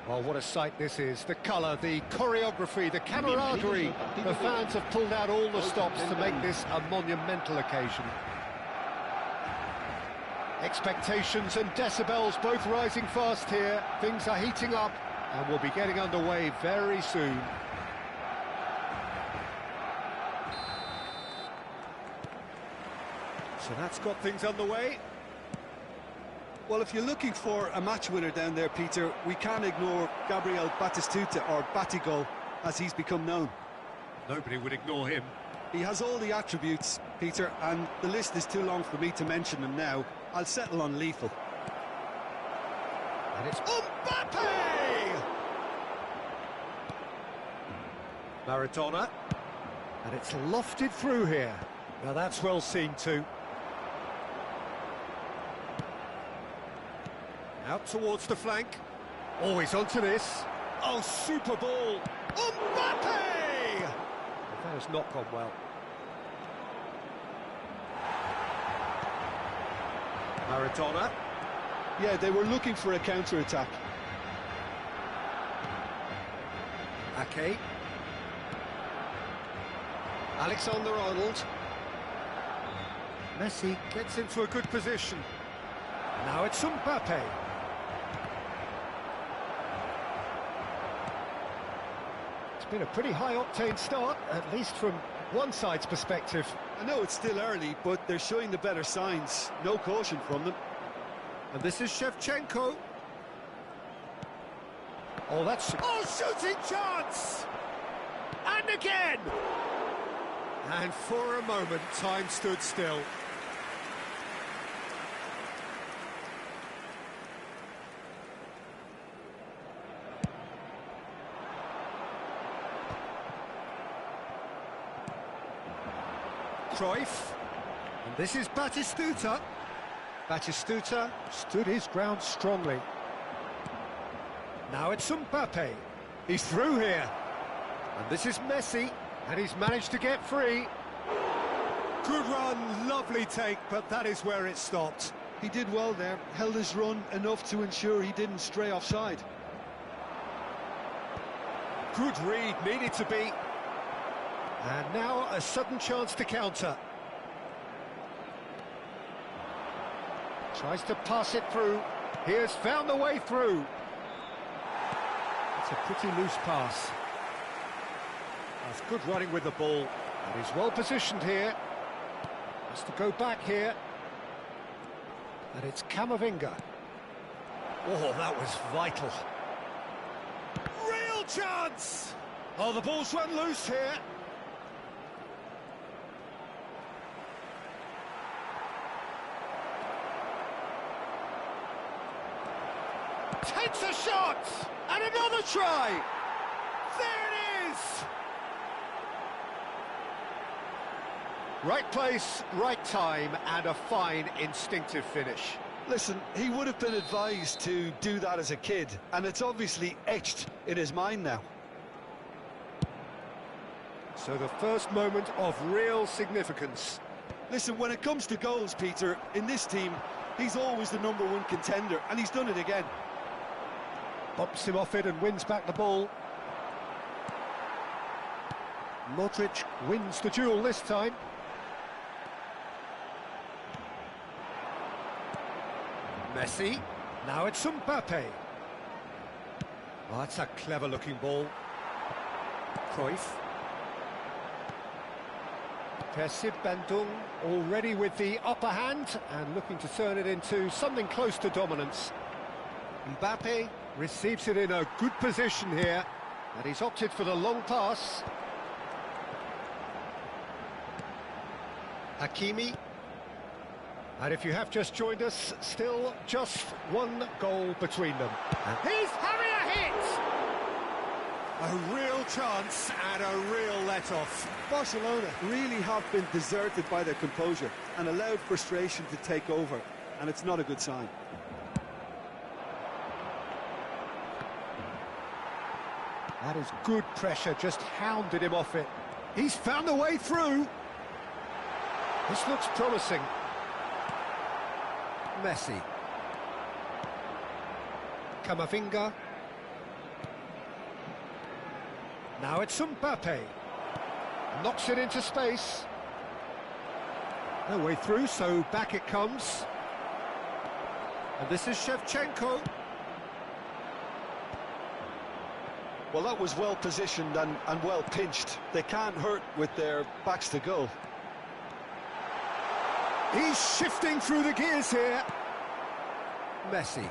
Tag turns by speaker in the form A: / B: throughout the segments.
A: Well, what a sight this is. The colour, the choreography, the camaraderie. The fans have pulled out all the stops to make this a monumental occasion. Expectations and decibels both rising fast here. Things are heating up and we'll be getting underway very soon. So that's got things underway.
B: Well, if you're looking for a match winner down there, Peter, we can't ignore Gabriel Batistuta, or Batigol, as he's become known.
A: Nobody would ignore him.
B: He has all the attributes, Peter, and the list is too long for me to mention them now. I'll settle on lethal.
A: And it's Mbappe! Maradona. And it's lofted through here. Now that's well seen too. Out towards the flank. Always onto this. Oh, super ball. Mbappe! That has not gone well. Maradona.
B: Yeah, they were looking for a counter-attack.
A: Ake. Alexander-Arnold. Messi gets into a good position. Now it's Mbappe. It's been a pretty high-octane start, at least from one side's perspective.
B: I know it's still early, but they're showing the better signs. No caution from them.
A: And this is Shevchenko. Oh, that's... Oh, shooting chance! And again! And for a moment, time stood still. Cruyff. And this is Batistuta. Batistuta stood his ground strongly. Now it's Mbappe. He's through here. And this is Messi. And he's managed to get free. Good run, lovely take, but that is where it stopped.
B: He did well there, held his run enough to ensure he didn't stray offside.
A: Good read, needed to be. And now a sudden chance to counter. Tries to pass it through. He has found the way through. It's a pretty loose pass. That's good running with the ball. And he's well positioned here. Has to go back here. And it's Camavinga. Oh, that was vital. Real chance! Oh, the ball's run loose here. Takes a shot! And another try! There it is! Right place, right time, and a fine instinctive finish.
B: Listen, he would have been advised to do that as a kid, and it's obviously etched in his mind now.
A: So the first moment of real significance.
B: Listen, when it comes to goals, Peter, in this team, he's always the #1 contender, and he's done it again.
A: Bumps him off it and wins back the ball. Modric wins the duel this time. Messi. Now it's Mbappe. Oh, that's a clever-looking ball. Cruyff. Persib Bandung already with the upper hand and looking to turn it into something close to dominance. Mbappe receives it in a good position here, and he's opted for the long pass. Hakimi. And if you have just joined us, still just one goal between them. And he's having a hit! A real chance and a real let-off.
B: Barcelona really have been deserted by their composure and allowed frustration to take over, and it's not a good sign.
A: That is good pressure, just hounded him off it. He's found a way through. This looks promising. Messi. Camavinga. Now it's Mbappe. Knocks it into space. No way through, so back it comes. And this is Shevchenko.
B: Well, that was well positioned and well pinched. They can't hurt with their backs to goal.
A: He's shifting through the gears here. Messi.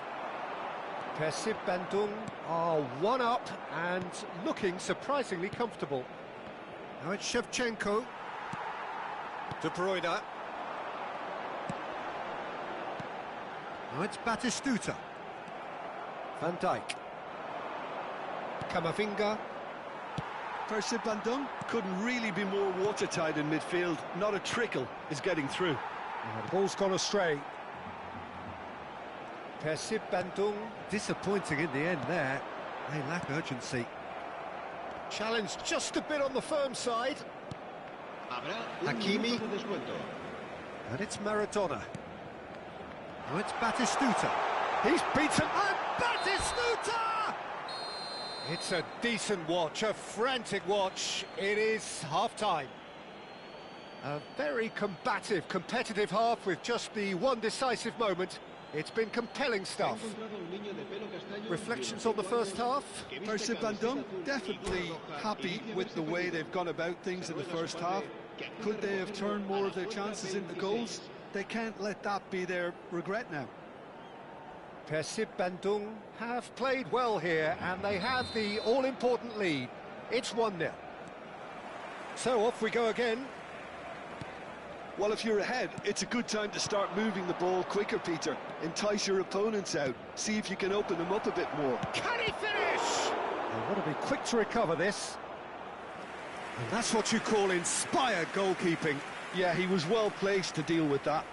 A: Persib Bandung are one up and looking surprisingly comfortable. Now it's Shevchenko. De Bruyne. Now it's Batistuta. Van Dijk. Camavinga.
B: Persib Bandung couldn't really be more watertight in midfield. Not a trickle is getting through.
A: The ball's gone astray. Persib Bandung disappointing in the end there. They lack urgency. Challenge just a bit on the firm side. Hakimi. And it's Maradona. Now it's Batistuta. He's beaten. And Batistuta! It's a decent watch, a frantic watch. It is half-time. A very combative, competitive half with just the one decisive moment. It's been compelling stuff. Reflections on the first half?
B: Persib Bandung definitely happy with the way they've gone about things in the first half. Could they have turned more of their chances into goals? They can't let that be their regret now.
A: Persib Bandung have played well here, and they have the all-important lead. It's 1-0. So off we go again.
B: Well, if you're ahead, it's a good time to start moving the ball quicker, Peter. Entice your opponents out. See if you can open them up a bit more.
A: Can he finish? They want to be quick to recover this. And that's what you call inspired goalkeeping.
B: Yeah, he was well placed to deal with that.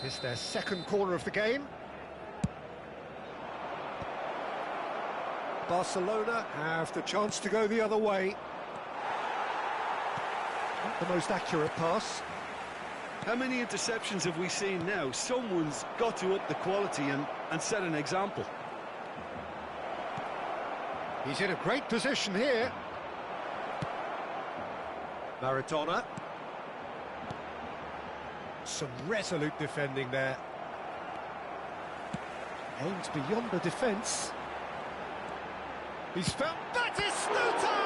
A: It's their second corner of the game. Barcelona have the chance to go the other way. Not the most accurate pass.
B: How many interceptions have we seen now? Someone's got to up the quality and set an example.
A: He's in a great position here. Maradona. Some resolute defending there. Aims beyond the defence. He's found Batistuta!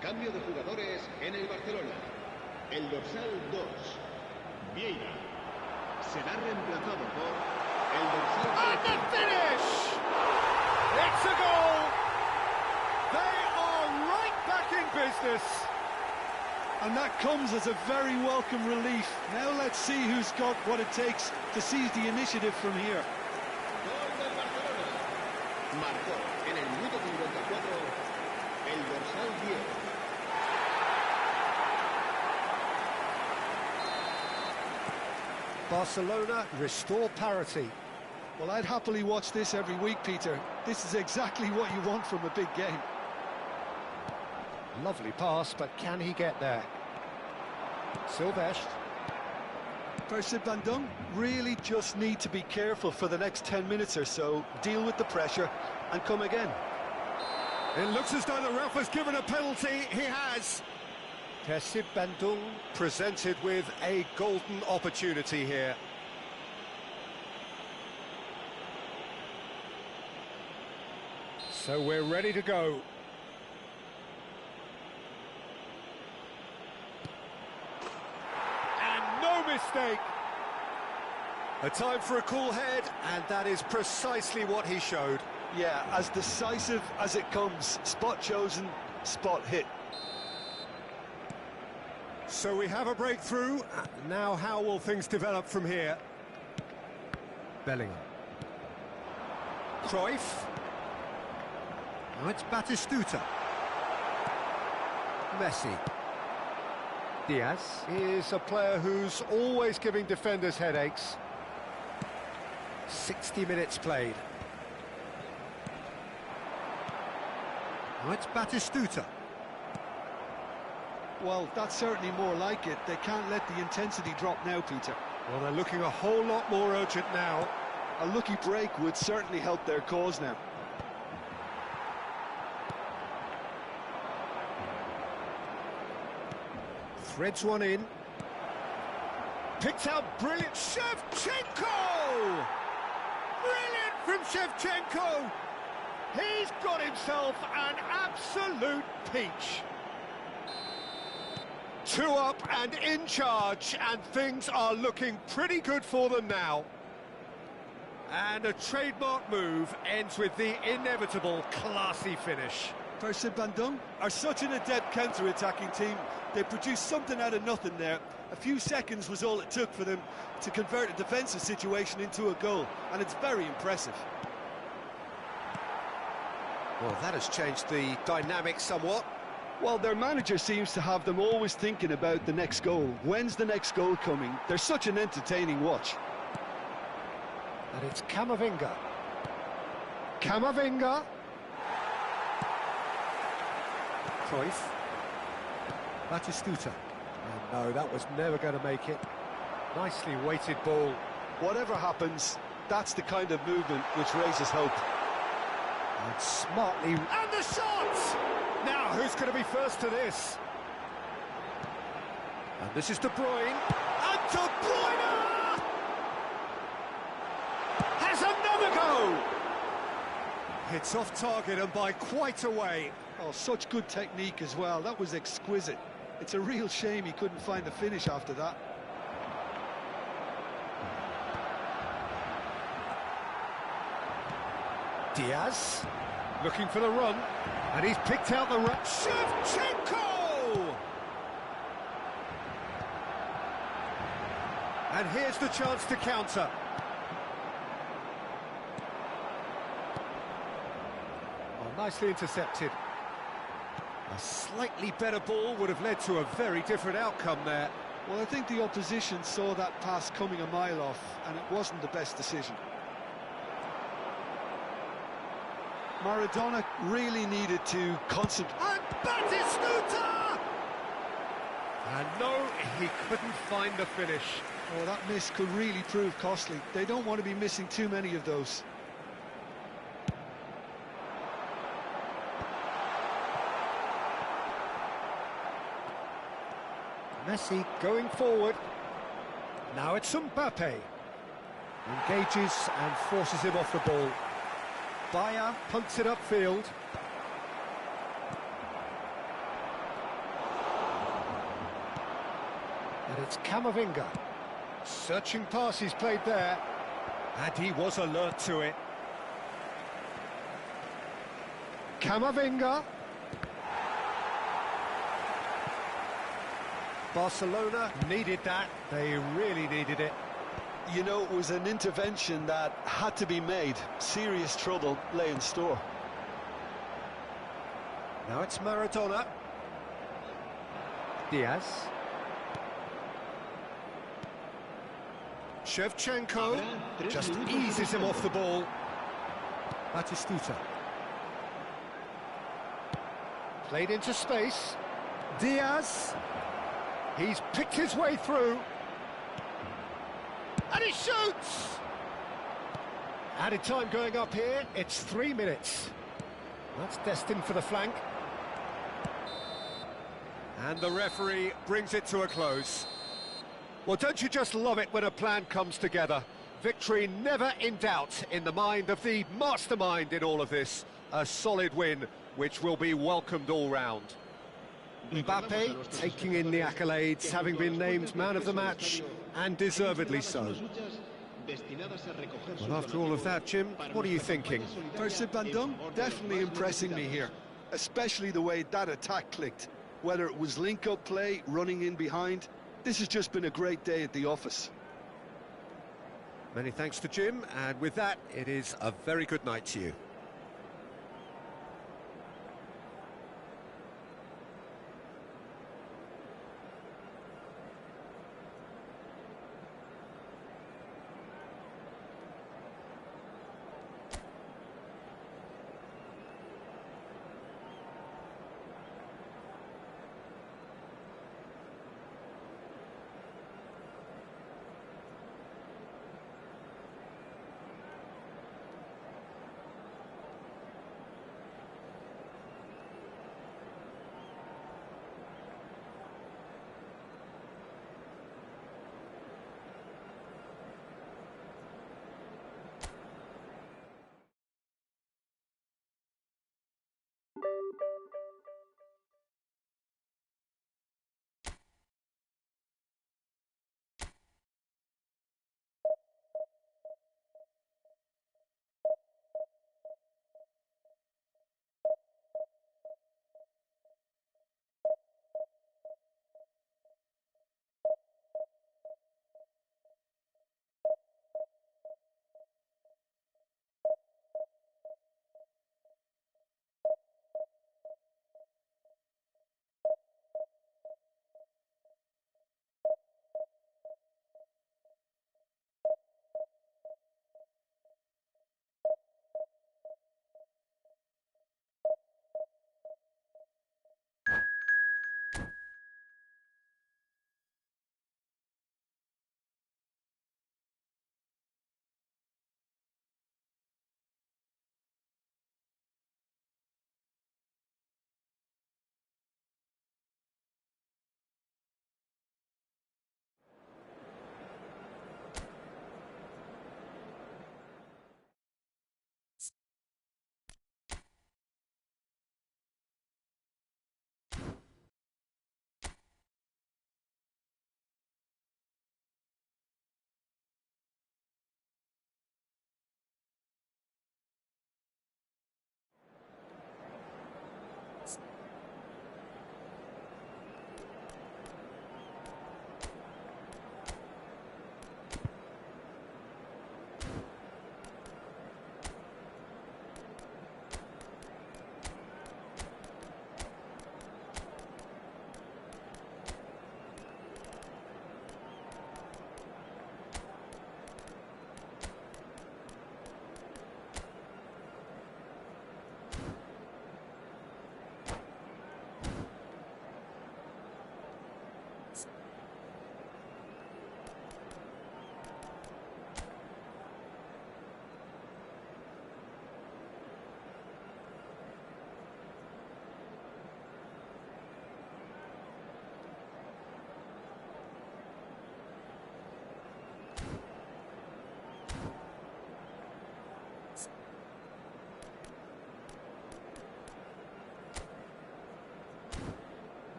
C: Cambio de jugadores en el Barcelona. El dorsal 2, Vieira, será reemplazado por el dorsal 7.
A: And the finish! It's a goal! They are right back in business.
B: And that comes as a very welcome relief. Now let's see who's got what it takes to seize the initiative from here.
C: Gol del Barcelona. Marcó en el minuto 54 el dorsal 10.
A: Barcelona restore parity.
B: Well, I'd happily watch this every week, Peter. This is exactly what you want from a big game.
A: Lovely pass, but can he get there? Silvestre.
B: Persib Bandung really just need to be careful for the next 10 minutes or so, deal with the pressure and come again.
A: It looks as though the ref has given a penalty. He has. Persib Bandung presented with a golden opportunity here. So we're ready to go. And no mistake. A time for a cool head, and that is precisely what he showed.
B: Yeah, as decisive as it comes. Spot chosen, spot hit.
A: So we have a breakthrough. Now how will things develop from here? Bellingham. Cruyff. Now it's Batistuta. Messi. Diaz is a player who's always giving defenders headaches. 60 minutes played. Now it's Batistuta.
B: Well, that's certainly more like it. They can't let the intensity drop now, Peter.
A: Well, they're looking a whole lot more urgent now.
B: A lucky break would certainly help their cause now.
A: Threads one in. Picked out brilliant. Shevchenko! Brilliant from Shevchenko! He's got himself an absolute peach. 2 up and in charge, and things are looking pretty good for them now. And a trademark move ends with the inevitable classy finish.
B: Persib Bandung are such an adept counter-attacking team. They produced something out of nothing there. A few seconds was all it took for them to convert a defensive situation into a goal, and it's very impressive.
A: Well, that has changed the dynamic somewhat.
B: Well, their manager seems to have them always thinking about the next goal. When's the next goal coming? They're such an entertaining watch.
A: And it's Camavinga. Camavinga. Cruyff. Batistuta. And no, that was never going to make it. Nicely weighted ball.
B: Whatever happens, that's the kind of movement which raises hope.
A: And smartly... And the shot! Now, who's going to be first to this? And this is De Bruyne. And De Bruyne! Has another go! Hits off target and by quite a way.
B: Oh, such good technique as well. That was exquisite. It's a real shame he couldn't find the finish after that.
A: Diaz, looking for the run, and he's picked out the run. Shevchenko! And here's the chance to counter. Oh, nicely intercepted. A slightly better ball would have led to a very different outcome there.
B: Well, I think the opposition saw that pass coming a mile off, and it wasn't the best decision. Maradona really needed to concentrate.
A: And Batistuta! And no, he couldn't find the finish.
B: Oh, that miss could really prove costly. They don't want to be missing too many of those.
A: Messi going forward. Now it's Mbappe. Engages and forces him off the ball. Bayer punts it upfield. And it's Camavinga. Searching pass he's played there. And he was alert to it. Camavinga. Barcelona needed that. They really needed it.
B: You know, it was an intervention that had to be made. Serious trouble lay in store.
A: Now it's Maradona. Diaz. Shevchenko just eases him off the ball. Batistuta. Played into space. Diaz. He's picked his way through. And he shoots! Added time going up here, it's 3 minutes. That's destined for the flank. And the referee brings it to a close. Well, don't you just love it when a plan comes together? Victory never in doubt in the mind of the mastermind in all of this. A solid win, which will be welcomed all round. Mbappe taking in the accolades, having been named man of the match, and deservedly so. Well, after all of that, Jim, what are you thinking?
B: First and done, definitely impressing me here, especially the way that attack clicked. Whether it was link-up play, running in behind, this has just been a great day at the office.
A: Many thanks to Jim, and with that, it is a very good night to you.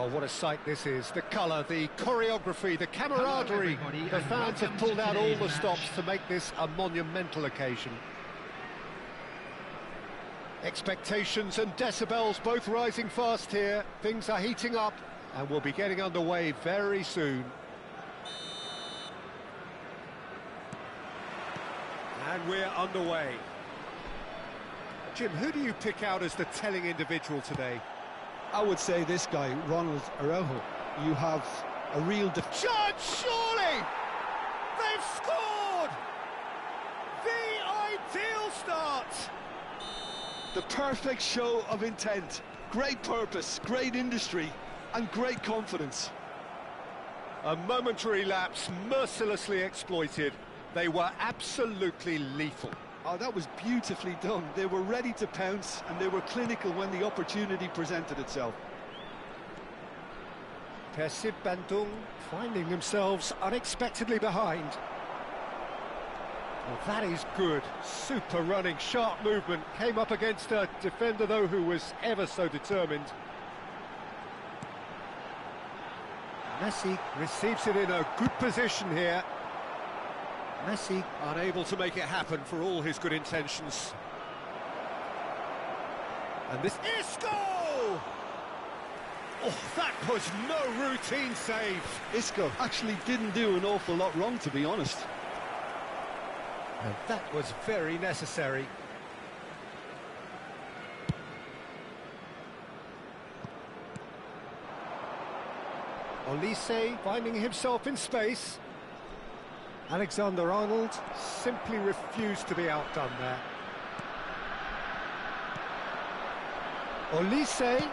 A: Oh, what a sight this is. The colour, the choreography, the camaraderie. The fans have pulled out all the stops to make this a monumental occasion. Expectations and decibels both rising fast here. Things are heating up and we'll be getting underway very soon. And we're underway. Jim, who do you pick out as the telling individual today?
B: I would say this guy, Ronald Araujo. You have a real...
A: Chance, surely! They've scored! The ideal start!
B: The perfect show of intent. Great purpose, great industry, and great confidence.
A: A momentary lapse mercilessly exploited. They were absolutely lethal.
B: Oh, that was beautifully done. They were ready to pounce, and they were clinical when the opportunity presented itself.
A: Persib Bandung finding themselves unexpectedly behind. Well, that is good. Super running, sharp movement. Came up against a defender, though, who was ever so determined. Messi receives it in a good position here. Messi unable to make it happen for all his good intentions. And this... Isco! Oh, that was no routine save.
B: Isco actually didn't do an awful lot wrong, to be honest.
A: And that was very necessary. Olise finding himself in space. Alexander-Arnold simply refused to be outdone there. Olise.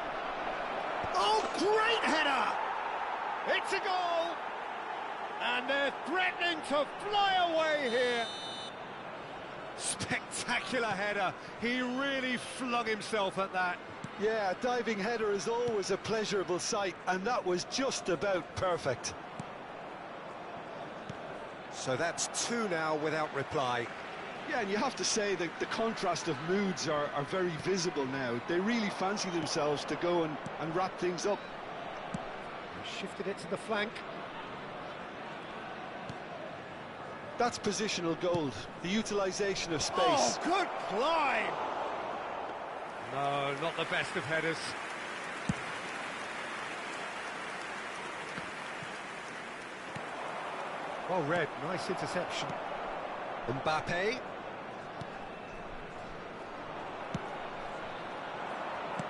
A: Oh, great header! It's a goal! And they're threatening to fly away here. Spectacular header. He really flung himself at that.
B: Yeah, a diving header is always a pleasurable sight, and that was just about perfect.
A: So that's two now without reply.
B: Yeah, and you have to say that the contrast of moods are very visible now. They really fancy themselves to go and wrap things up.
A: He shifted it to the flank.
B: That's positional gold, the utilisation of space.
A: Oh, good climb! No, not the best of headers. Well read, nice interception. Mbappe.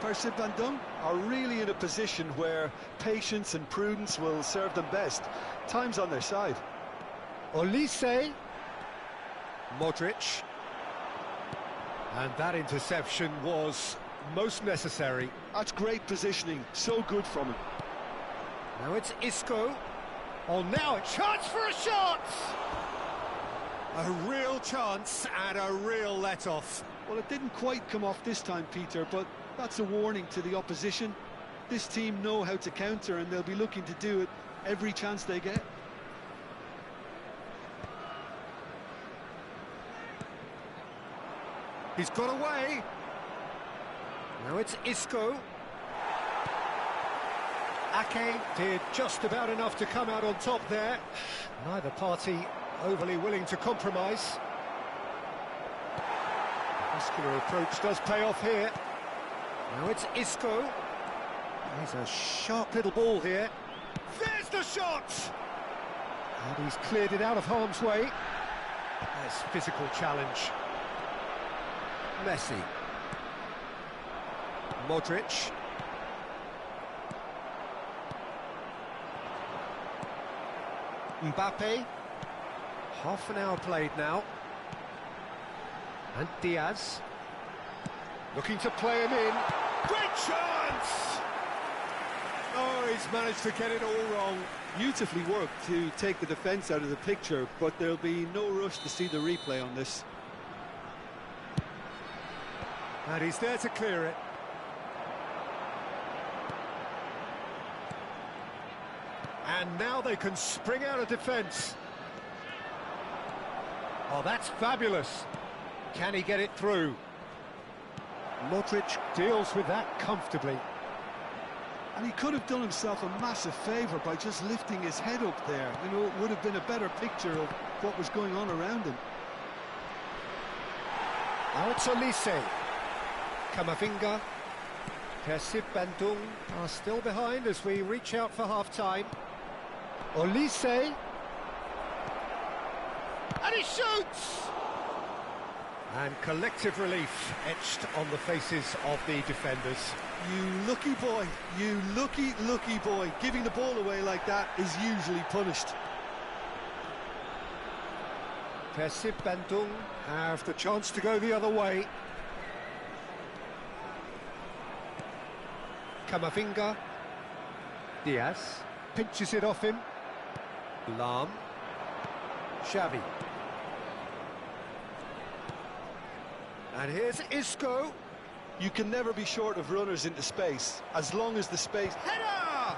B: Persib Bandung are really in a position where patience and prudence will serve them best. Time's on their side.
A: Olise. Modric. And that interception was most necessary.
B: That's great positioning, so good from him.
A: Now it's Isco. Oh, now a chance for a shot! A real chance and a real let-off.
B: Well, it didn't quite come off this time, Peter, but that's a warning to the opposition. This team know how to counter, and they'll be looking to do it every chance they get.
A: He's got away. Now it's Isco. Ake did just about enough to come out on top there. Neither party overly willing to compromise. Muscular approach does pay off here. Now it's Isco. He's a sharp little ball here. There's the shot! And he's cleared it out of harm's way. Nice physical challenge. Messi. Modric. Mbappe. Half an hour played now. And Diaz. Looking to play him in. Great chance! Oh, he's managed to get it all wrong.
B: Beautifully worked to take the defence out of the picture, but there'll be no rush to see the replay on this.
A: And he's there to clear it. And now they can spring out of defence. Oh, that's fabulous. Can he get it through? Modric deals with that comfortably.
B: And he could have done himself a massive favour by just lifting his head up there. You know, it would have been a better picture of what was going on around him.
A: Now it's Olise. Kamavinga. Persib Bandung are still behind as we reach out for half-time. Olise. And he shoots! And collective relief etched on the faces of the defenders.
B: You lucky boy, you lucky boy. Giving the ball away like that is usually punished.
A: Persib Bandung have the chance to go the other way. Kamavinga. Diaz pinches it off him. Lam. Xavi. And here's Isco.
B: You can never be short of runners into space, as long as the space...
A: Header!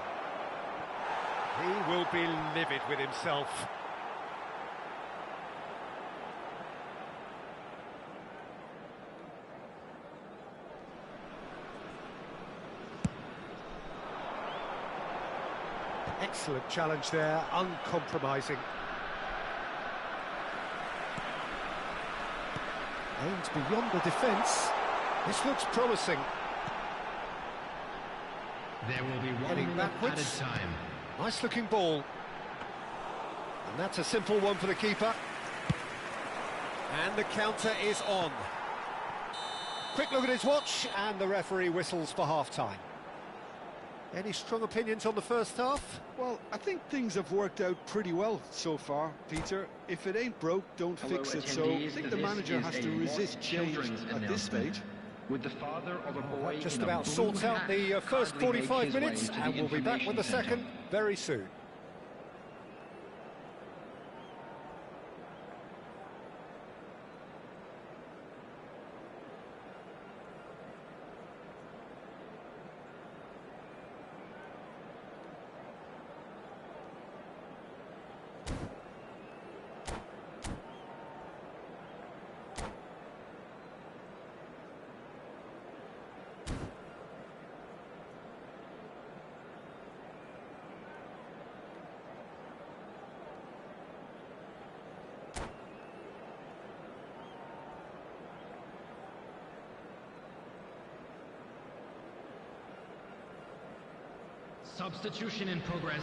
A: He will be livid with himself. Excellent challenge there, uncompromising. Aims beyond the defence. This looks promising.
C: There will be
A: Heading
C: one
A: backwards.
C: at a time.
A: Nice looking ball. And that's a simple one for the keeper. And the counter is on. Quick look at his watch, and the referee whistles for half-time. Any strong opinions on the first half?
B: Well, I think things have worked out pretty well so far, Peter. If it ain't broke, don't fix it. So I think the manager has to resist change at this stage.
D: With the father of a boy
A: That just
D: in a
A: about
D: blue
A: sorts out
D: hat
A: the first
D: kindly make
A: 45
D: his
A: minutes,
D: way to
A: and
D: the
A: we'll be back with the
D: information
A: second very soon.
D: Substitution in progress.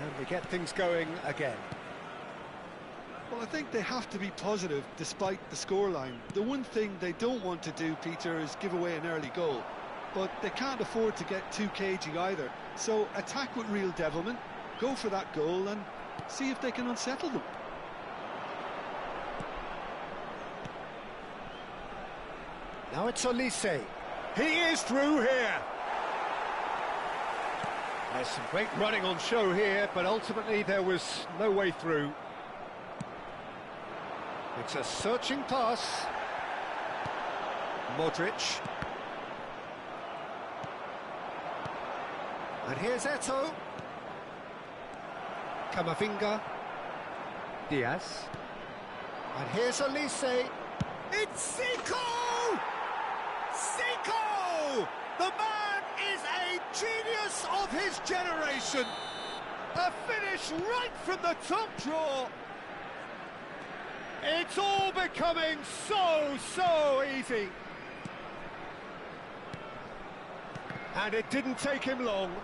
A: And we get things going again.
B: Well, I think they have to be positive despite the scoreline. The one thing they don't want to do, Peter, is give away an early goal. But they can't afford to get too cagey either. So attack with real devilment, go for that goal and see if they can unsettle them.
A: Now it's Olise. He is through here. There's some great running on show here, but ultimately there was no way through. It's a searching pass. Modric. And here's Eto'o. Kamavinga. Diaz. And here's Olise. It's Zico! Zico! The man is a genius of his generation. A finish right from the top drawer. It's all becoming so easy. And it didn't take him long.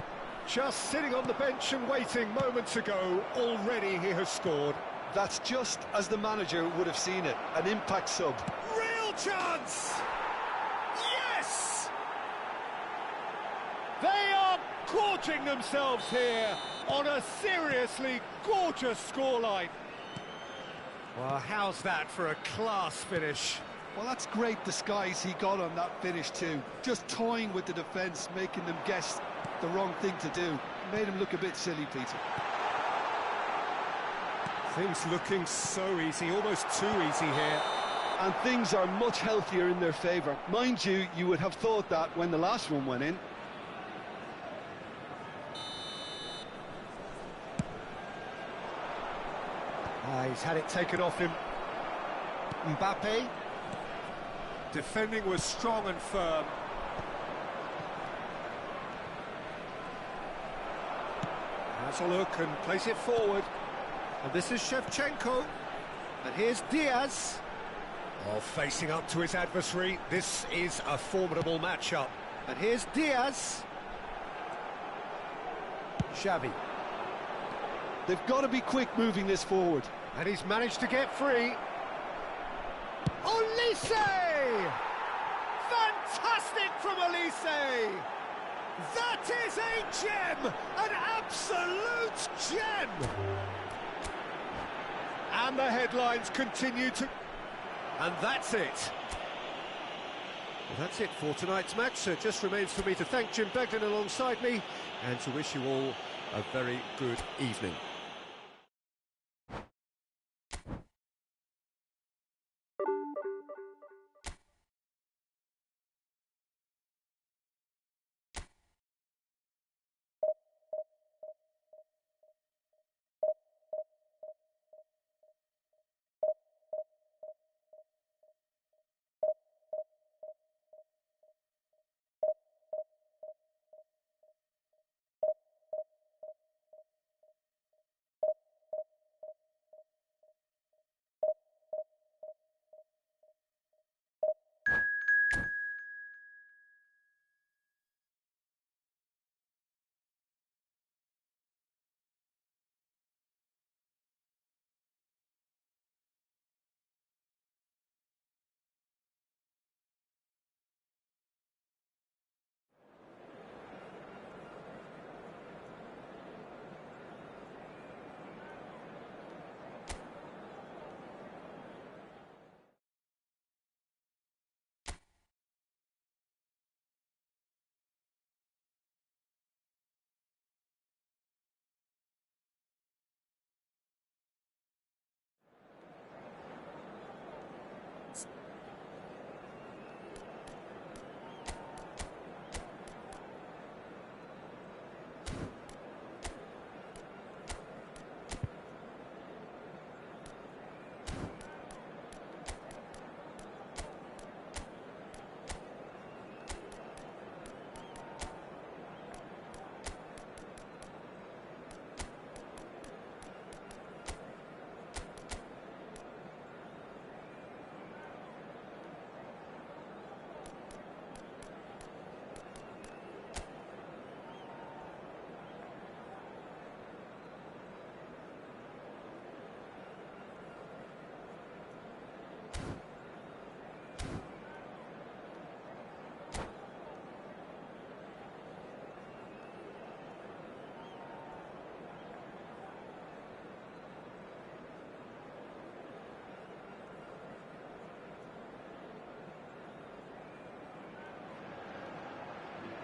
A: Just sitting on the bench and waiting moments ago, already he has scored.
B: That's just as the manager would have seen it, an impact sub.
A: Real chance! Yes! They are gorging themselves here on a seriously gorgeous scoreline. Well, how's that for a class finish?
B: Well, that's great disguise he got on that finish too. Just toying with the defence, making them guess the wrong thing to do. Made him look a bit silly, Peter.
A: Things looking so easy, almost too easy here.
B: And things are much healthier in their favour. Mind you, you would have thought that when the last one went in.
A: He's had it taken off him. Mbappe. Defending was strong and firm. Has a look and plays it forward. And this is Shevchenko. And here's Diaz. Oh, facing up to his adversary. This is a formidable matchup. And here's Diaz. Xavi.
B: They've got to be quick moving this forward.
A: And he's managed to get free. Olise! Fantastic from Olise! That is a gem! An absolute gem! And the headlines continue to... And that's it. Well, that's it for tonight's match. So it just remains for me to thank Jim Begden alongside me and to wish you all a very good evening.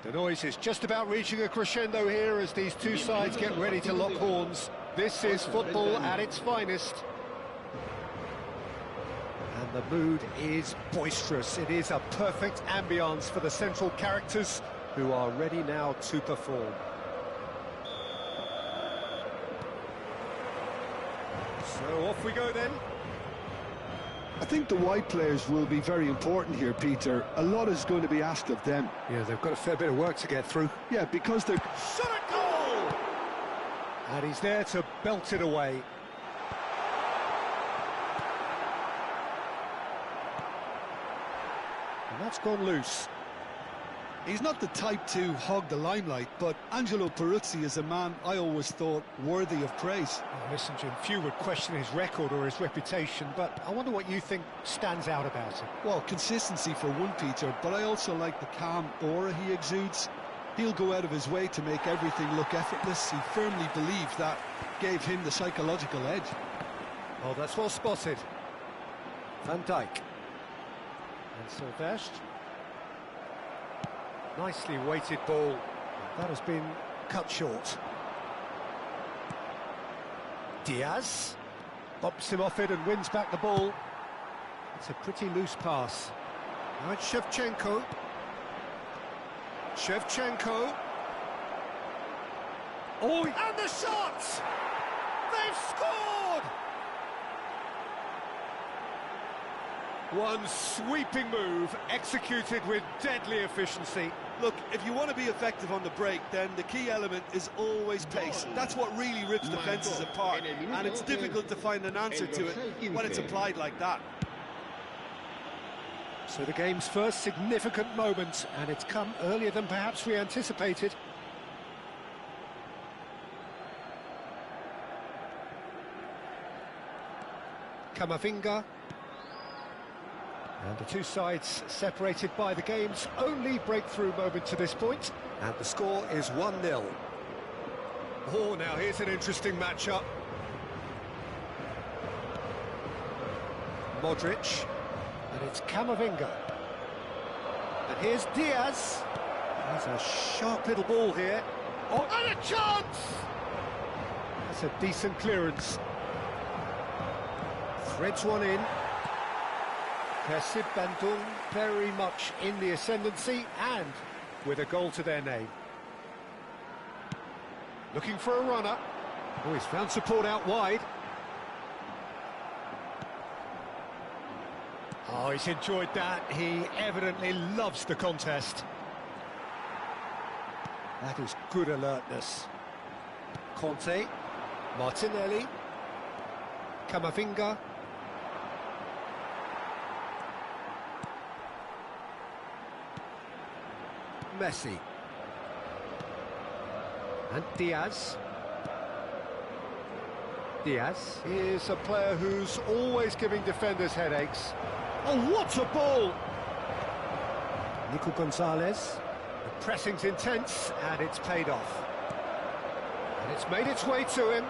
A: The noise is just about reaching a crescendo here as these two sides get ready to lock horns. This is football at its finest. And the mood is boisterous. It is a perfect ambience for the central characters who are ready now to perform. So off we go then.
B: I think the wide players will be very important here, Peter. A lot is going to be asked of them.
A: Yeah, they've got a fair bit of work to get through.
B: Yeah, because they're...
A: Shot at goal! And he's there to belt it away. And that's gone loose.
B: He's not the type to hog the limelight, but Angelo Peruzzi is a man I always thought worthy of praise.
A: Oh, listen, Jim, few would question his record or his reputation, but I wonder what you think stands out about him.
B: Well, consistency for one, Peter, but I also like the calm aura he exudes. He'll go out of his way to make everything look effortless. He firmly believed that gave him the psychological edge.
A: Oh, that's well spotted. Van Dijk. And Sylvestre. Nicely weighted ball. That has been cut short. Diaz bumps him off it and wins back the ball. It's a pretty loose pass. Now it's Shevchenko. Shevchenko. Oh, and the shot! They've scored! One sweeping move, executed with deadly efficiency.
B: Look, if you want to be effective on the break, then the key element is always pace. That's what really rips defences apart, and it's difficult to find an answer to it when it's applied like that.
A: So the game's first significant moment, and it's come earlier than perhaps we anticipated. Camavinga. And the two sides separated by the game's only breakthrough moment to this point. And the score is 1-0. Oh, now here's an interesting matchup. Modric. And it's Camavinga. And here's Diaz. There's a sharp little ball here. Oh, and a chance! That's a decent clearance. Threads one in. Persib Bandung very much in the ascendancy and with a goal to their name. Looking for a runner. Oh, he's found support out wide. Oh, he's enjoyed that. He evidently loves the contest. That is good alertness. Conte, Martinelli, Camavinga. Messi. And Diaz. Diaz is a player who's always giving defenders headaches. Oh, what a ball! Nico Gonzalez. The pressing's intense, and it's paid off. And it's made its way to him.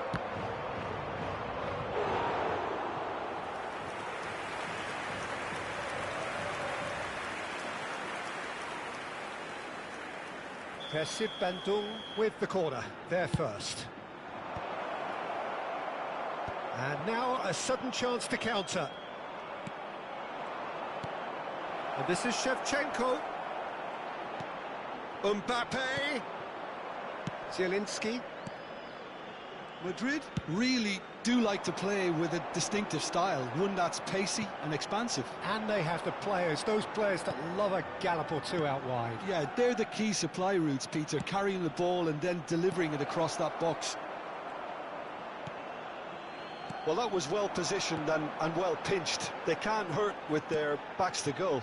A: Persib Bandung with the corner, there first. And now a sudden chance to counter. And this is Shevchenko. Mbappe. Zielinski.
B: Madrid really do like to play with a distinctive style, one that's pacey and expansive.
A: And they have the players, those players that love a gallop or two out wide.
B: Yeah, they're the key supply routes, Peter, carrying the ball and then delivering it across that box. Well, that was well positioned and well pinched. They can't hurt with their backs to goal.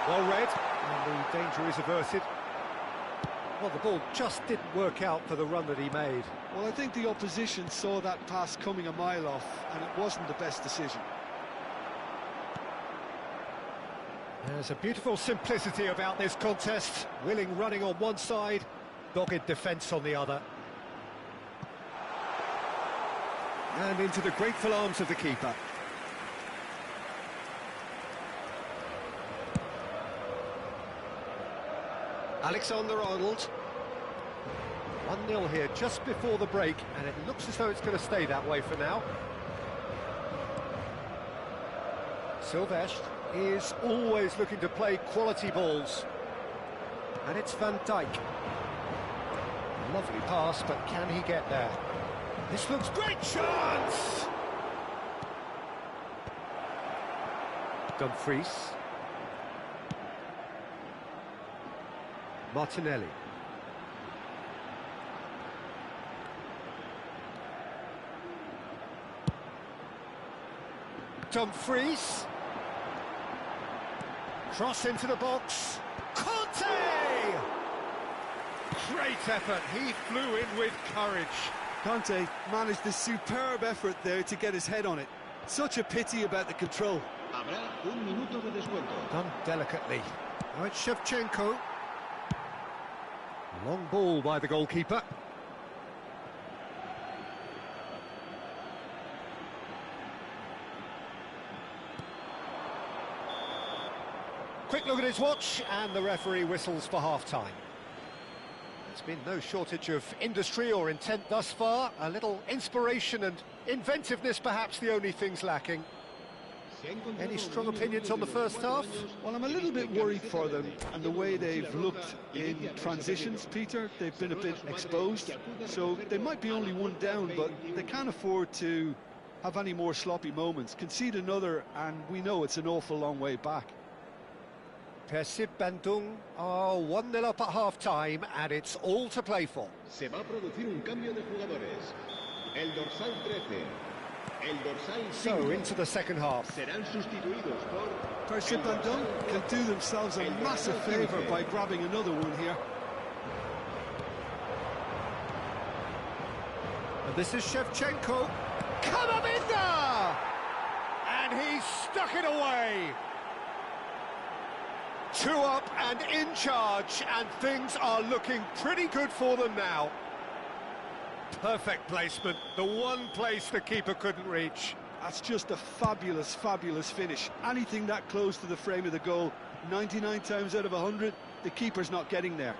A: Well read, and the danger is averted. Well, the ball just didn't work out for the run that he made.
B: Well, I think the opposition saw that pass coming a mile off, and it wasn't the best decision.
A: There's a beautiful simplicity about this contest. Willing running on one side, dogged defence on the other. And into the grateful arms of the keeper. Alexander-Arnold. 1-0 here just before the break, and it looks as though it's going to stay that way for now. Silvestre is always looking to play quality balls. And it's Van Dijk. Lovely pass, but can he get there? This looks great chance! Dumfries. Martinelli. Dumfries. Cross into the box. Conte! Great effort. He flew in with courage.
B: Conte managed a superb effort there to get his head on it. Such a pity about the control.
C: Habrá un minuto de descuento.
A: Done delicately. Now it's Shevchenko. Long ball by the goalkeeper. Quick look at his watch, and the referee whistles for half-time. There's been no shortage of industry or intent thus far. A little inspiration and inventiveness, perhaps the only things lacking. Any strong opinions on the first half?
B: Well, I'm a little bit worried for them and the way they've looked in transitions, Peter. They've been a bit exposed, so they might be only one down, but they can't afford to have any more sloppy moments. Concede another, and we know it's an awful long way back.
A: Persib Bandung are 1-0 up at half-time, and it's all to play for.
C: Se va a producir un cambio de jugadores. El dorsal 13. El dorsal 5.
A: So, into the second half.
C: Serán sustituidos por...
B: Persib Bandung can do themselves a massive favour by grabbing another one here.
A: And this is Shevchenko. Kamavinda! And he's stuck it away. 2 up and in charge, and things are looking pretty good for them now. Perfect placement, the one place the keeper couldn't reach.
B: That's just a fabulous, fabulous finish. Anything that close to the frame of the goal, 99 times out of 100, the keeper's not getting there.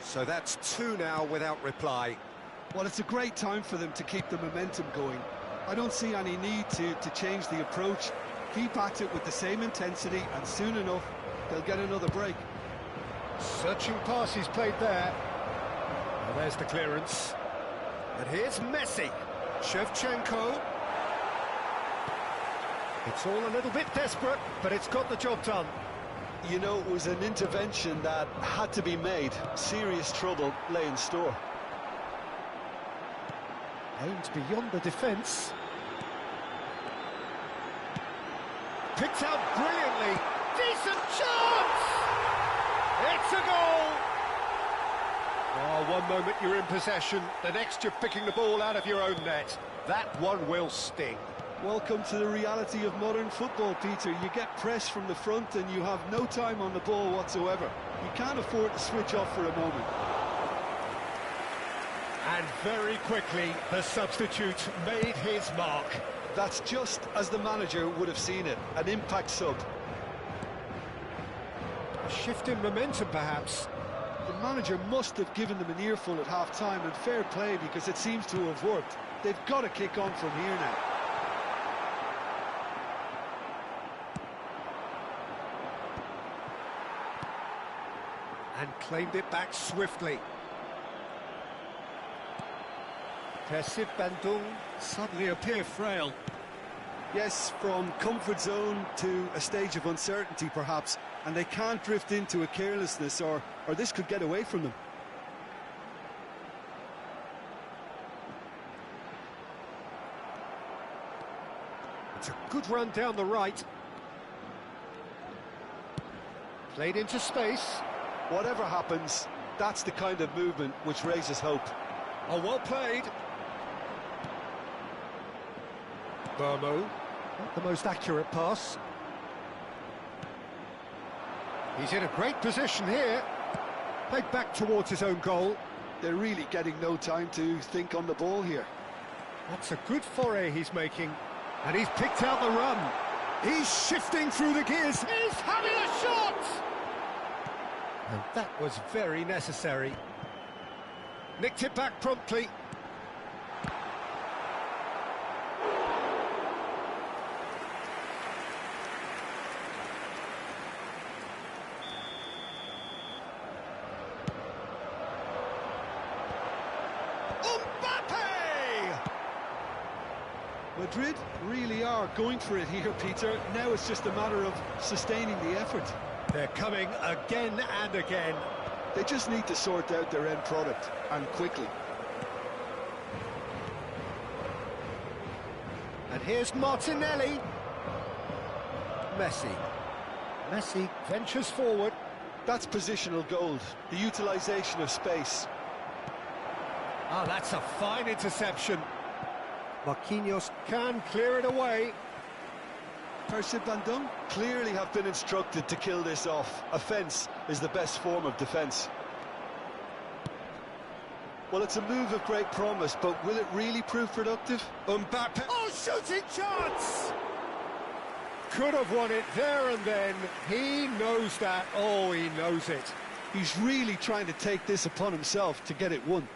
A: So that's 2 now without reply.
B: Well, it's a great time for them to keep the momentum going. I don't see any need to change the approach. Keep at it with the same intensity, and soon enough, they'll get another break.
A: Searching pass he's played there. Well, there's the clearance. And here's Messi. Shevchenko. It's all a little bit desperate, but it's got the job done.
B: You know, it was an intervention that had to be made. Serious trouble lay in store.
A: Aimed beyond the defence. Picked out brilliantly. Decent chance! It's a goal! Oh, one moment you're in possession, the next you're picking the ball out of your own net. That one will sting.
B: Welcome to the reality of modern football, Peter. You get pressed from the front and you have no time on the ball whatsoever. You can't afford to switch off for a moment.
A: And very quickly, the substitute made his mark.
B: That's just as the manager would have seen it, an impact sub.
A: A shift in momentum, perhaps.
B: The manager must have given them an earful at half-time, and fair play, because it seems to have worked. They've got to kick on from here now.
A: And claimed it back swiftly. Persib Bandung suddenly appear frail.
B: Yes, from comfort zone to a stage of uncertainty, perhaps, and they can't drift into a carelessness, or this could get away from them.
A: It's a good run down the right. Played into space.
B: Whatever happens, that's the kind of movement which raises hope.
A: Oh, well played. Burmo, not the most accurate pass. He's in a great position here. Played back towards his own goal.
B: They're really getting no time to think on the ball here.
A: That's a good foray he's making. And he's picked out the run. He's shifting through the gears. He's having a shot! And that was very necessary. Nicked it back promptly.
B: Madrid really are going for it here, Peter. Now it's just a matter of sustaining the effort.
A: They're coming again and again.
B: They just need to sort out their end product, and quickly.
A: And here's Martinelli. Messi. Messi ventures forward.
B: That's positional gold, the utilisation of space.
A: Ah, that's a fine interception. Marquinhos can clear it away.
B: Persib Bandung clearly have been instructed to kill this off. Offence is the best form of defence. Well, it's a move of great promise, but will it really prove productive?
A: Mbappe. Oh, shooting chance! Could have won it there and then. He knows that. Oh, he knows it.
B: He's really trying to take this upon himself to get it won.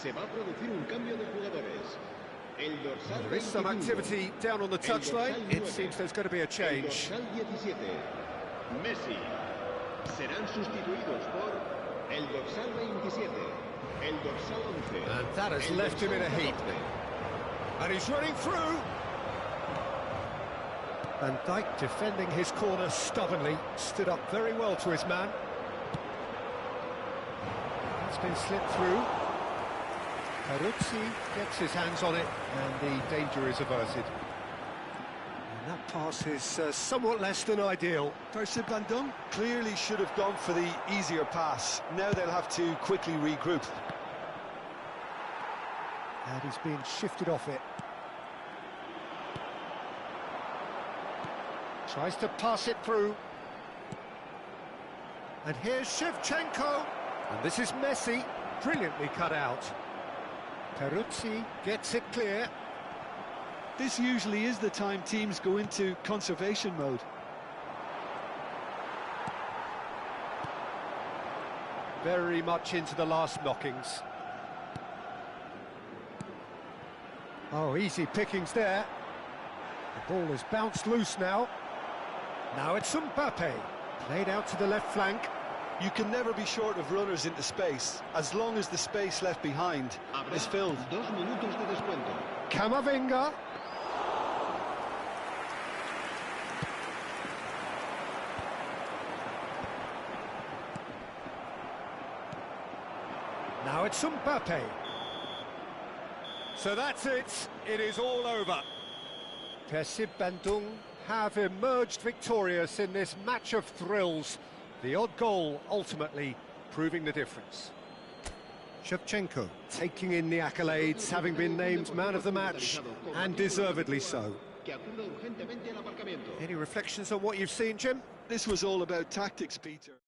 C: Se va a producir un cambio de jugadores. El dorsal
A: There is some
C: 25,
A: activity down on the touchline. It seems there's going to be a
C: el
A: change.
C: dorsal 17, Messi. Serán sustituidos por el dorsal 27, el dorsal 11.
A: And that has
C: el
A: left him in a
C: dorsal
A: heap.
C: 14.
A: And he's running through. Van Dijk defending his corner stubbornly, stood up very well to his man. It's been slipped through. Peruzzi gets his hands on it, and the danger is averted. And that pass is somewhat less than ideal.
B: First Van Dijk clearly should have gone for the easier pass. Now they'll have to quickly regroup.
A: And he's being shifted off it. Tries to pass it through. And here's Shevchenko. And this is Messi, brilliantly cut out. Peruzzi gets it clear.
B: This usually is the time teams go into conservation mode.
A: Very much into the last knockings. Oh, easy pickings there. The ball has bounced loose now. Now it's Mbappe, played out to the left flank.
B: You can never be short of runners into space, as long as the space left behind is filled.
C: 2 minutos de descuento.
A: Camavinga. Now it's Mbappe. So that's it. It is all over. Persib Bandung have emerged victorious in this match of thrills. The odd goal ultimately proving the difference. Shevchenko taking in the accolades, having been named man of the match, and deservedly so.
C: Que acuda urgentemente al aparcamiento.
A: Any reflections on what you've seen, Jim?
B: This was all about tactics, Peter.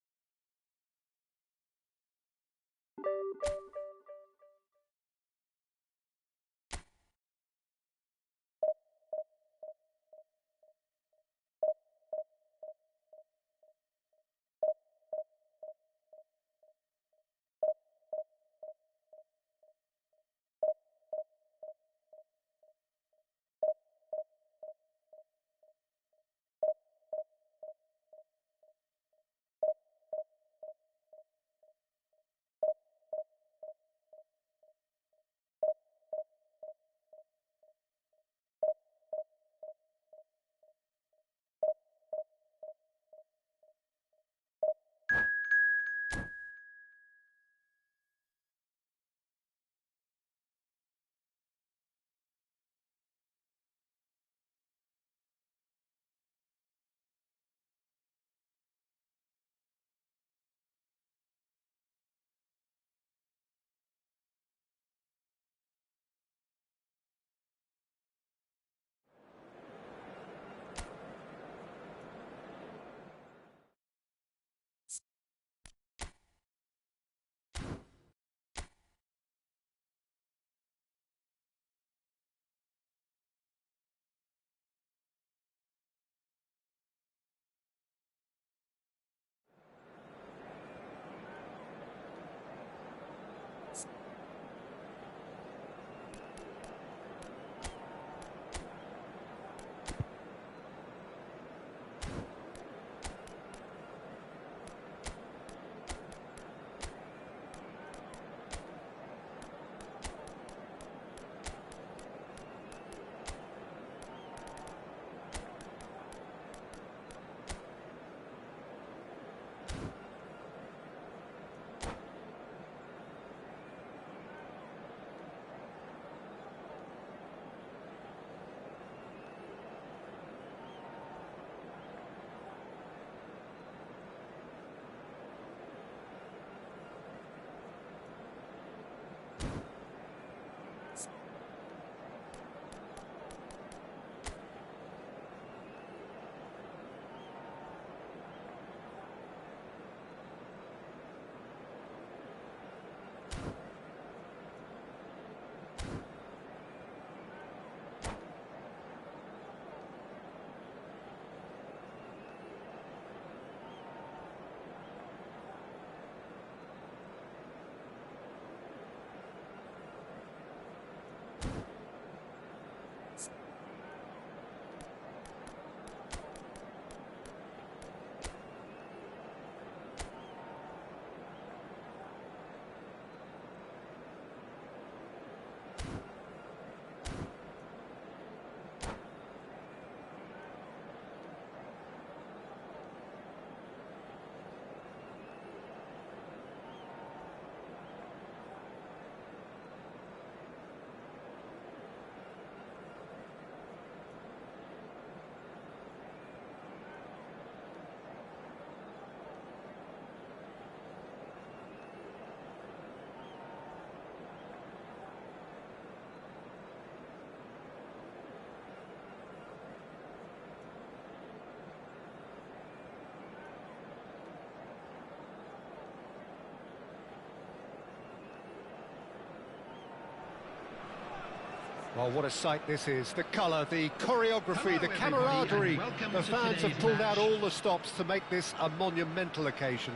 A: Well, what a sight this is. The colour, the choreography, the camaraderie. The fans have pulled out all the stops to make this a monumental occasion.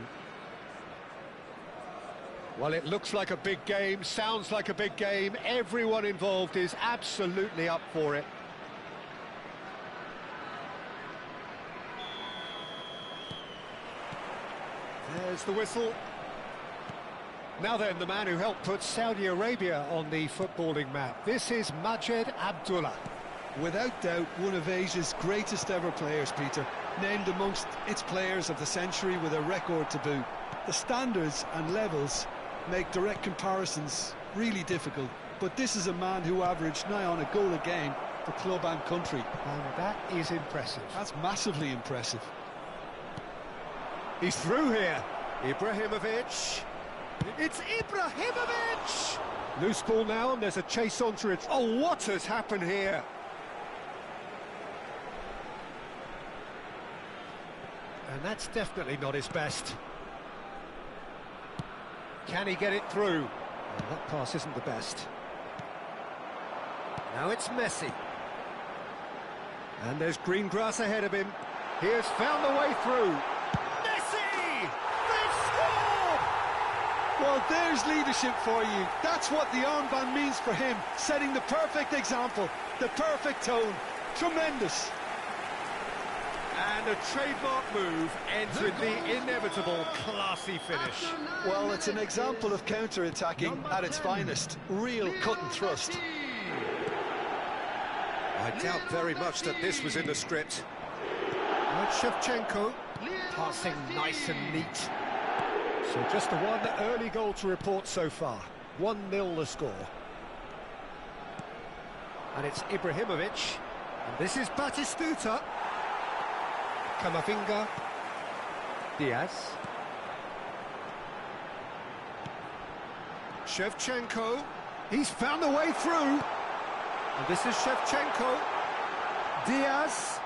A: Well, it looks like a big game, sounds like a big game. Everyone involved is absolutely up for it. There's the whistle. Now then, the man who helped put Saudi Arabia on the footballing map. This is Majed Abdullah.
B: Without doubt, one of Asia's greatest ever players, Peter. Named amongst its players of the century with a record to boot. The standards and levels make direct comparisons really difficult. But this is a man who averaged nigh on a goal a game for club and country.
A: And that is impressive.
B: That's massively impressive.
A: He's through here. Ibrahimovic. It's Ibrahimovic! Loose ball now, and there's a chase onto it. Oh, what has happened here? And that's definitely not his best. Can he get it through? Well, that pass isn't the best. Now it's Messi. And there's green grass ahead of him. He has found the way through.
B: Well, there's leadership for you. That's what the armband means for him, setting the perfect example, the perfect tone. Tremendous.
A: And a trademark move ends with the inevitable classy finish.
B: Well, it's an example of counter-attacking at its finest. Real cut and thrust.
A: I doubt very much that this was in the script. And Shevchenko, passing nice and neat. So just the one early goal to report so far. 1-0 the score. And it's Ibrahimovic. And this is Batistuta. Camavinga. Diaz. Shevchenko. He's found a way through. And this is Shevchenko. Diaz.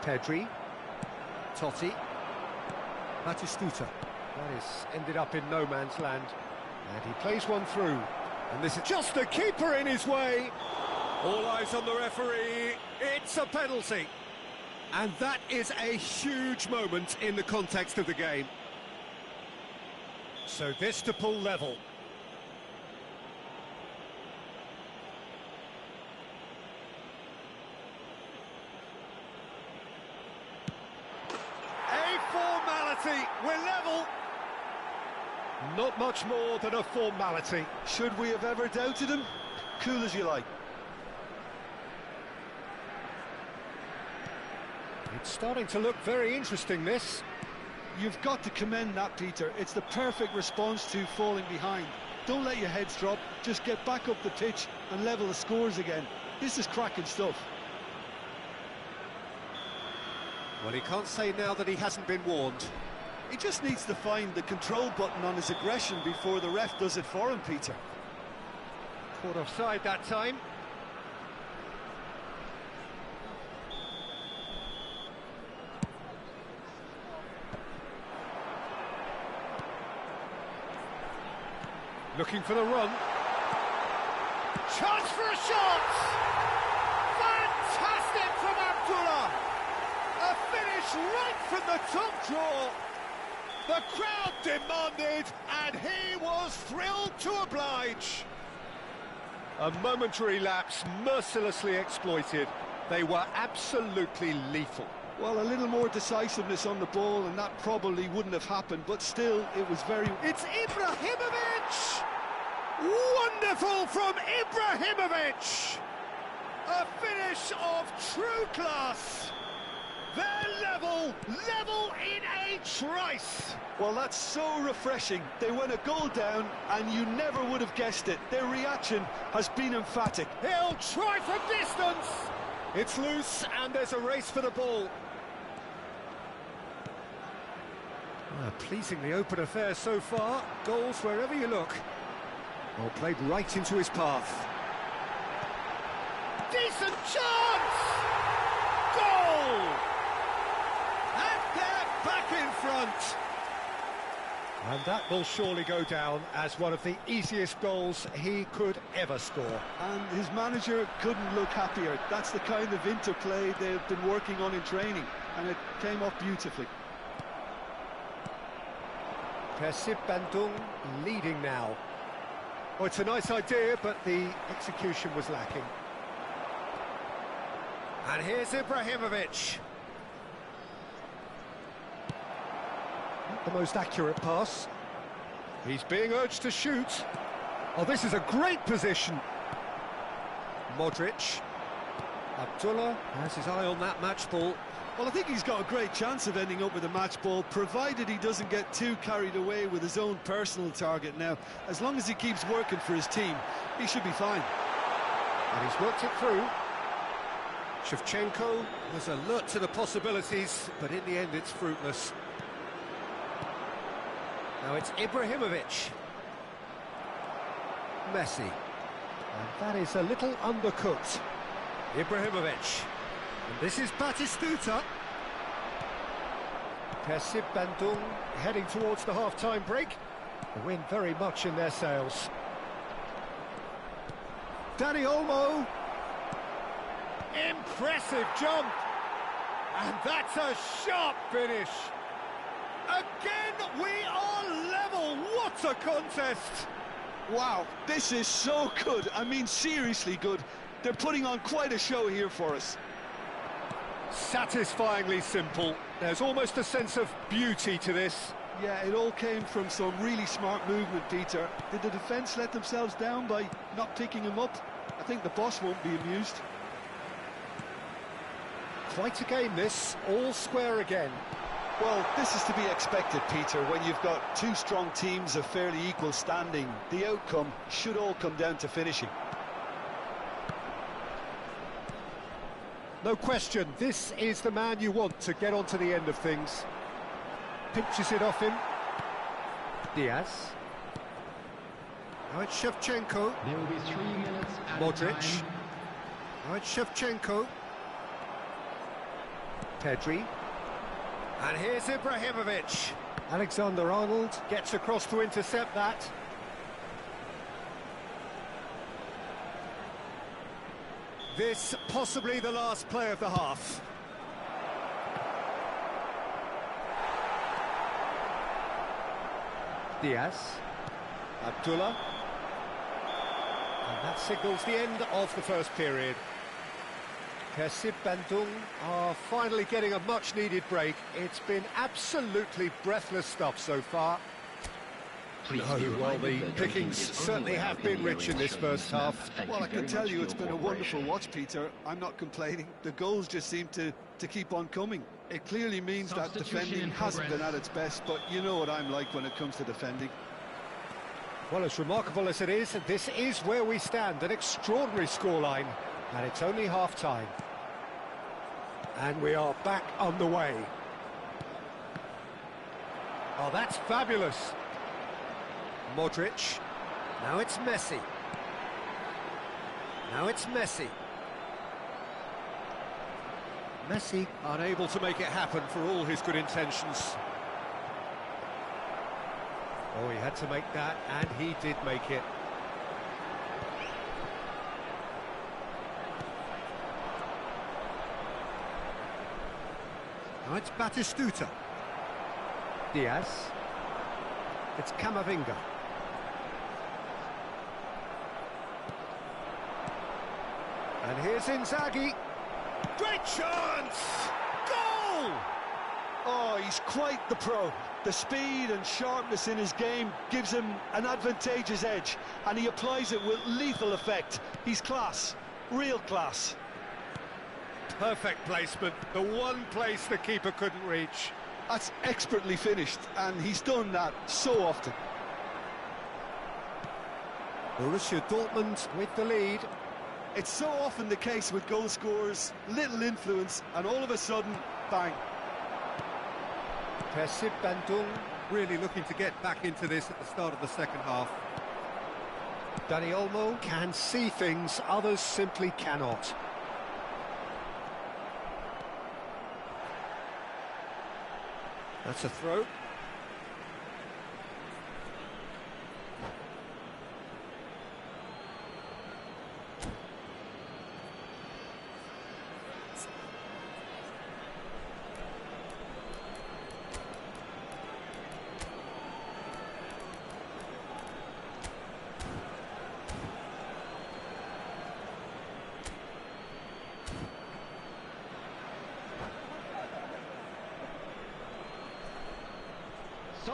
A: Pedri. Totti. Batistuta. That is ended up in no man's land. And he plays one through. And this is just the keeper in his way. All eyes on the referee. It's a penalty. And that is a huge moment in the context of the game. So this to pull level. A formality. We're level. Not much more than a formality.
B: Should we have ever doubted him? Cool as you like.
A: It's starting to look very interesting, this.
B: You've got to commend that, Peter. It's the perfect response to falling behind. Don't let your heads drop. Just get back up the pitch and level the scores again. This is cracking stuff.
A: Well, he can't say now that he hasn't been warned.
B: He just needs to find the control button on his aggression before the ref does it for him, Peter.
A: Caught offside that time. Looking for the run. Chance for a shot! Fantastic from Abdullah! A finish right from the top draw. The crowd demanded, and he was thrilled to oblige. A momentary lapse mercilessly exploited. They were absolutely lethal.
B: Well, a little more decisiveness on the ball, and that probably wouldn't have happened, but still, it was very...
A: It's Ibrahimovic! Wonderful from Ibrahimovic! A finish of true class! They're level in a trice!
B: Well, that's so refreshing. They went a goal down, and you never would have guessed it. Their reaction has been emphatic.
A: He'll try for distance! It's loose, and there's a race for the ball. Pleasingly open affair so far. Goals wherever you look. Well, played right into his path. Decent chance! Goal! And they're back in front. And that will surely go down as one of the easiest goals he could ever score.
B: And his manager couldn't look happier. That's the kind of interplay they've been working on in training, and it came off beautifully.
A: Persib Bandung leading now. Oh, it's a nice idea, but the execution was lacking. And here's Ibrahimovic. Not the most accurate pass. He's being urged to shoot. Oh, this is a great position. Modric. Abdullah has his eye on that match ball.
B: Well, I think he's got a great chance of ending up with a match ball, provided he doesn't get too carried away with his own personal target now. As long as he keeps working for his team, he should be fine.
A: And he's worked it through. Shevchenko was alert to the possibilities, but in the end it's fruitless. Now it's Ibrahimovic. Messi. And that is a little undercooked. Ibrahimovic. And this is Batistuta. Persib Bandung heading towards the half-time break. The wind very much in their sails. Dani Olmo. Impressive jump. And that's a sharp finish. Again, we are level. What a contest.
B: Wow, this is so good. I mean, seriously good. They're putting on quite a show here for us.
A: Satisfyingly simple. There's almost a sense of beauty to this.
B: Yeah, it all came from some really smart movement, Peter. Did the defence let themselves down by not picking him up? I think the boss won't be amused.
A: Quite a game this, all square again.
B: Well, this is to be expected, Peter, when you've got two strong teams of fairly equal standing. The outcome should all come down to finishing.
A: No question, this is the man you want to get onto the end of things. Pinches it off him. Diaz. Now it's Shevchenko.
D: There will be 3 minutes at
A: Modric.
D: a time.
A: Now it's Shevchenko. Pedri. And here's Ibrahimovic. Alexander-Arnold gets across to intercept that. This possibly the last play of the half. Diaz. Abdullah. And that signals the end of the first period. Persib Bandung are finally getting a much-needed break. It's been absolutely breathless stuff so far.
D: Please
A: No,
D: be
A: well, the
D: reminded that
A: pickings
D: drinking is
A: certainly
D: only
A: have
D: allowed
A: been
D: in
A: rich in this
D: restaurants.
A: first half.
D: Thank
B: Well, I
D: very
B: can tell
D: much
B: you
D: for
B: it's
D: your
B: been a wonderful
D: cooperation.
B: watch, Peter. I'm not complaining. The goals just seem to keep on coming. It clearly means that
D: Substitution
B: defending
D: in
B: hasn't been
D: progress.
B: at its best, but you know what I'm like when it comes to defending.
A: Well, as remarkable as it is, this is where we stand, an extraordinary scoreline, and it's only half-time. And we are back underway. Oh, that's fabulous. Modric. Now it's Messi. Now it's Messi. Messi unable to make it happen for all his good intentions. Oh, he had to make that, and he did make it. Now it's Batistuta. Diaz. It's Camavinga. And here's Inzaghi. Great chance! Goal!
B: Oh, he's quite the pro. The speed and sharpness in his game gives him an advantageous edge, and he applies it with lethal effect. He's class, real class.
A: Perfect placement, the one place the keeper couldn't reach.
B: That's expertly finished, and he's done that so often.
A: Borussia Dortmund with the lead.
B: It's so often the case with goal scorers, little influence, and all of a sudden, bang.
A: Persib Bandung really looking to get back into this at the start of the second half. Dani Olmo can see things others simply cannot. That's a throw.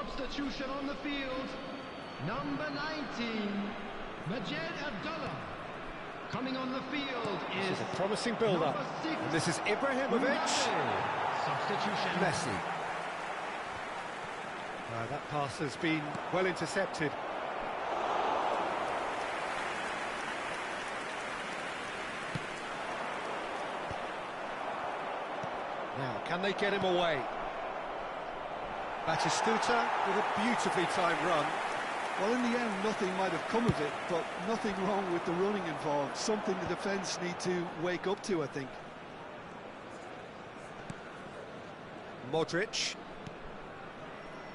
D: substitution on the field. Number 19, Majed Abdullah. Coming on the field
A: This
D: is
A: is a promising build-up.
D: number 6,
A: And this is Ibrahimovic.
D: substitution.
A: Messi. That pass has been well intercepted. Now, can they get him away? Batistuta with a beautifully timed run.
B: Well, in the end, nothing might have come of it, but nothing wrong with the running involved. Something the defence need to wake up to, I think.
A: Modric.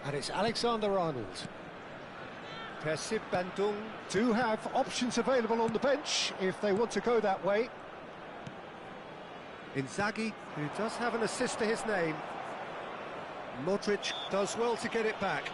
A: And it's Alexander-Arnold. Persib Bandung do have options available on the bench if they want to go that way. Inzaghi, who does have an assist to his name. Modric does well to get it back.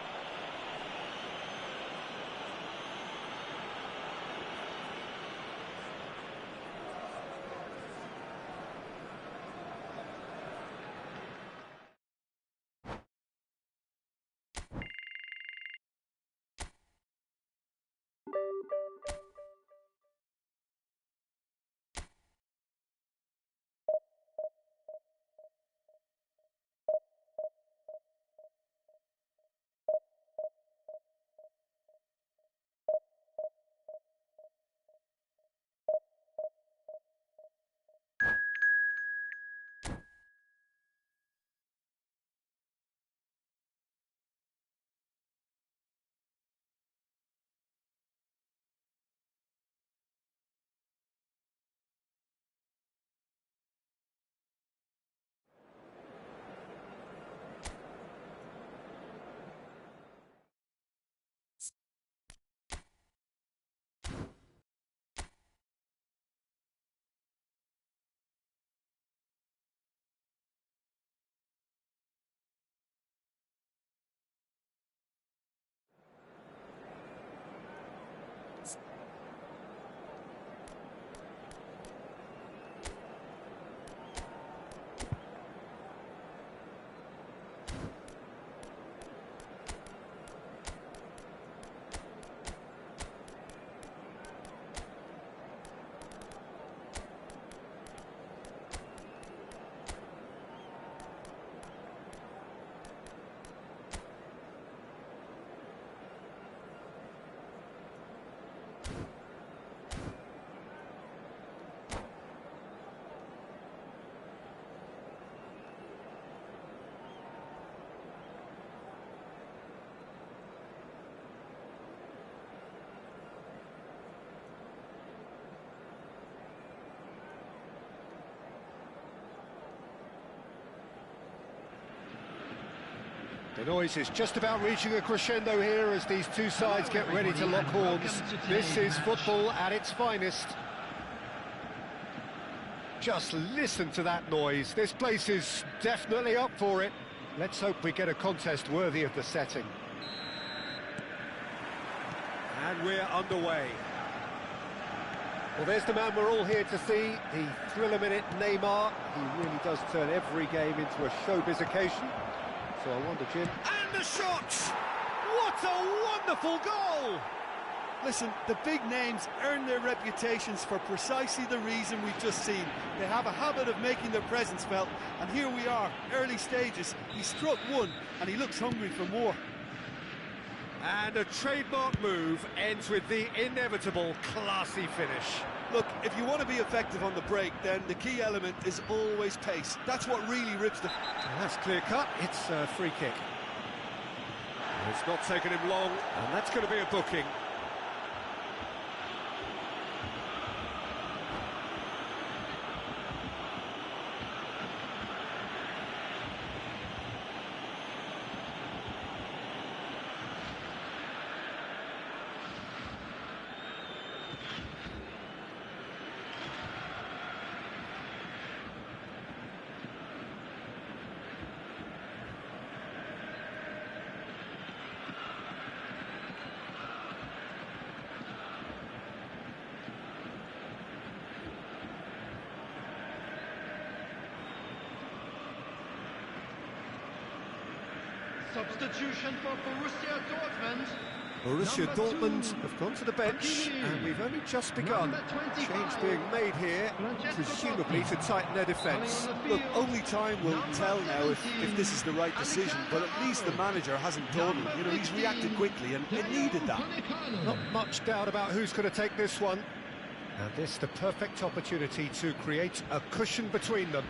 A: The noise is just about reaching a crescendo here as these two sides get ready to lock horns. This is football at its finest. Just listen to that noise. This place is definitely up for it. Let's hope we get a contest worthy of the setting. And we're underway. Well, there's the man we're all here to see, the thriller-minute Neymar. He really does turn every game into a showbiz occasion. So I wonder, Jim...
B: And the shot! What a wonderful goal! Listen, the big names earn their reputations for precisely the reason we've just seen. They have a habit of making their presence felt, and here we are, early stages. He struck one, and he looks hungry for more.
A: And a trademark move ends with the inevitable classy finish.
B: Look, if you want to be effective on the break, then the key element is always pace. That's what really rips the...
A: And that's clear-cut. It's a free kick. It's not taken him long, and that's going to be a booking.
D: Substitution for Borussia Dortmund.
A: Borussia
D: Number
A: Dortmund
D: 2,
A: have gone to the bench,
D: Hakimi.
A: and we've only just begun.
D: Number 25,
A: Change being made here, presumably to tighten their defence.
B: Look, only time will tell now if this is the right decision, but at least the manager hasn't dawdled. You know, he's reacted quickly, and it needed that.
A: Not much doubt about who's going to take this one. And this the perfect opportunity to create a cushion between them.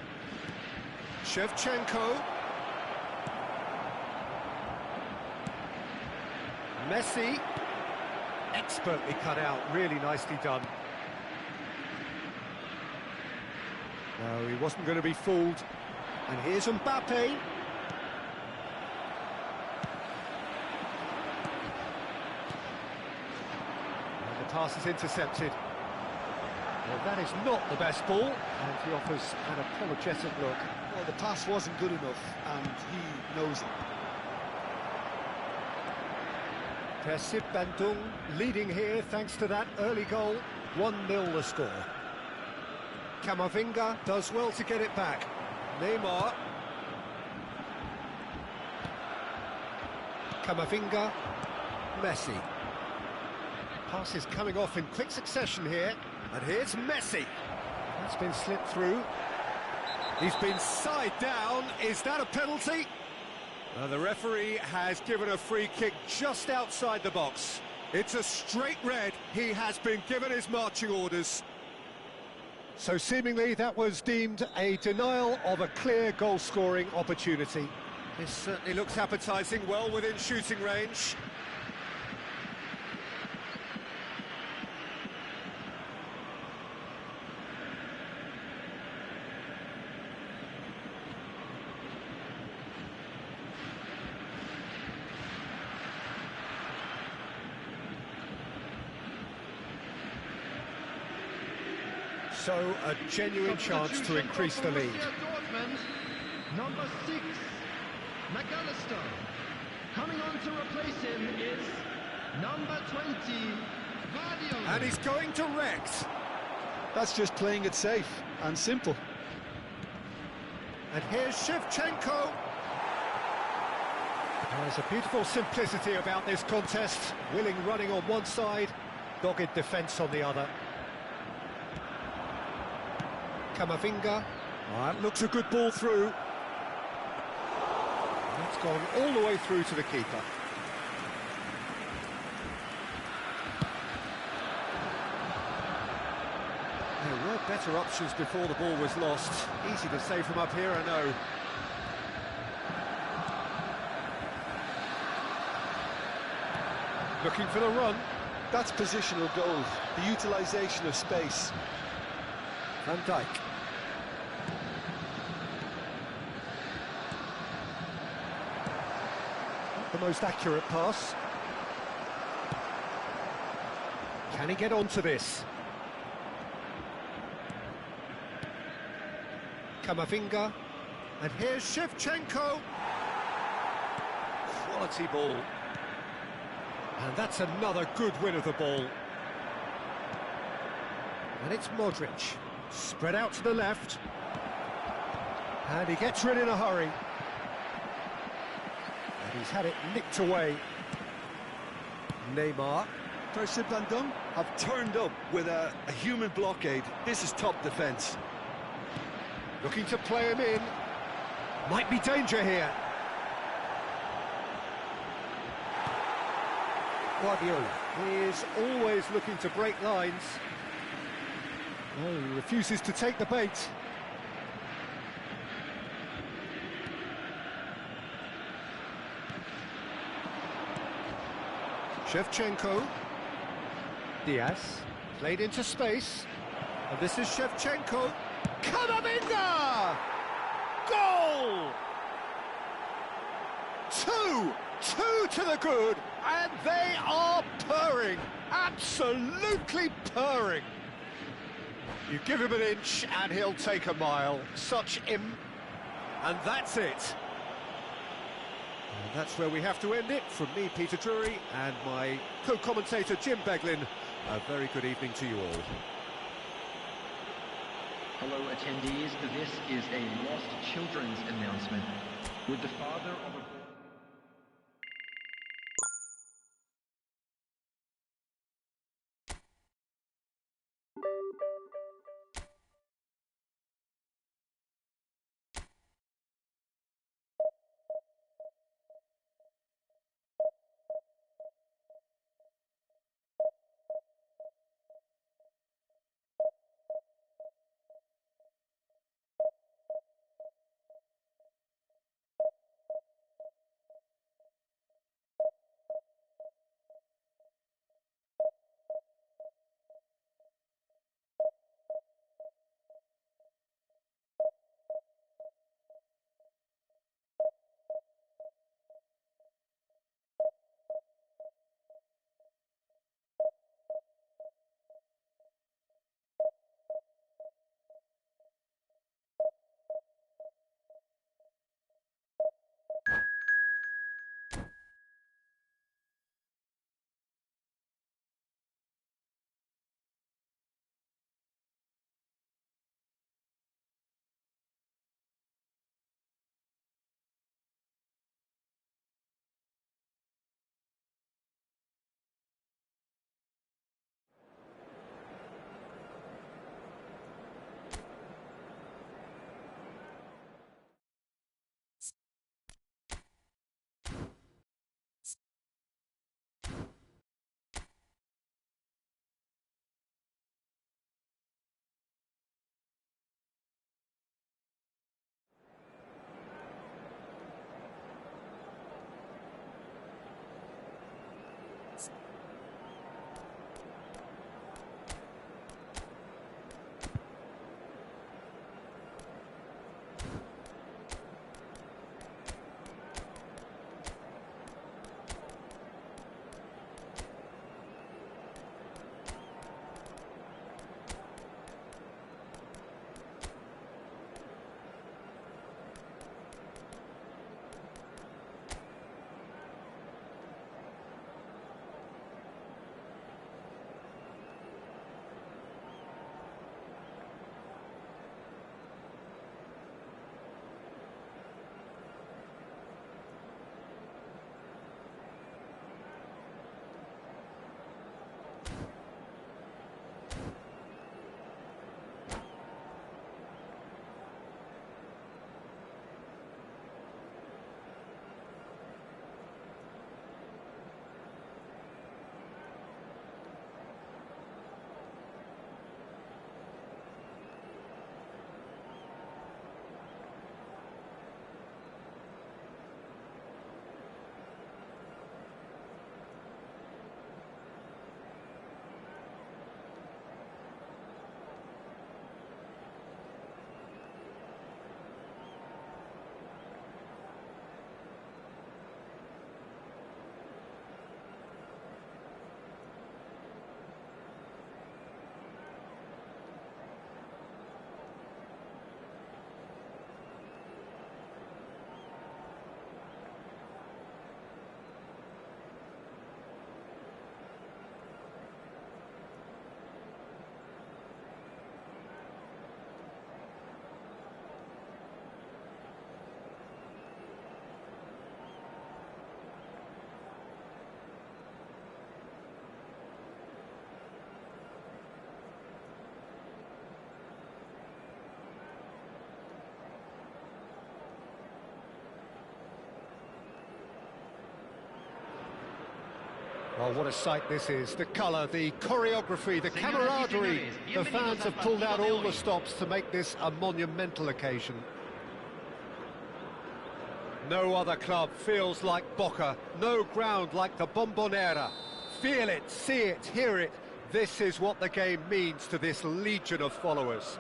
A: Shevchenko. Messi. Expertly cut out, really nicely done. No, he wasn't going to be fooled. And here's Mbappe. And the pass is intercepted. Well, that is not the best ball, and he offers an apologetic look.
B: Well, the pass wasn't good enough, and he knows it.
A: Persib Bandung leading here thanks to that early goal. 1-0 the score. Camavinga does well to get it back. Neymar. Camavinga. Messi. Pass is coming off in quick succession here. And here's Messi. That's been slipped through. He's been side down. Is that a penalty? The referee has given a free kick just outside the box. It's a straight red. He has been given his marching orders. So seemingly that was deemed a denial of a clear goal-scoring opportunity. This certainly looks appetising, well within shooting range. So, a genuine chance to increase the lead.
D: Dortmund, number 6, McAllister. Coming on to replace him is number 20, Guardiola.
A: And he's going direct.
B: That's just playing it safe and simple.
A: And here's Shevchenko. There's a beautiful simplicity about this contest. Willing running on one side, dogged defence on the other. Camavinga. That looks a good ball through. It's gone all the way through to the keeper. There were better options before the ball was lost. Easy to say from up here, I know. Looking for the run.
B: That's positional goal, the utilisation of space.
A: Van Dijk. Not the most accurate pass. Can he get onto this? Camavinga. And here's Shevchenko. Quality ball. And that's another good win of the ball. And it's Modric. Spread out to the left. And he gets rid in a hurry. And he's had it nicked away. Neymar.
B: Persib Bandung have turned up with a human blockade. This is top defence.
A: Looking to play him in. Might be danger here. Guardiola. He is always looking to break lines. No, he refuses to take the bait. Shevchenko. Diaz. Played into space. And this is Shevchenko. Camavinga! Goal! Two to the good, and they are purring. Absolutely purring. You give him an inch and he'll take a mile. And that's it. And that's where we have to end it. From me, Peter Drury, and my co-commentator, Jim Beglin. A very good evening to you all.
E: Hello attendees, this is a lost children's announcement. With the father of a
A: Well, what a sight this is. The colour, the choreography, the camaraderie. The fans have pulled out all the stops to make this a monumental occasion. No other club feels like Boca, no ground like the Bombonera. Feel it, see it, hear it. This is what the game means to this legion of followers.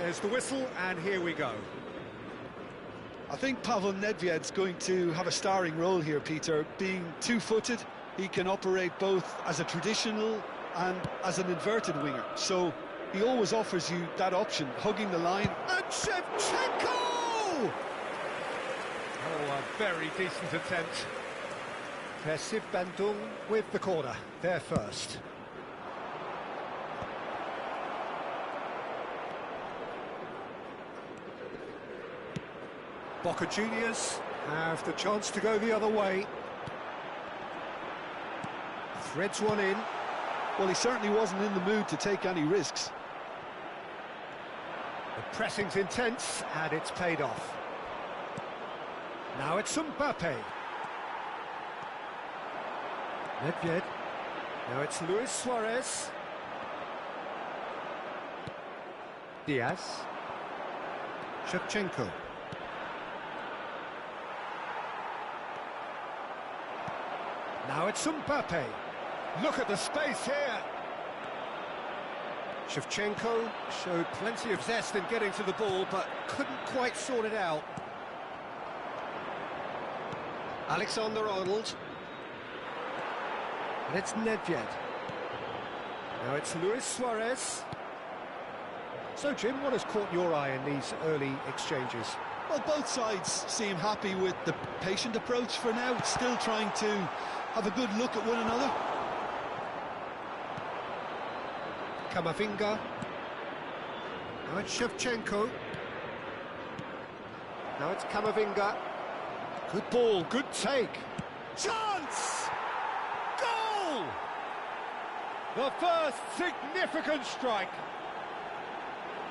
A: There's the whistle, and here we go.
B: I think Pavel Nedved's going to have a starring role here, Peter. Being two-footed, he can operate both as a traditional and as an inverted winger. So he always offers you that option, hugging the line.
A: And Shevchenko! Oh, a very decent attempt. Persib Bandung with the corner, there first. Boca Juniors have the chance to go the other way. Threads one in.
B: Well, he certainly wasn't in the mood to take any risks.
A: The pressing's intense, and it's paid off. Now it's Mbappe. Nedved. Now it's Luis Suarez. Diaz. Shevchenko. Now it's Mbappe. Look at the space here. Shevchenko showed plenty of zest in getting to the ball, but couldn't quite sort it out. Alexander-Arnold. And it's Nedved. Now it's Luis Suarez. So, Jim, what has caught your eye in these early exchanges?
B: Well, both sides seem happy with the patient approach for now, still trying to have a good look at one another.
A: Kamavinga. Now it's Shevchenko. Now it's Kamavinga. Good ball, good take. Chance! Goal! The first significant strike.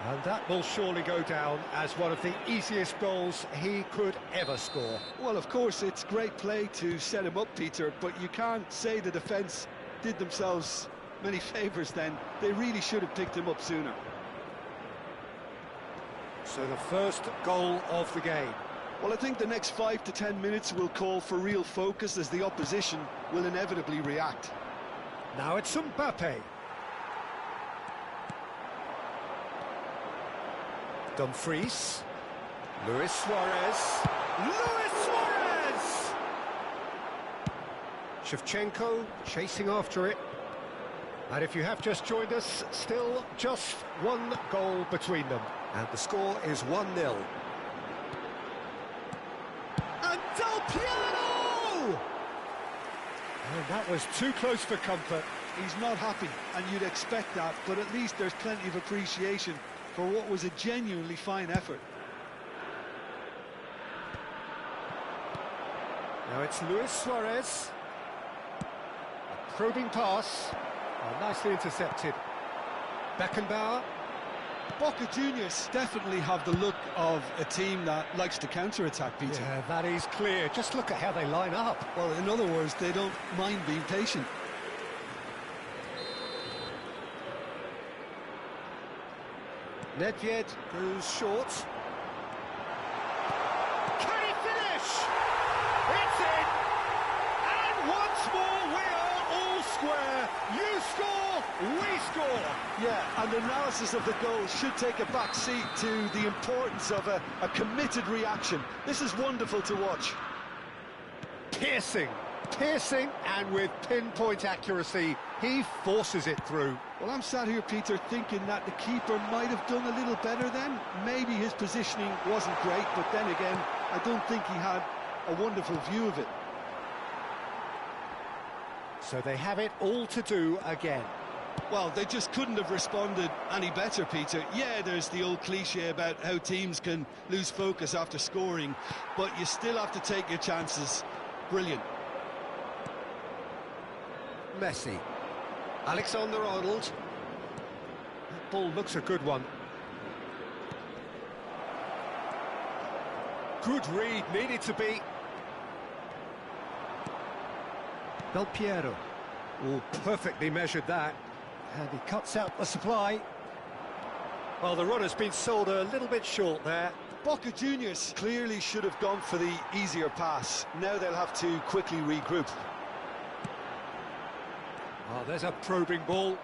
A: And that will surely go down as one of the easiest goals he could ever score.
B: Well, of course, it's great play to set him up, Peter, but you can't say the defence did themselves many favours then. They really should have picked him up sooner.
A: So the first goal of the game.
B: Well, I think the next 5 to 10 minutes will call for real focus as the opposition will inevitably react.
A: Now it's Mbappe. Dumfries. Luis Suarez. Luis Suarez! Shevchenko chasing after it. And if you have just joined us, still just one goal between them. And the score is 1-0. And Del Piano! And that was too close for comfort.
B: He's not happy, and you'd expect that, but at least there's plenty of appreciation for what was a genuinely fine effort.
A: Now it's Luis Suarez. A probing pass. Oh, nicely intercepted. Beckenbauer.
B: Boca Juniors definitely have the look of a team that likes to counter-attack, Peter.
A: Yeah, that is clear. Just look at how they line up.
B: Well, in other words, they don't mind being patient.
A: Nedved goes short. Can he finish? It's in! And once more we are all square. You score, we score.
B: Yeah, and analysis of the goal should take a back seat to the importance of a committed reaction. This is wonderful to watch.
A: Piercing, and with pinpoint accuracy, he forces it through.
B: Well, I'm sat here, Peter, thinking that the keeper might have done a little better then. Maybe his positioning wasn't great, but then again, I don't think he had a wonderful view of it.
A: So they have it all to do again.
B: Well, they just couldn't have responded any better, Peter. Yeah, there's the old cliche about how teams can lose focus after scoring, but you still have to take your chances. Brilliant.
A: Messi. Alexander-Arnold. That ball looks a good one. Good read, needed to be. Del Piero. Oh, perfectly measured that. And he cuts out the supply. Well, the run has been sold a little bit short there.
B: Boca Juniors clearly should have gone for the easier pass. Now they'll have to quickly regroup.
A: Oh, there's a probing ball.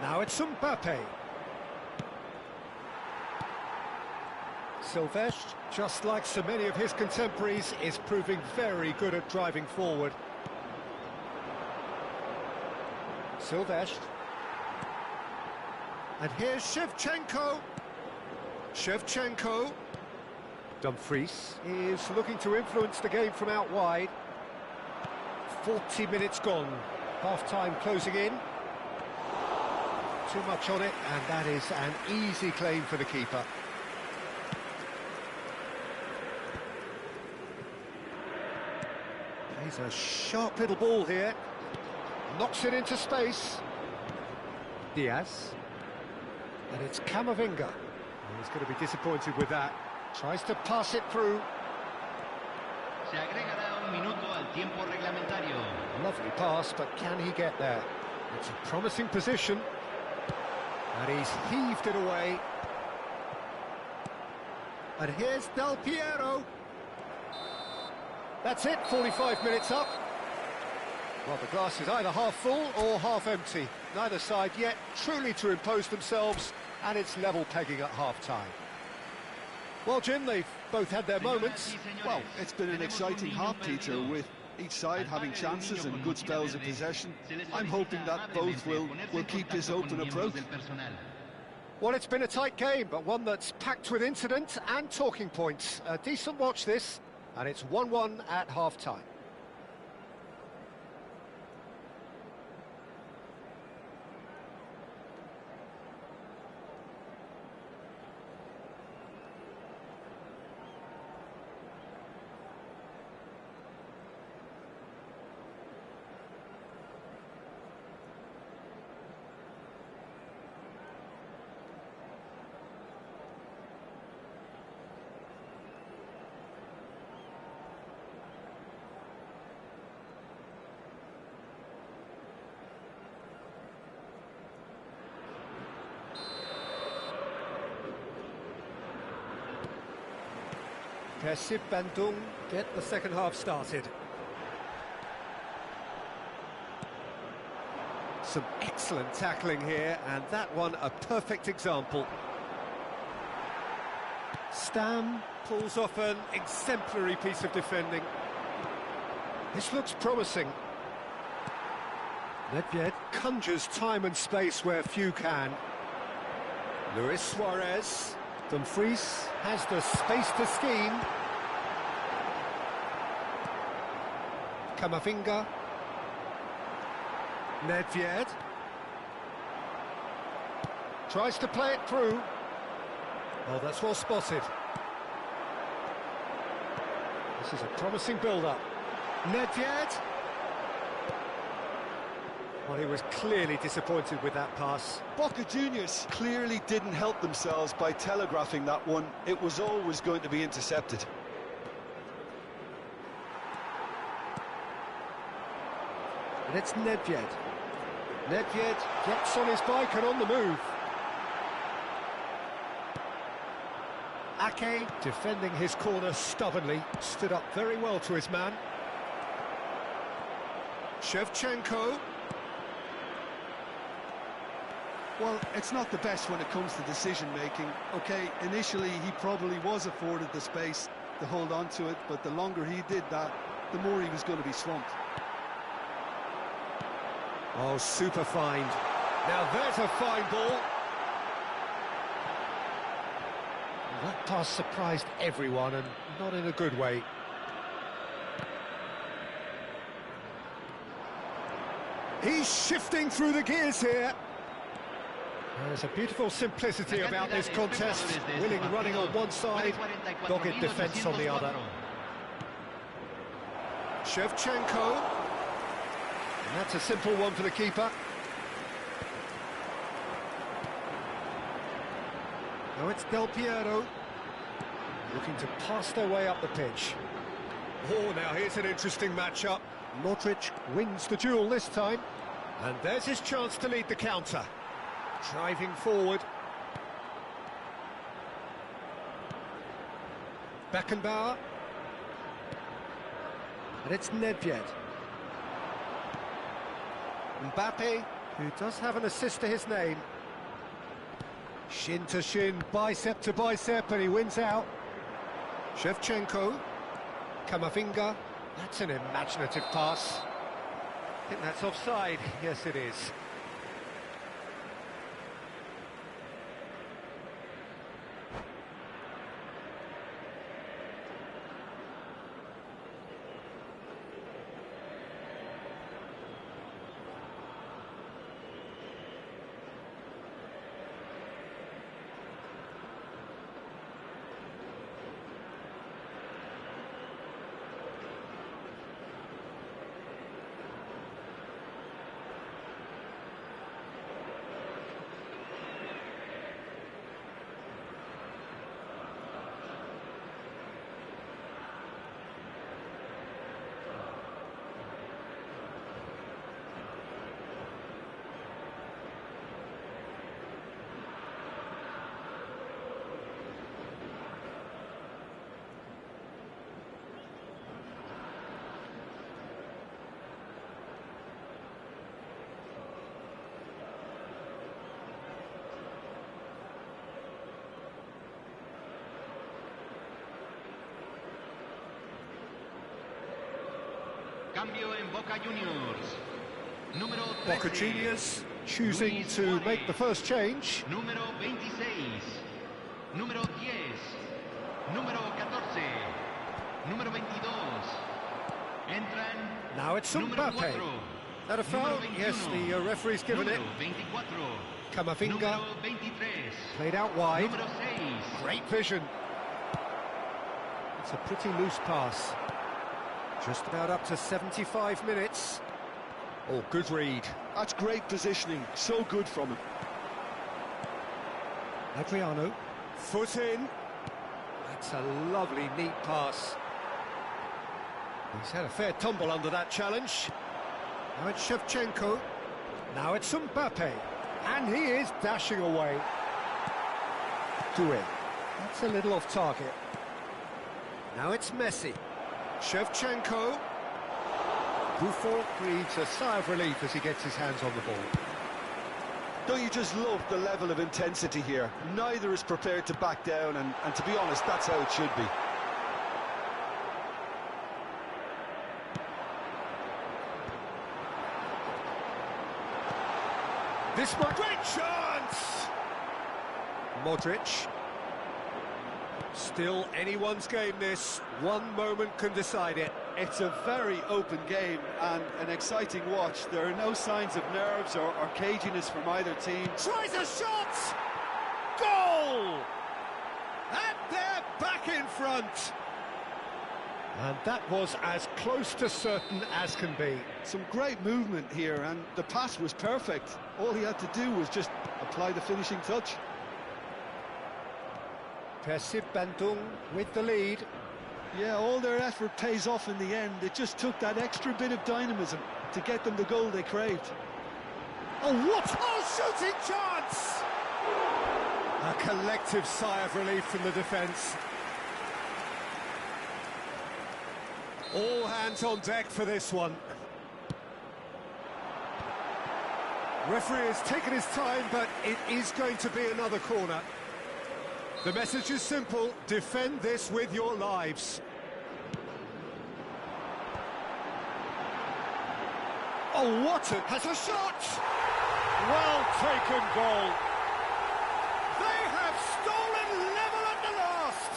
A: Now it's Mbappe. Silvestre, just like so many of his contemporaries, is proving very good at driving forward. Silvestre. And here's Shevchenko. Shevchenko. Dumfries is looking to influence the game from out wide. 40 minutes gone. Half-time closing in. Too much on it, and that is an easy claim for the keeper. Plays a sharp little ball here. Knocks it into space. Diaz. And it's Camavinga. He's going to be disappointed with that. Tries to pass it through.
D: Se agregará un minuto al tiempo reglamentario.
A: Lovely pass, but can he get there? It's a promising position. And he's heaved it away. And here's Del Piero. That's it, 45 minutes up. Well, the glass is either half full or half empty. Neither side yet truly to impose themselves, and it's level pegging at half-time. Well, Jim, they've both had their moments.
B: Well, it's been an exciting half, Peter, with each side having chances and good spells of possession. I'm hoping that both will keep this open approach.
A: Well, it's been a tight game, but one that's packed with incident and talking points. A decent watch this, and it's 1-1 at half-time. Persib Bandung get the second half started. Some excellent tackling here, and that one a perfect example. Stam pulls off an exemplary piece of defending. This looks promising. Nedved conjures time and space where few can. Luis Suarez. Dumfries has the space to scheme. Camavinga. Nedved. Tries to play it through. Oh, that's well spotted. This is a promising build-up. Nedved. Well, he was clearly disappointed with that pass.
B: Boca Juniors clearly didn't help themselves by telegraphing that one. It was always going to be intercepted.
A: And it's Nedved. Nedved gets on his bike and on the move. Ake, defending his corner stubbornly, stood up very well to his man. Shevchenko.
B: Well, it's not the best when it comes to decision-making. OK, initially he probably was afforded the space to hold on to it, but the longer he did that, the more he was going to be swamped.
A: Oh, super find. Now there's a fine ball. That pass surprised everyone, and not in a good way. He's shifting through the gears here. There's a beautiful simplicity about this contest. Willing running on one side, dogged defence on the other. Shevchenko. And that's a simple one for the keeper. Now it's Del Piero, looking to pass their way up the pitch. Oh, now here's an interesting matchup. Modric wins the duel this time. And there's his chance to lead the counter. Driving forward. Beckenbauer. And it's Nedved. Mbappe, who does have an assist to his name. Shin to shin, bicep to bicep, and he wins out. Shevchenko. Kamavinga. That's an imaginative pass. I think that's offside. Yes, it is.
D: Cambio en Boca Juniors. Número 13.
A: Boca Juniors choosing to make the first change.
D: Número 26. Número 10. Número 14. Número 22. Entran.
A: Now it's
D: Número
A: Mbappe.
D: 4.
A: That a foul? Yes, the referee's given it.
D: Número 24.
A: Kamavinga
D: Número 23.
A: played out wide.
D: Número 6.
A: Great vision. It's a pretty loose pass. Just about up to 75 minutes. Oh, good read.
B: That's great positioning, so good from him.
A: Adriano, foot in. That's a lovely, neat pass. He's had a fair tumble under that challenge. Now it's Shevchenko. Now it's Mbappe. And he is dashing away. Doué. That's a little off target. Now it's Messi. Shevchenko. Buffon breathes a sigh of relief as he gets his hands on the ball.
B: Don't you just love the level of intensity here? Neither is prepared to back down, and to be honest, that's how it should be.
A: This one, great chance! Modric. Still anyone's game, this. One moment can decide it.
B: It's a very open game and an exciting watch. There are no signs of nerves or caginess from either team.
A: Tries a shot! Goal! And they're back in front. And that was as close to certain as can be.
B: Some great movement here, and the pass was perfect. All he had to do was just apply the finishing touch.
A: Persib Bandung with the lead.
B: Yeah, all their effort pays off in the end. It just took that extra bit of dynamism to get them the goal they craved.
A: Oh, what? Oh, shooting chance! A collective sigh of relief from the defence. All hands on deck for this one. Referee has taken his time, but it is going to be another corner. The message is simple: defend this with your lives. Oh, what a... has a shot! Well taken goal. They have stolen level at the last.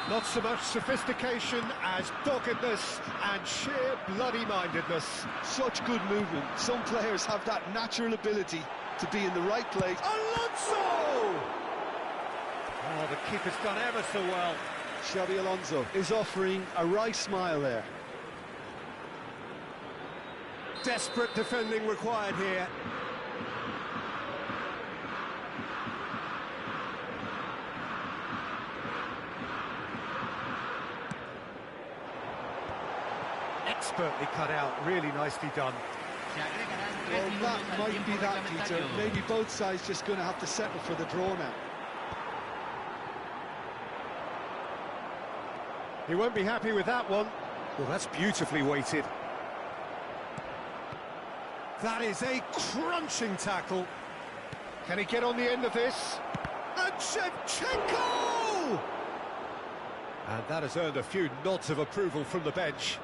A: Not so much sophistication as doggedness and sheer bloody-mindedness.
B: Such good movement. Some players have that natural ability to be in the right place.
A: Alonso! Oh, the keeper's done ever so well.
B: Xabi Alonso is offering a wry smile there.
A: Desperate defending required here. Expertly cut out, really nicely done.
B: Well, that might be that, Peter. Maybe both sides just going to have to settle for the draw now.
A: He won't be happy with that one. Well, that's beautifully weighted. That is a crunching tackle. Can he get on the end of this? And Shevchenko! And that has earned a few nods of approval from the bench.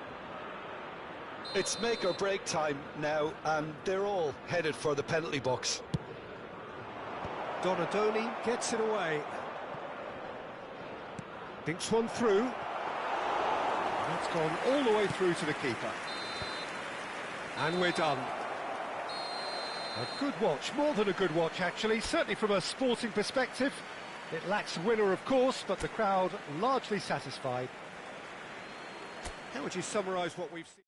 B: It's make or break time now, and they're all headed for the penalty box.
A: Donadoni gets it away. Dinks one through. That's gone all the way through to the keeper. And we're done. A good watch, more than a good watch actually, certainly from a sporting perspective. It lacks a winner of course, but the crowd largely satisfied. How would you summarise what we've seen?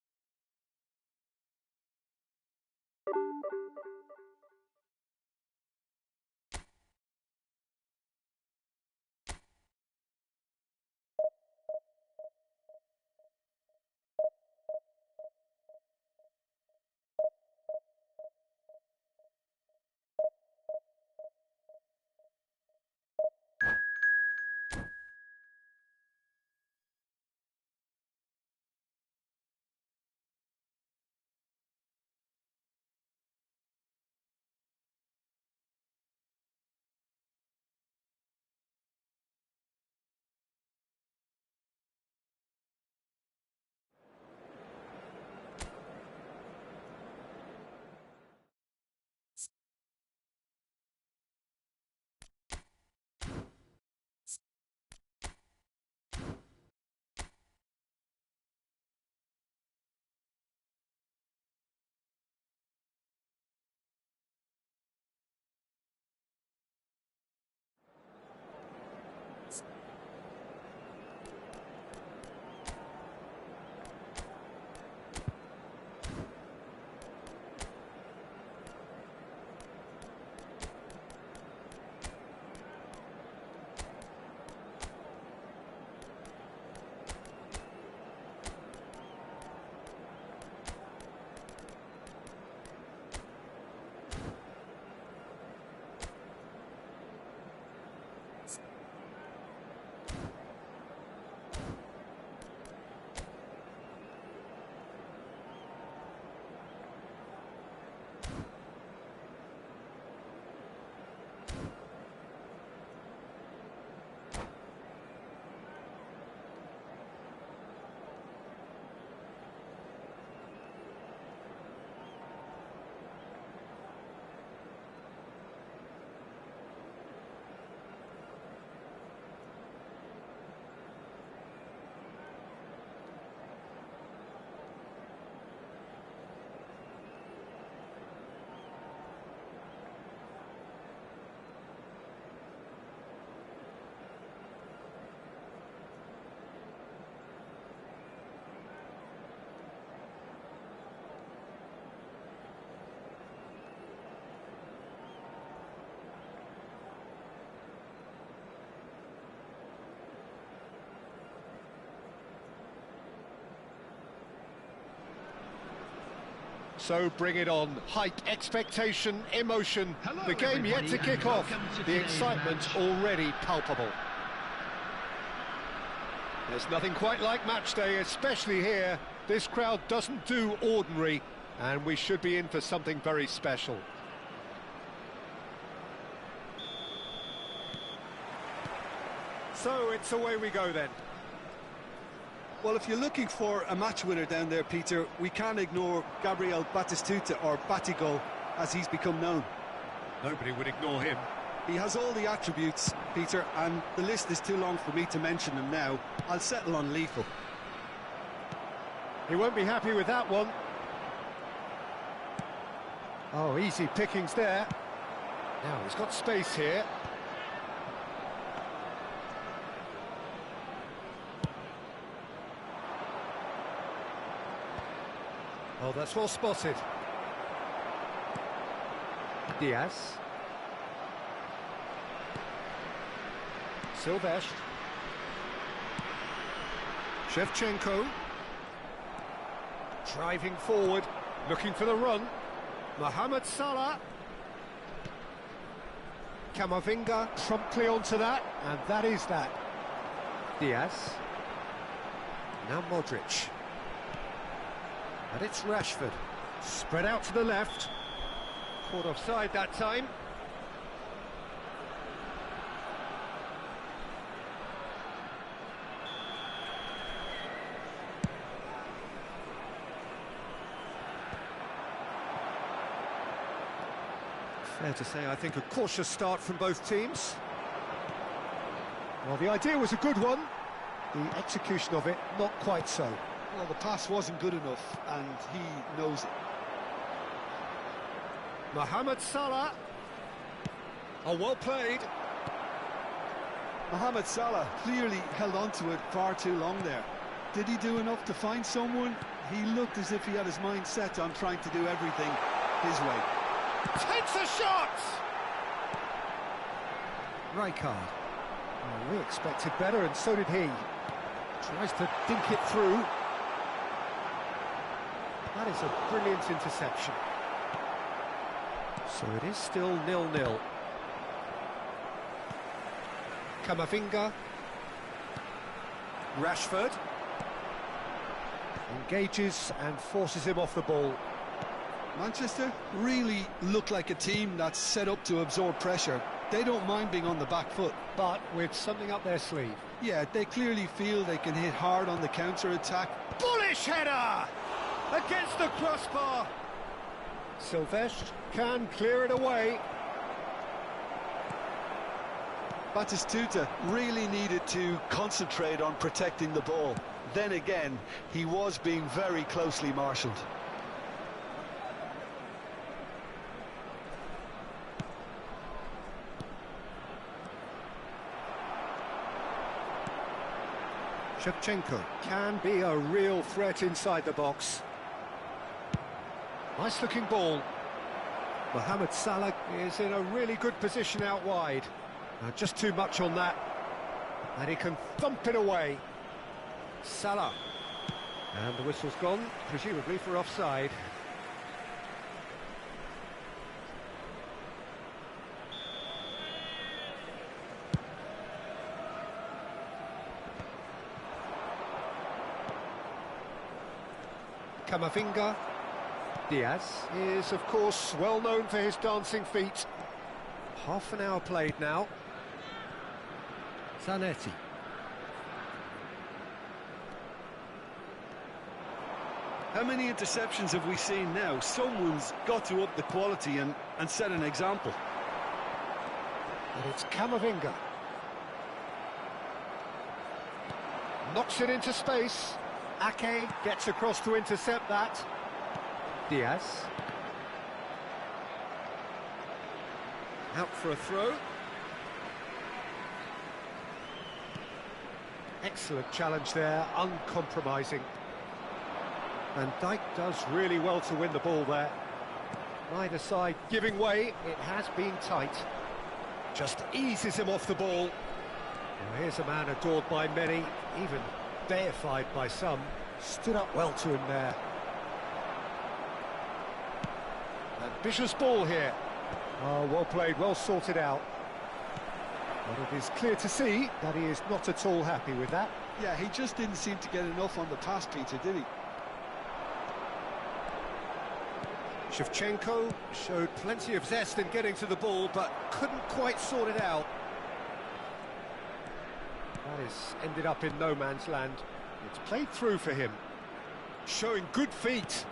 A: So bring it on. Hype, expectation, emotion.
D: Hello,
A: the game yet to
D: everybody,
A: kick
D: and
A: off.
D: welcome to
A: The
D: today's
A: excitement
D: match.
A: already palpable. There's nothing quite like match day, especially here. This crowd doesn't do ordinary, and we should be in for something very special. So it's away we go then.
B: Well, if you're looking for a match winner down there, Peter, we can't ignore Gabriel Batistuta, or Batigol, as he's become known.
A: Nobody would ignore him.
B: He has all the attributes, Peter, and the list is too long for me to mention them now. I'll settle on lethal.
A: He won't be happy with that one. Oh, easy pickings there. Now he's got space here. Oh, that's well spotted. Diaz. Silvestre. Shevchenko. Driving forward, looking for the run. Mohamed Salah. Camavinga promptly onto that, and that is that. Diaz. Now Modric. And it's Rashford. Spread out to the left. Caught offside that time. Fair to say, I think, a cautious start from both teams. Well, the idea was a good one. The execution of it, not quite so.
B: Well, the pass wasn't good enough, and he knows it.
A: Mohamed Salah. Oh, well played.
B: Mohamed Salah clearly held on to it far too long there. Did he do enough to find someone? He looked as if he had his mind set on trying to do everything his way.
A: Takes a shot! Rijkaard. Well, we expected better, and so did he. Tries to dink it through. That is a brilliant interception. So it is still 0-0. Camavinga. Rashford. Engages and forces him off the ball.
B: Manchester really look like a team that's set up to absorb pressure. They don't mind being on the back foot.
A: But with something up their sleeve.
B: Yeah, they clearly feel they can hit hard on the counter-attack.
A: Bullish header! Against the crossbar. Silvestre can clear it away.
B: Batistuta really needed to concentrate on protecting the ball. Then again, he was being very closely marshalled.
A: Shevchenko can be a real threat inside the box. Nice looking ball. Mohamed Salah is in a really good position out wide. Just too much on that. And he can thump it away. Salah. And the whistle's gone, presumably for offside. Camavinga. Diaz is, of course, well known for his dancing feet. Half an hour played now. Zanetti.
B: How many interceptions have we seen now? Someone's got to up the quality and set an example.
A: And it's Camavinga. Knocks it into space. Ake gets across to intercept that. Diaz. Out for a throw. Excellent challenge there, uncompromising. And Dijk does really well to win the ball there. Neither side giving way, it has been tight. Just eases him off the ball. Well, here's a man adored by many, even deified by some. Stood up well to him there. Ambitious ball here. Oh, well played, well sorted out. But it is clear to see that he is not at all happy with that.
B: Yeah, he just didn't seem to get enough on the pass, Peter, did he?
A: Shevchenko showed plenty of zest in getting to the ball, but couldn't quite sort it out. That has ended up in no man's land. It's played through for him. Showing good feet.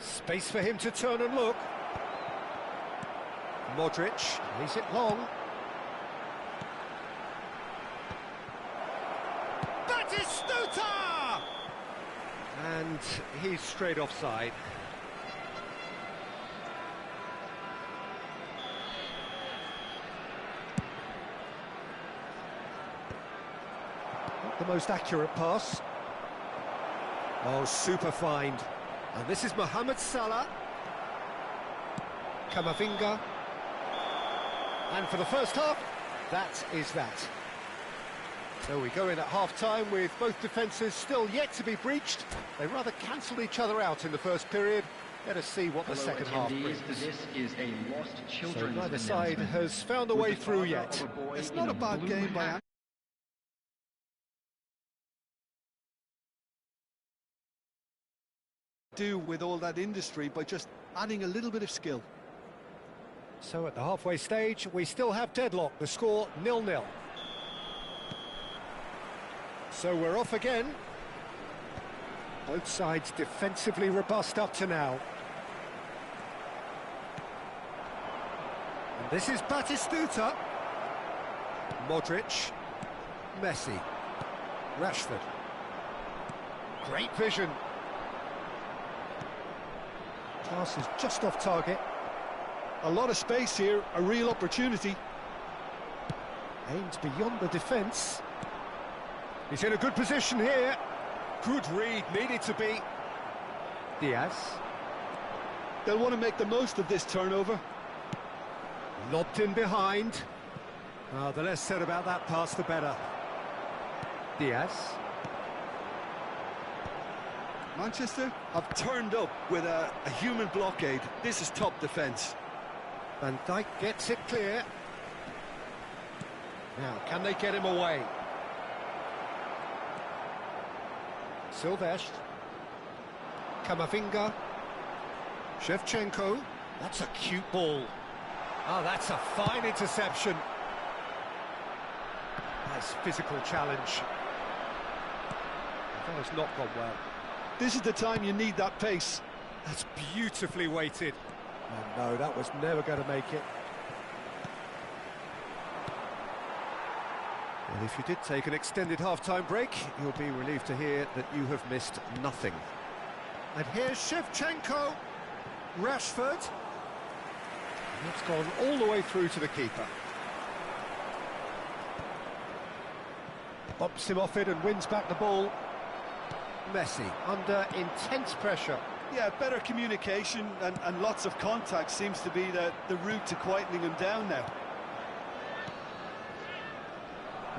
A: Space for him to turn and look. Modric lays it long. Batistuta! And he's straight offside. Not the most accurate pass. Oh, super find. And this is Mohamed Salah. Kamavinga. And for the first half, that is that. So we go in at half-time with both defences still yet to be breached. They rather cancelled each other out in the first period. Let us see what the second half brings.
D: This is a lost
A: So
D: children's
A: neither side
D: announcement.
A: has found a way through yet.
B: It's not a bad game by any. Do with all that industry by just adding a little bit of skill.
A: So at the halfway stage, we still have deadlock. The score 0-0. So we're off again. Both sides defensively robust up to now. And this is Batistuta. Modric. Messi. Rashford. Great vision. Pass is just off target.
B: A lot of space here, a real opportunity.
A: Aims beyond the defence. He's in a good position here. Good read, needed to be. Diaz.
B: They'll want to make the most of this turnover.
A: Lobbed in behind. The less said about that pass, the better. Diaz.
B: Manchester have turned up with a human blockade. This is top defence.
A: Van Dijk gets it clear. Now, can they get him away? Silvestre. Kamavinga. Shevchenko. That's a cute ball. Oh, that's a fine interception. Nice physical challenge. That has not gone well.
B: This is the time you need that pace.
A: That's beautifully weighted. Oh, no, that was never going to make it. Well, if you did take an extended half-time break, you'll be relieved to hear that you have missed nothing. And here's Shevchenko. Rashford. And it's gone all the way through to the keeper. Bumps him off it and wins back the ball. Messi under intense pressure.
B: Yeah, better communication and lots of contact seems to be the route to quietening him down now.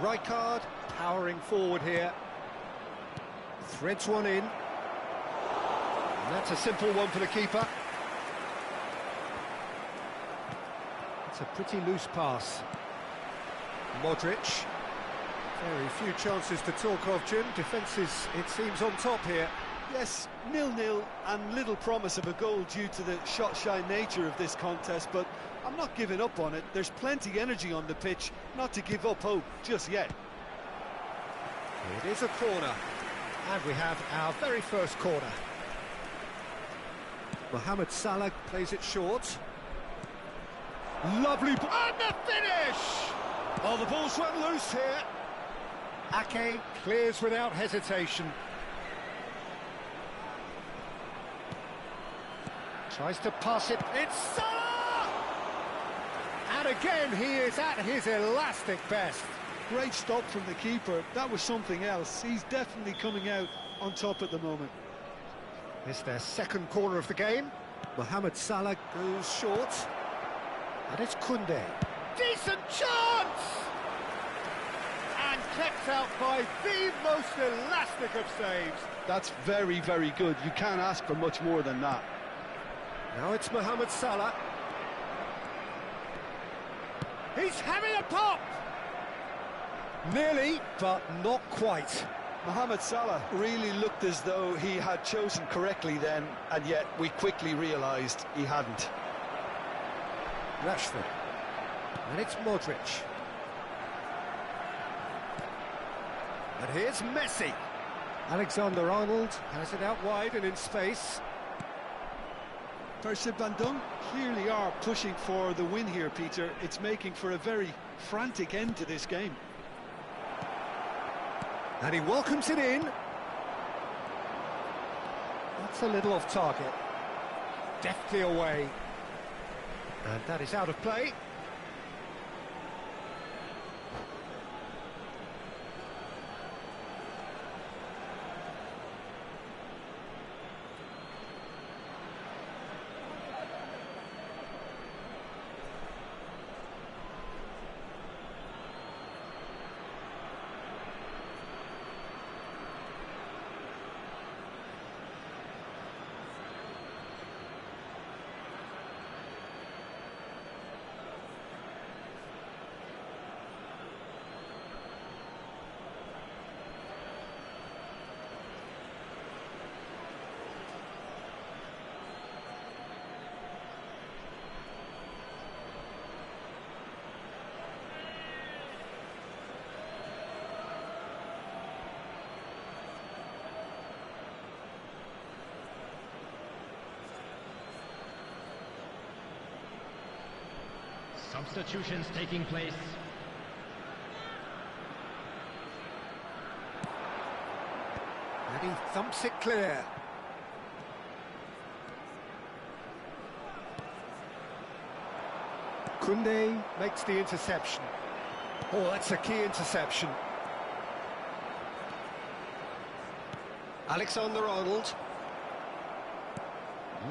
A: Rijkaard powering forward here. Threads one in. And that's a simple one for the keeper. It's a pretty loose pass. Modric. Very few chances to talk of, Jim. Defence is, it seems, on top here.
B: Yes, 0-0 and little promise of a goal due to the shot-shy nature of this contest, but I'm not giving up on it. There's plenty energy on the pitch, not to give up hope just yet.
A: It is a corner, and we have our very first corner. Mohamed Salah plays it short. Lovely ball. And the finish! Oh, the ball's run loose here. Ake clears without hesitation. Tries to pass it. It's Salah! And again, he is at his elastic best.
B: Great stop from the keeper. That was something else. He's definitely coming out on top at the moment.
A: It's their second corner of the game. Mohamed Salah goes short. And it's Koundé. Decent chance! And kept out by the most elastic of saves.
B: That's very, very good. You can't ask for much more than that.
A: Now it's Mohamed Salah. He's having a pop! Nearly, but not quite.
B: Mohamed Salah really looked as though he had chosen correctly then, and yet we quickly realised he hadn't.
A: Rashford. And it's Modric. And here's Messi. Alexander-Arnold has it out wide and in space.
B: Percy Bandung clearly are pushing for the win here, Peter. It's making for a very frantic end to this game.
A: And he welcomes it in. That's a little off target. Deftly away. And that is out of play.
D: Substitutions taking place.
A: And he thumps it clear. Kunde makes the interception. Oh, that's a key interception. Alexander-Arnold.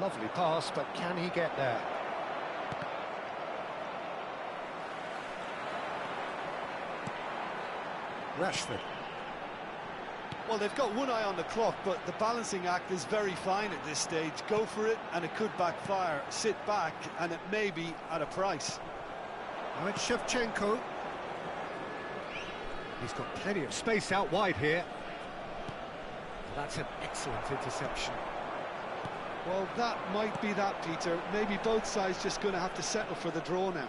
A: Lovely pass, but can he get there? Rashford.
B: Well, they've got one eye on the clock, but the balancing act is very fine at this stage. Go for it, and it could backfire. Sit back, and it may be at a price.
A: Now it's Shevchenko. He's got plenty of space out wide here. That's an excellent interception.
B: Well, that might be that, Peter. Maybe both sides just going to have to settle for the draw now.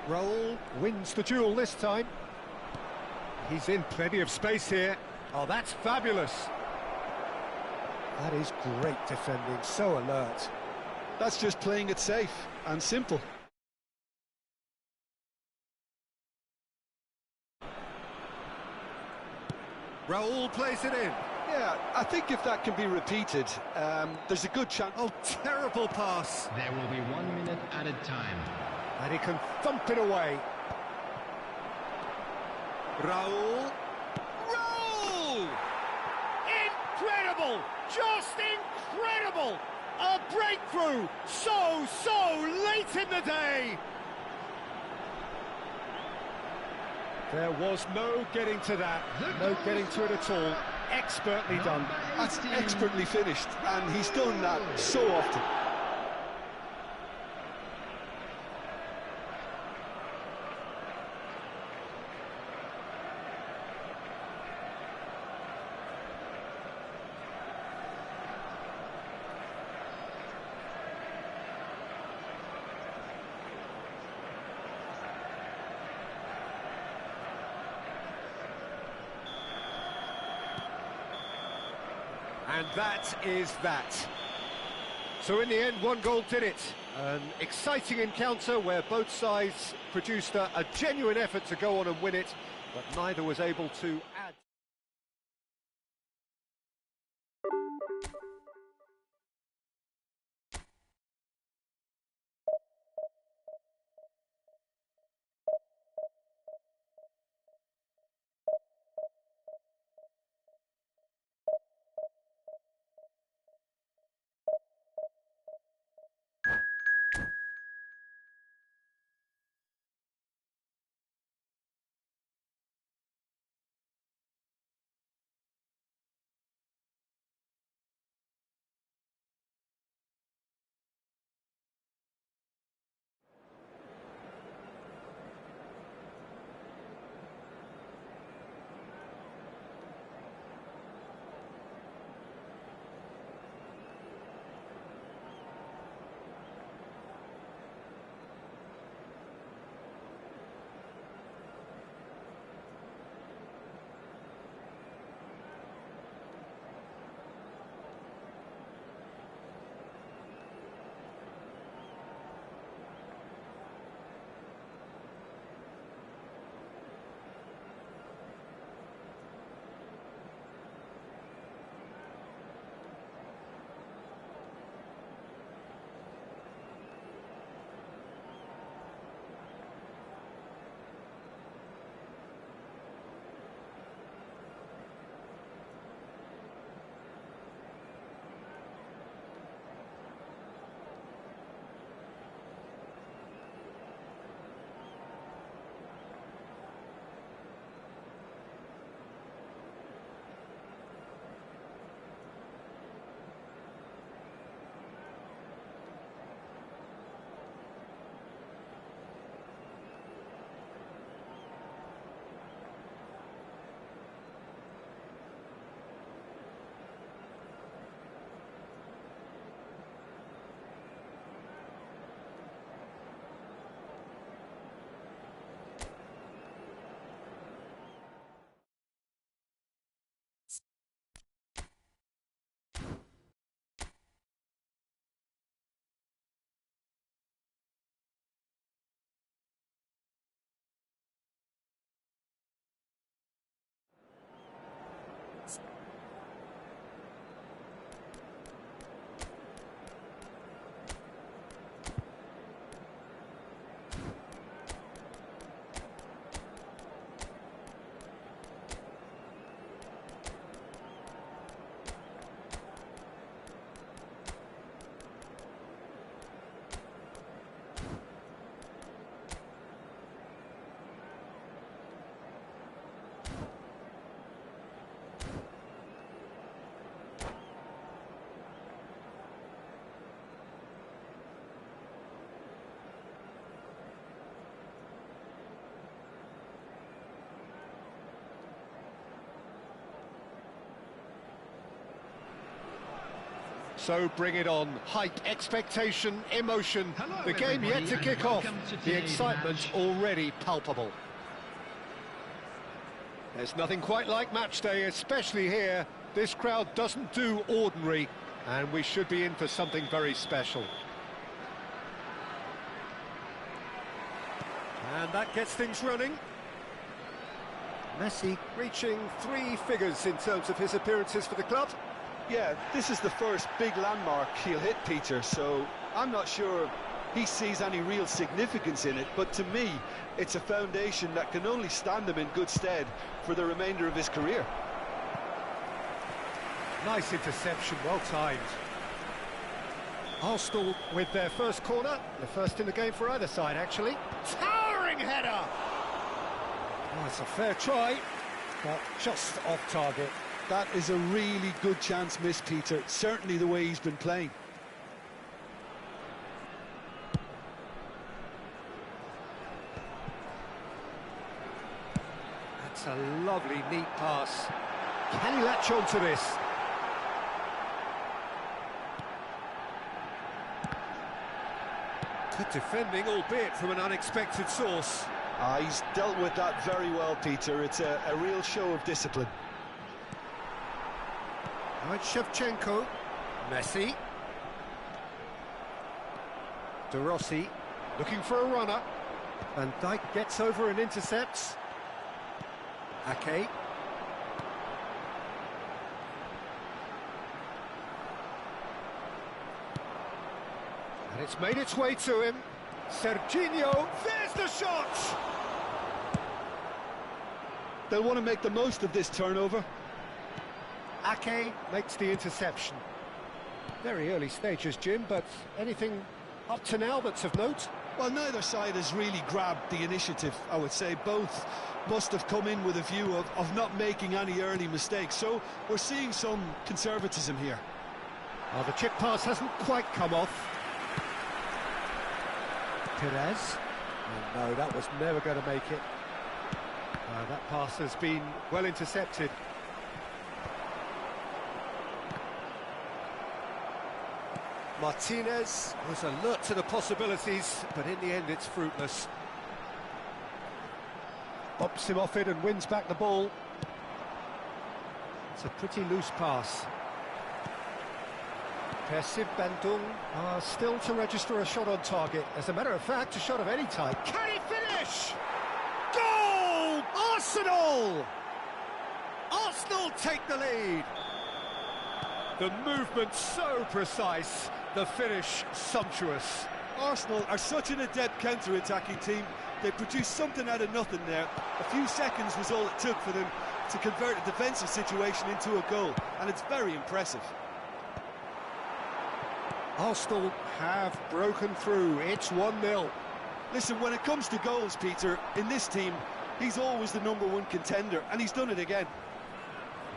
A: Raul wins the duel this time. He's in plenty of space here. Oh, that's fabulous. That is great defending, so alert.
B: That's just playing it safe and simple.
A: Raul plays it in.
B: Yeah, I think if that can be repeated, there's a good chance.
A: Oh, terrible pass.
D: There will be 1 minute added time.
A: And he can thump it away. Raul. Raul! Incredible! Just incredible! A breakthrough! So late in the day! There was no getting to that. No getting to it at all. Expertly done.
B: That's expertly finished, and he's done that so often.
A: And that is that. So in the end, one goal did it. An exciting encounter where both sides produced a genuine effort to go on and win it, but neither was able to add. So bring it on. Hype, expectation, emotion.
D: Hello,
A: The game yet
D: everybody,
A: to
D: and
A: kick off.
D: welcome to
A: The
D: today's
A: excitement
D: match.
A: already palpable. There's nothing quite like match day, especially here. This crowd doesn't do ordinary, and we should be in for something very special. And that gets things running. Messi reaching 3 figures in terms of his appearances for the club.
B: Yeah, this is the first big landmark he'll hit, Peter, so I'm not sure he sees any real significance in it, but to me, it's a foundation that can only stand him in good stead for the remainder of his career.
A: Nice interception, well timed. Arsenal with their first corner, the first in the game for either side, actually. Towering header! Oh, it's a fair try, but just off target.
B: That is a really good chance missed, Peter, certainly the way he's been playing.
A: That's a lovely, neat pass. Can he latch on to this? Good defending, albeit from an unexpected source.
B: He's dealt with that very well, Peter. It's a real show of discipline.
A: Right, Shevchenko. Messi. De Rossi looking for a runner. Van Dijk gets over and intercepts. Ake. And it's made its way to him. Serginho, there's the shot!
B: They'll want to make the most of this turnover.
A: Ake makes the interception. Very early stages, Jim, but anything up to now that's of note?
B: Well, neither side has really grabbed the initiative, I would say. Both must have come in with a view of not making any early mistakes, so we're seeing some conservatism here.
A: Oh, the chip pass hasn't quite come off. Perez. Oh, no, that was never going to make it. That pass has been well intercepted. Martinez was alert to the possibilities, but in the end it's fruitless. Bops him off it and wins back the ball. It's a pretty loose pass. Persib Bandung are still to register a shot on target. As a matter of fact, a shot of any type. Can he finish? Goal! Arsenal! Arsenal take the lead. The movement so precise, the finish sumptuous.
B: Arsenal are such an adept counter-attacking team. They produced something out of nothing there. A few seconds was all it took for them to convert a defensive situation into a goal, and it's very impressive.
A: Arsenal have broken through. It's 1-0.
B: Listen, when it comes to goals, Peter, in this team, he's always the #1 contender, and he's done it again.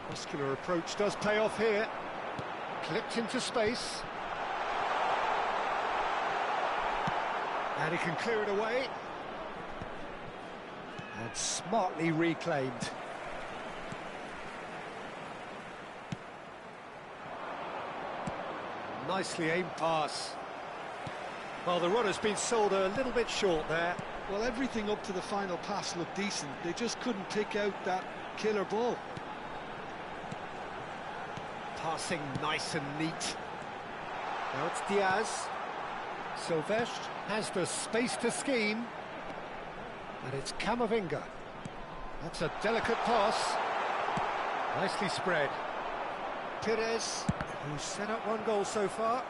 A: Muscular approach does pay off here. Clipped into space. And he can clear it away. And smartly reclaimed. Nicely aimed pass. Well, the runner's been sold a little bit short there.
B: Well, everything up to the final pass looked decent. They just couldn't pick out that killer ball.
A: Passing nice and neat. Now it's Diaz. Silvestre has the space to scheme. And it's Camavinga. That's a delicate pass. Nicely spread. Perez, who's set up 1 goal so far.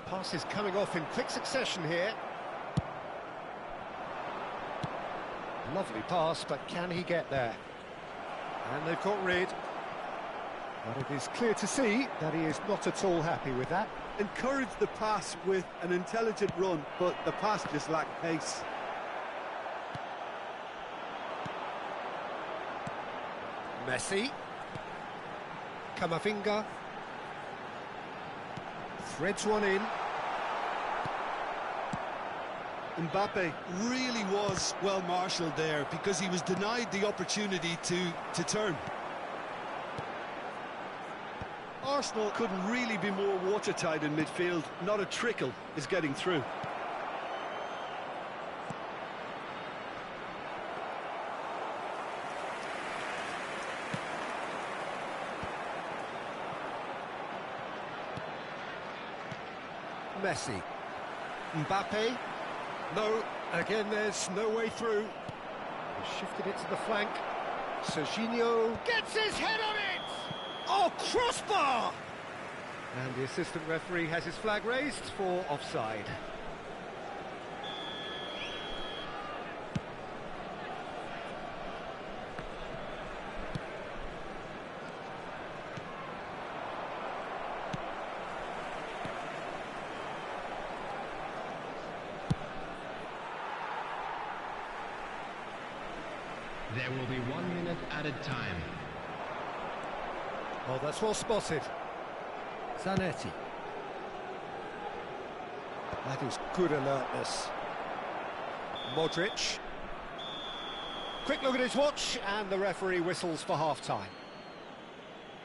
A: Passes coming off in quick succession here. Lovely pass, but can he get there? And they've got rid. But it is clear to see that he is not at all happy with that.
B: Encouraged the pass with an intelligent run, but the pass just lacked pace.
A: Messi. Camavinga. Threads one in.
B: Mbappe really was well marshalled there because he was denied the opportunity to turn. Arsenal couldn't really be more watertight in midfield. Not a trickle is getting through.
A: Messi. Mbappe. No, again there's no way through. He shifted it to the flank. Serginho gets his head on it! Oh, crossbar! And the assistant referee has his flag raised for offside.
D: There will be 1 minute added time.
A: Oh, that's well spotted. Zanetti. That is good alertness. Modric. Quick look at his watch, and the referee whistles for half-time.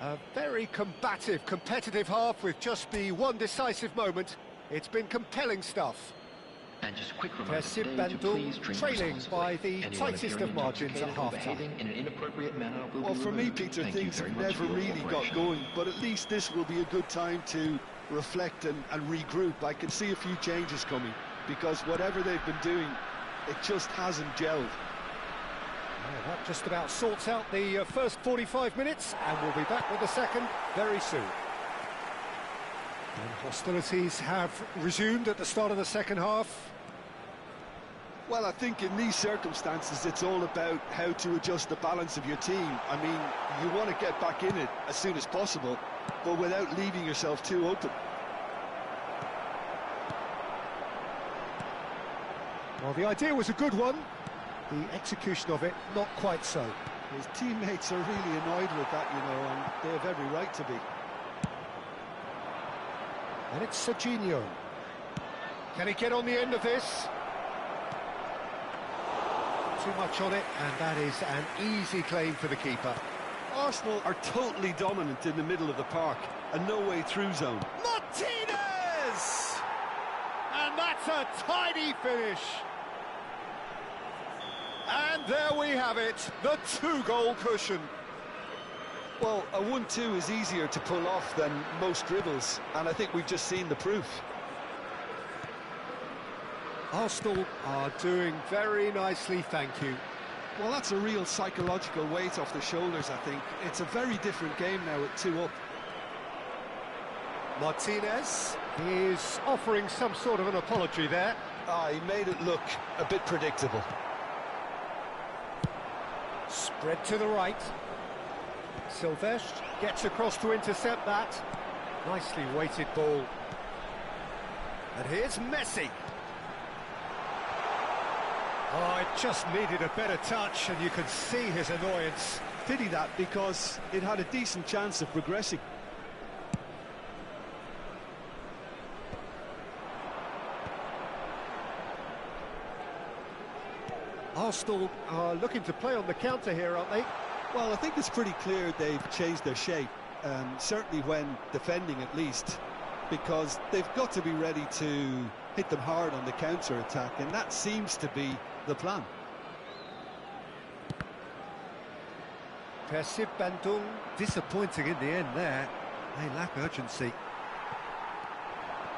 A: A very combative, competitive half with just the one decisive moment. It's been compelling stuff.
E: And just a quick reminder today to
A: Bandung
E: please drink
A: trailing by
E: responsibly.
A: the
E: Anyone
A: tightest
E: appearing
A: of margins at
E: intoxicated or
A: half-time.
E: behaving in an inappropriate manner will
B: Well,
E: be
B: for me,
E: removed.
B: Peter,
E: Thank you
B: things
E: very
B: have
E: much
B: never
E: for your
B: really got
E: cooperation.
B: going, but at least this will be a good time to reflect and regroup. I can see a few changes coming, because whatever they've been doing, it just hasn't gelled.
A: Yeah, that just about sorts out the first 45 minutes, and we'll be back with the second very soon. And hostilities have resumed at the start of the second half.
B: Well, I think in these circumstances, it's all about how to adjust the balance of your team. I mean, you want to get back in it as soon as possible, but without leaving yourself too open.
A: Well, the idea was a good one. The execution of it, not quite so.
B: His teammates are really annoyed with that, you know, and they have every right to be.
A: And it's Serginho. Can he get on the end of this? Too much on it, and that is an easy claim for the keeper.
B: Arsenal are totally dominant in the middle of the park, a no-way through zone.
A: Martinez! And that's a tidy finish. And there we have it, the two-goal cushion.
B: Well, a 1-2 is easier to pull off than most dribbles, and I think we've just seen the proof.
A: Arsenal are doing very nicely, thank you.
B: Well, that's a real psychological weight off the shoulders, I think. It's a very different game now at 2 up.
A: Martinez is offering some sort of an apology there.
B: He made it look a bit predictable.
A: Spread to the right. Silvestre gets across to intercept that. Nicely weighted ball. And here's Messi. Oh, it just needed a better touch, and you can see his annoyance.
B: Pity that, because it had a decent chance of progressing.
A: Arsenal are looking to play on the counter here, aren't they?
B: Well, I think it's pretty clear they've changed their shape, certainly when defending at least, because they've got to be ready to hit them hard on the counter-attack, and that seems to be the plan.
A: Bandung disappointing in the end there. They lack urgency.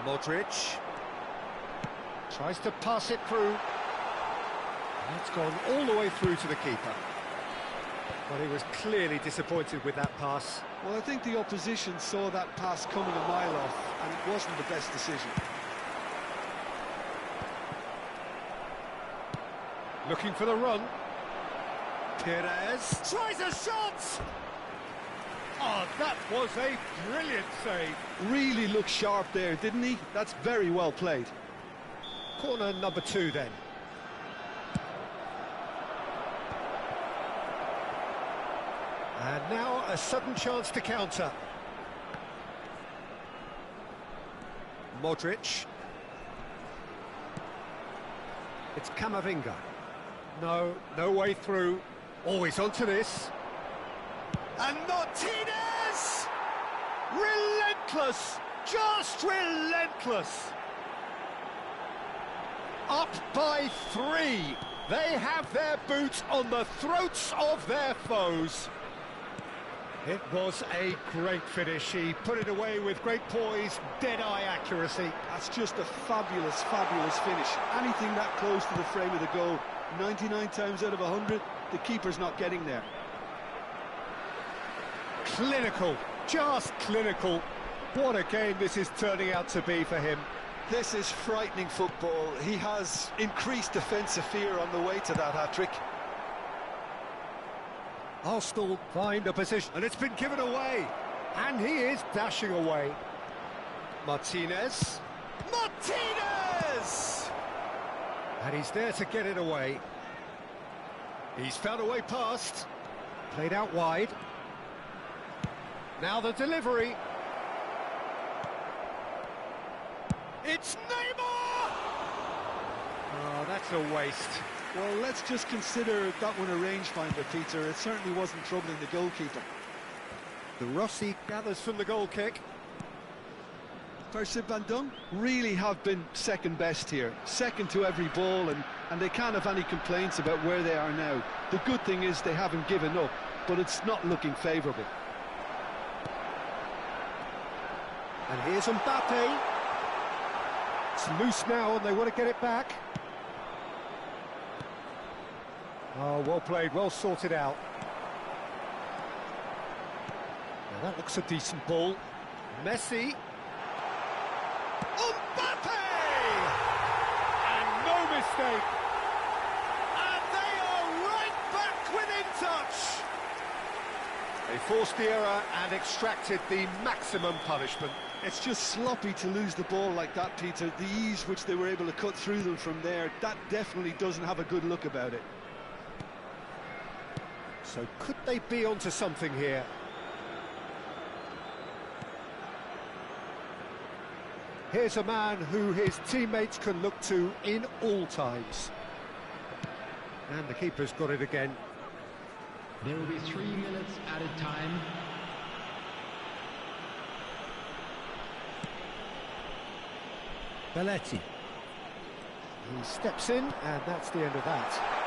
A: Modric tries to pass it through. It's gone all the way through to the keeper. But he was clearly disappointed with that pass.
B: Well, I think the opposition saw that pass coming a mile off, and it wasn't the best decision.
A: Looking for the run. Perez tries a shot! Oh, that was a brilliant save.
B: Really looked sharp there, didn't he? That's very well played.
A: Corner number 2 then. And now a sudden chance to counter. Modric. It's Camavinga. No way through. Always onto this. And Martinez! Relentless! Just relentless! Up by 3. They have their boots on the throats of their foes. It was a great finish. He put it away with great poise, dead-eye accuracy.
B: That's just a fabulous, fabulous finish. Anything that close to the frame of the goal, 99 times out of 100, the keeper's not getting there.
A: Clinical, just clinical. What a game this is turning out to be for him.
B: This is frightening football. He has increased defensive fear on the way to that hat-trick.
A: Arsenal find a position, and it's been given away. And he is dashing away. Martinez. Martinez! And he's there to get it away. He's found a way past. Played out wide. Now the delivery. It's Neymar! Oh, that's a waste.
B: Well, let's just consider that one a rangefinder, Peter. It certainly wasn't troubling the goalkeeper.
A: The Rossi gathers from the goal kick.
B: Persib Bandung really have been second best here. Second to every ball, and they can't have any complaints about where they are now. The good thing is they haven't given up, but it's not looking favourable.
A: And here's Mbappe. It's loose now, and they want to get it back. Oh, well played, well sorted out. Now that looks a decent ball. Messi. Mbappe! And no mistake. And they are right back within touch. They forced the error and extracted the maximum punishment.
B: It's just sloppy to lose the ball like that, Peter. The ease which they were able to cut through them from there, that definitely doesn't have a good look about it.
A: So could they be onto something here? Here's a man who his teammates can look to in all times. And the keeper's got it again.
D: There will be 3 minutes added time.
A: Belletti. He steps in, and that's the end of that.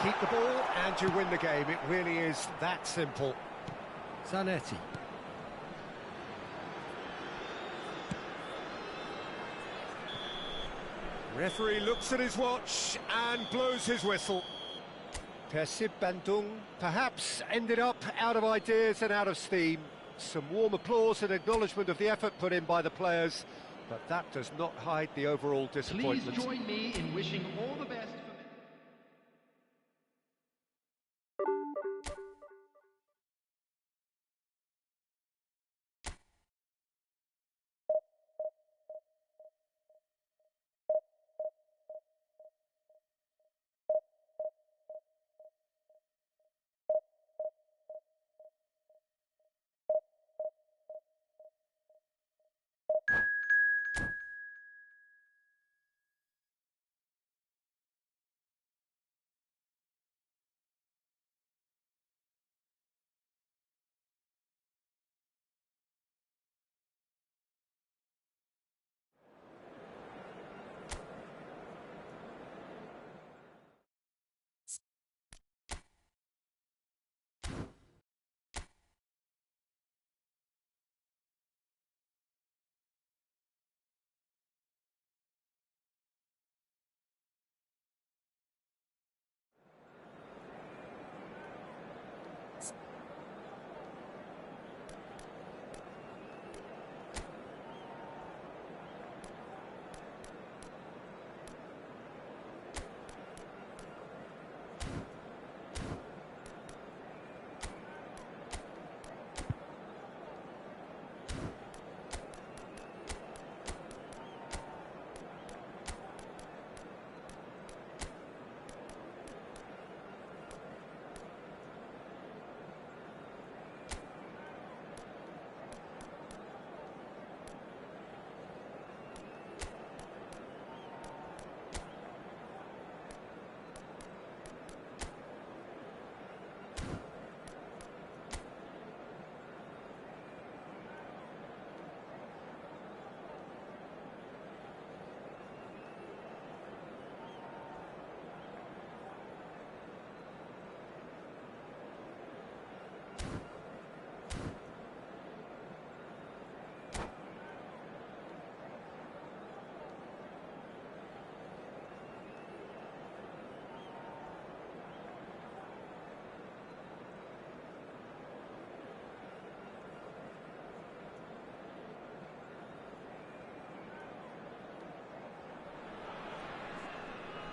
A: Keep the ball and you win the game. It really is that simple. Zanetti. Referee looks at his watch and blows his whistle. Persib Bandung perhaps ended up out of ideas and out of steam. Some warm applause and acknowledgement of the effort put in by the players, but that does not hide the overall disappointment.
D: Please join me in wishing all the best.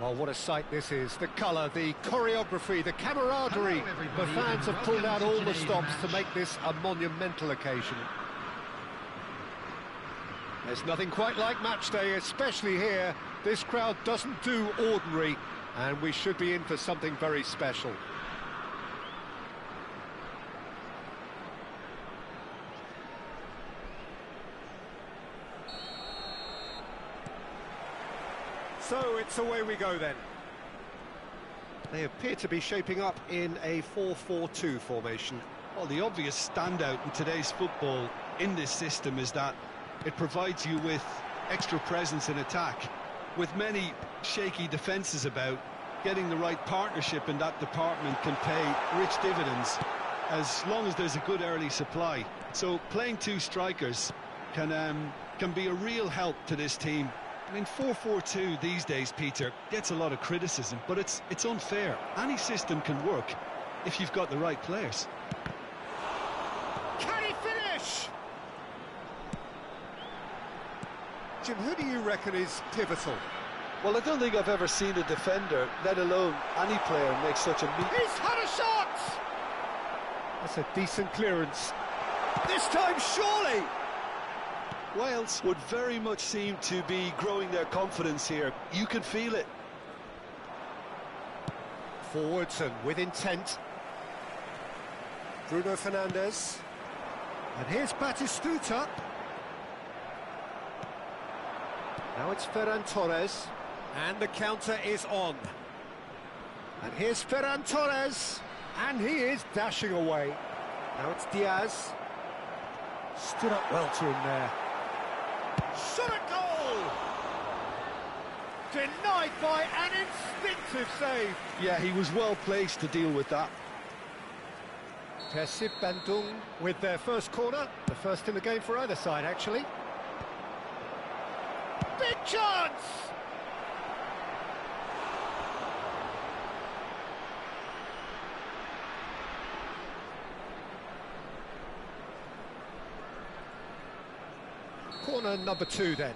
A: Well, what a sight this is. The colour, the choreography, the camaraderie.
D: Hello,
A: The
D: everybody,
A: fans
D: and
A: have pulled out
D: welcome to
A: all the
D: today's
A: stops to
D: match.
A: make this a monumental occasion. There's nothing quite like match day, especially here. This crowd doesn't do ordinary, and we should be in for something very special. So it's away we go then. They appear to be shaping up in a 4-4-2 formation.
B: Well, the obvious standout in today's football in this system is that it provides you with extra presence in attack. With many shaky defences about, getting the right partnership in that department can pay rich dividends as long as there's a good early supply. So playing two strikers can be a real help to this team. I mean, 4-4-2 these days, Peter, gets a lot of criticism, but it's unfair. Any system can work if you've got the right players.
A: Can he finish? Jim, who do you reckon is pivotal?
B: Well, I don't think I've ever seen a defender, let alone any player, make such a
A: He's had a shot! That's a decent clearance. This time, surely!
B: Wales would very much seem to be growing their confidence here. You can feel it.
A: Forwards and with intent. Bruno Fernandes. And here's Batistuta. Now it's Ferran Torres. And the counter is on. And here's Ferran Torres. And he is dashing away. Now it's Diaz. Stood up well to him there. Shot a goal! Denied by an instinctive save.
B: Yeah, he was well placed to deal with that.
A: Persib Bandung with their first corner. The first in the game for either side, actually. Big chance! Corner number 2 then.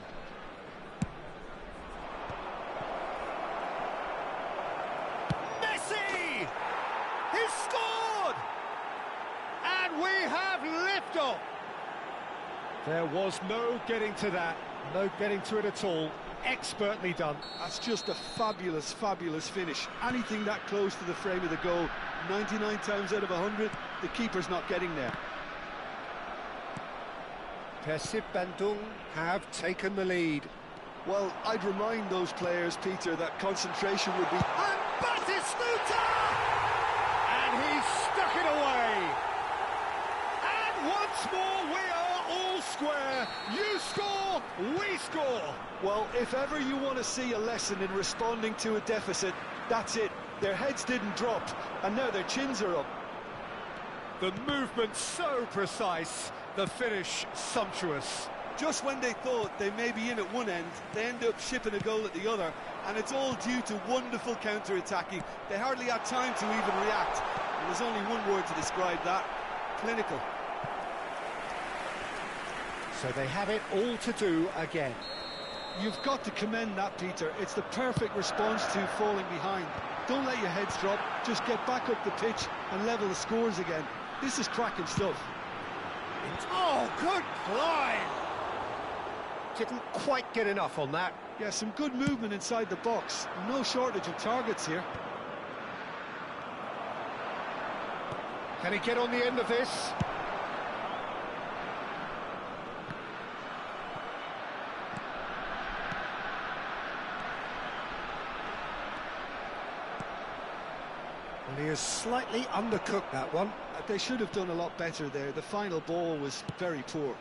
A: Messi! He's scored! And we have liftoff! There was no getting to that, no getting to it at all. Expertly done.
B: That's just a fabulous, fabulous finish. Anything that close to the frame of the goal, 99 times out of 100, the keeper's not getting there.
A: Persib Bandung have taken the lead.
B: Well, I'd remind those players, Peter, that concentration would be...
A: And Batistuta! And he's stuck it away. And once more we are all square. You score, we score.
B: Well, if ever you want to see a lesson in responding to a deficit, that's it. Their heads didn't drop, and now their chins are up.
A: The movement so precise, the finish sumptuous.
B: Just when they thought they may be in at one end, they end up shipping a goal at the other, and it's all due to wonderful counter-attacking. They hardly had time to even react, and there's only one word to describe that: clinical.
A: So they have it all to do again.
B: You've got to commend that, Peter. It's the perfect response to falling behind. Don't let your heads drop, just get back up the pitch and level the scores again. This is cracking stuff.
A: Oh, good climb! Didn't quite get enough on that.
B: Yeah, some good movement inside the box. No shortage of targets here.
A: Can he get on the end of this? And he has slightly undercooked that one.
B: They should have done a lot better there. The final ball was very poor.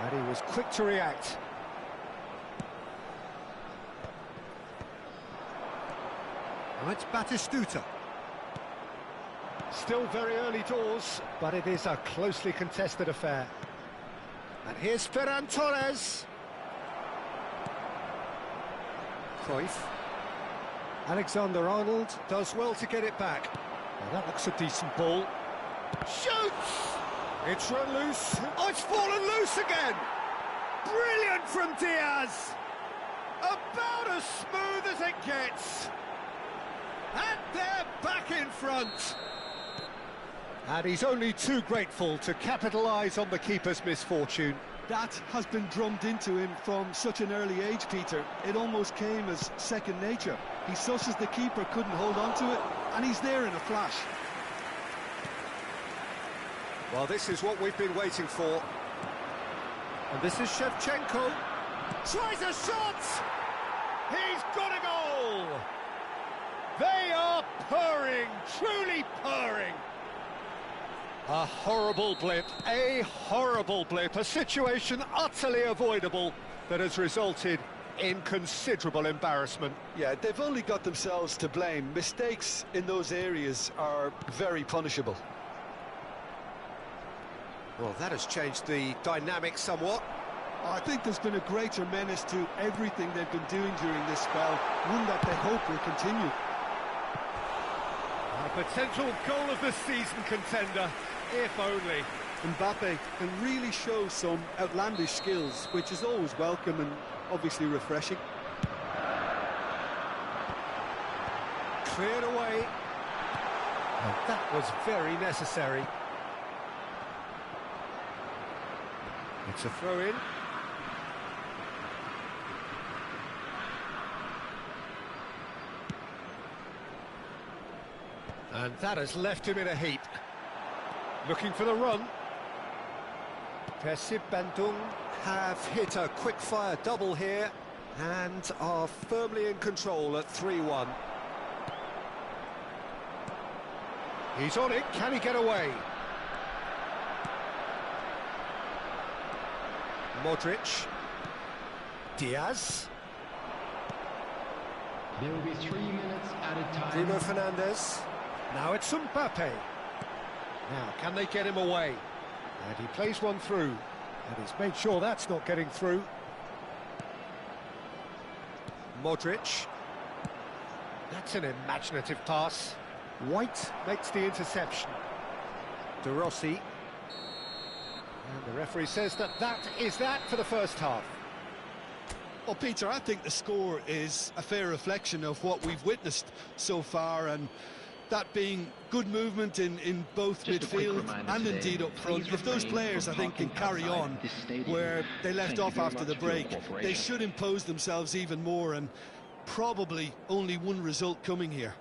A: And he was quick to react. Now it's Batistuta. Still very early doors, but it is a closely contested affair. And here's Ferran Torres. Cruyff. Alexander-Arnold does well to get it back. Now that looks a decent ball. Shoots! It's run loose. Oh, it's fallen loose again! Brilliant from Diaz! About as smooth as it gets. And they're back in front. And he's only too grateful to capitalise on the keeper's misfortune.
B: That has been drummed into him from such an early age, Peter. It almost came as second nature. He susses the keeper couldn't hold on to it, and he's there in a flash.
A: Well, this is what we've been waiting for. And this is Shevchenko. Tries a shot! He's got a goal! They are purring, truly purring. A horrible blip, a situation utterly avoidable that has resulted in considerable embarrassment.
B: Yeah, they've only got themselves to blame. Mistakes in those areas are very punishable.
A: Well, that has changed the dynamic somewhat.
B: I think there's been a greater menace to everything they've been doing during this spell, one that they hope will continue.
A: A potential goal of the season contender, if only.
B: Mbappe can really show some outlandish skills, which is always welcome and obviously refreshing.
A: Cleared away. And that was very necessary. It's a throw-in. And that has left him in a heap. Looking for the run. Persib Bandung have hit a quick-fire double here and are firmly in control at 3-1. He's on it. Can he get away? Modric. Diaz.
D: There will be 3 minutes at a time.
A: Bruno Fernandes. Now it's Mbappe. Now, can they get him away? And he plays one through. And he's made sure that's not getting through. Modric. That's an imaginative pass. White makes the interception. De Rossi. And the referee says that is that for the first half.
B: Well, Peter, I think the score is a fair reflection of what we've witnessed so far, and that being good movement in both midfield and indeed up front. If those players, I think, can carry on where they left off after the break, they should impose themselves even more, and probably only one result coming here.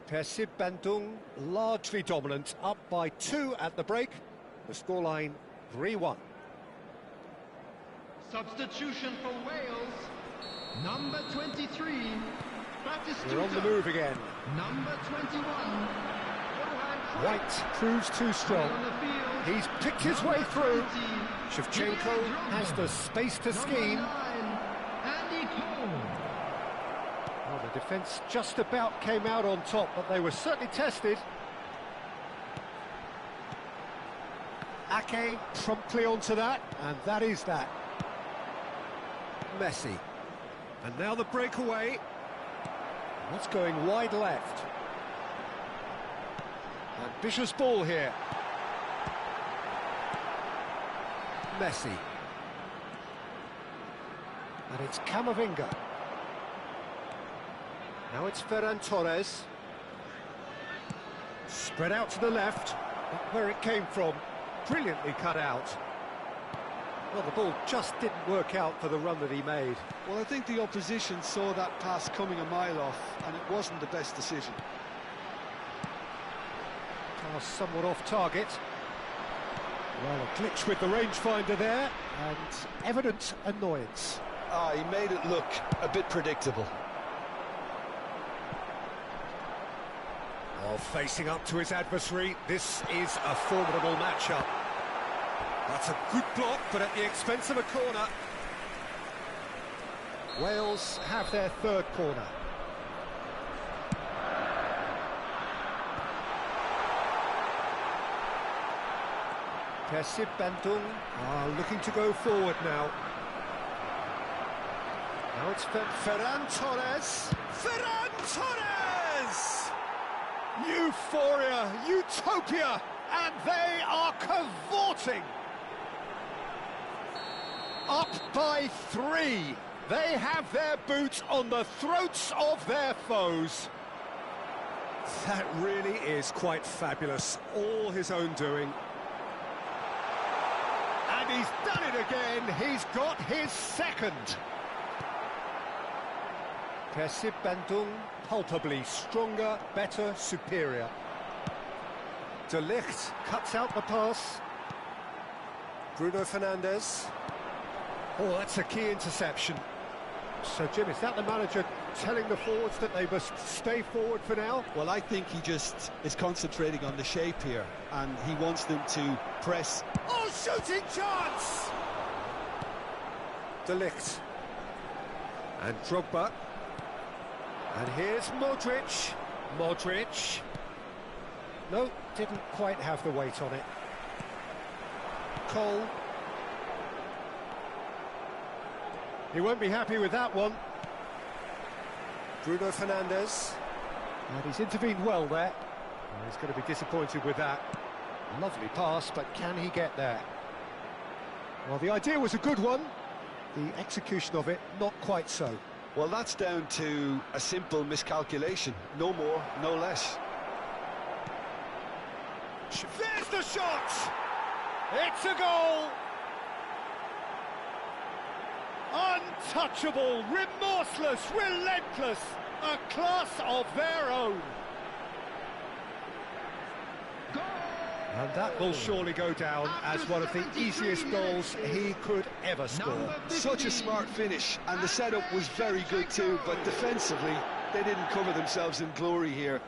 A: Persib Bandung largely dominant, up by 2 at the break. The scoreline 3-1.
D: Substitution for Wales. Number 23.
A: They're on the move again.
D: Number 21.
A: White proves too strong. He's picked his way through. Shevchenko has the space to scheme. Well, the defence just about came out on top, but they were certainly tested. Ake promptly onto that, and that is that. Messi. And now the breakaway. What's going wide left? Ambitious ball here. Messi. And it's Camavinga. Now it's Ferran Torres. Spread out to the left. Not where it came from. Brilliantly cut out. Well, the ball just didn't work out for the run that he made.
B: Well, I think the opposition saw that pass coming a mile off, and it wasn't the best decision.
A: Pass somewhat off target. Well, a glitch with the rangefinder there, and evident annoyance.
B: He made it look a bit predictable.
A: Oh, facing up to his adversary, this is a formidable matchup. That's a good block, but at the expense of a corner. Wales have their third corner. Persib Bandung are looking to go forward now. Now it's Ferran Torres. Ferran Torres! Euphoria, utopia, and they are cavorting. Up by 3. They have their boots on the throats of their foes. That really is quite fabulous. All his own doing. And he's done it again. He's got his second. Persib Bandung, palpably stronger, better, superior. De Ligt cuts out the pass. Bruno Fernandes. Oh, that's a key interception. So, Jim, is that the manager telling the forwards that they must stay forward for now?
B: Well, I think he just is concentrating on the shape here, and he wants them to press.
A: Oh, shooting chance! De Ligt. And Drogba. And here's Modric. Modric. No, didn't quite have the weight on it. Cole. He won't be happy with that one. Bruno Fernandes. And he's intervened well there. And he's going to be disappointed with that. Lovely pass, but can he get there? Well, the idea was a good one. The execution of it, not quite so.
B: Well, that's down to a simple miscalculation. No more, no less.
A: There's the shot! It's a goal! Untouchable, remorseless, relentless, a class of their own. And that will surely go down as one of the easiest goals he could ever score.
B: Such a smart finish, and the setup was very good too, but defensively, they didn't cover themselves in glory here.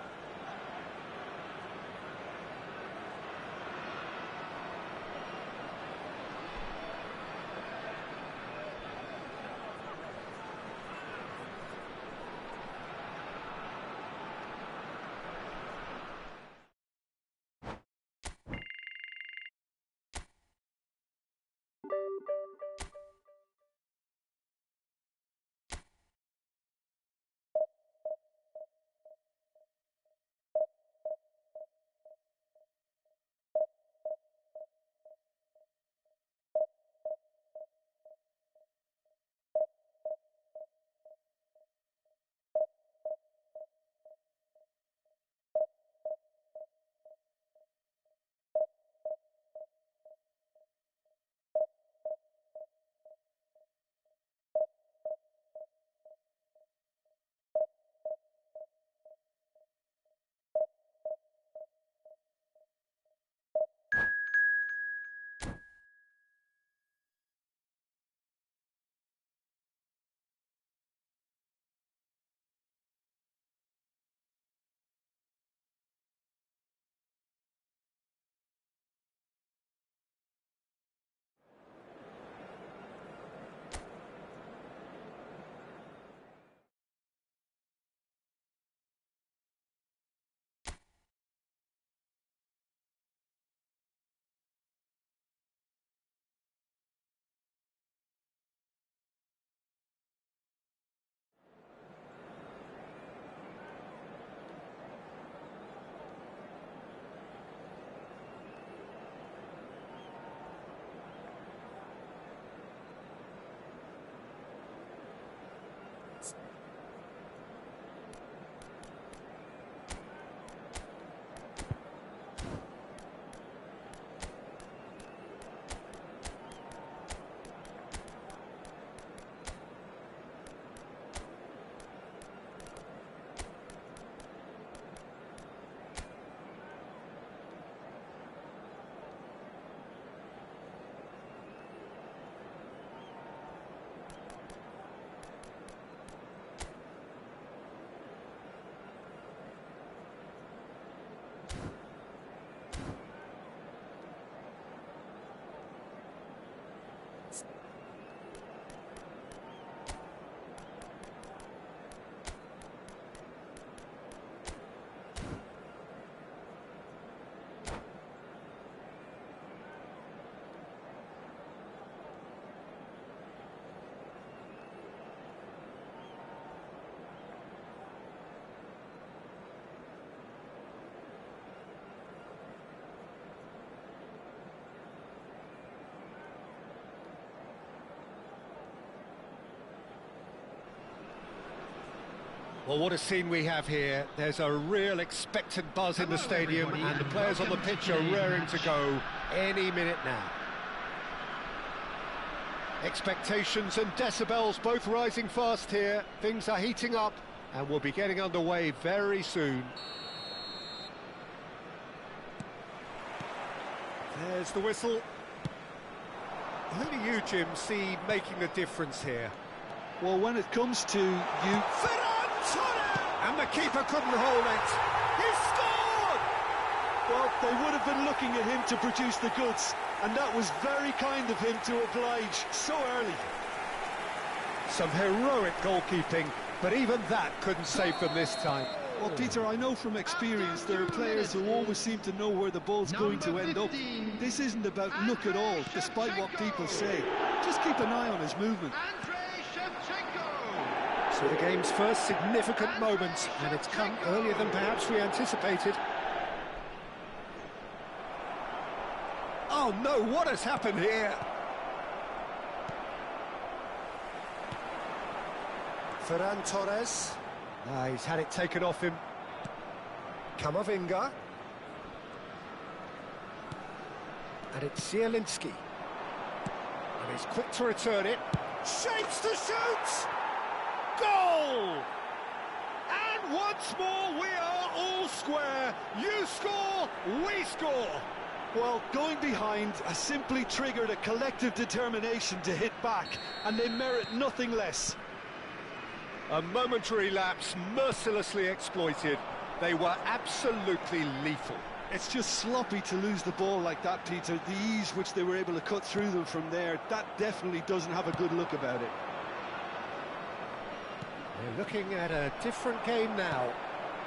A: Well, what a scene we have here. There's a real expectant buzz in the stadium, and the players on the pitch are raring to go any minute now. Expectations and decibels both rising fast here. Things are heating up, and we'll be getting underway very soon. There's the whistle. Who do you, Jim, see making a difference here?
B: Well, when it comes to you...
A: And the keeper couldn't hold it. He scored!
B: Well, they would have been looking at him to produce the goods, and that was very kind of him to oblige so early.
A: Some heroic goalkeeping, but even that couldn't save them this time.
B: Well, Peter, I know from experience there are players who always seem to know where the ball's going to end up. This isn't about luck at all, despite what people say. Just keep an eye on his movement.
A: So the game's first significant moment, and it's come earlier than perhaps we anticipated. Oh no, what has happened here? Ferran Torres. He's had it taken off him. Kamavinga. And it's Zielinski. And he's quick to return it. Shapes to shoot! Goal! And once more we are all square. You score, we score.
B: Well, going behind has simply triggered a collective determination to hit back, and they merit nothing less.
A: A momentary lapse mercilessly exploited. They were absolutely lethal.
B: It's just sloppy to lose the ball like that, Peter. The ease which they were able to cut through them from there, that definitely doesn't have a good look about it.
A: They're looking at a different game now.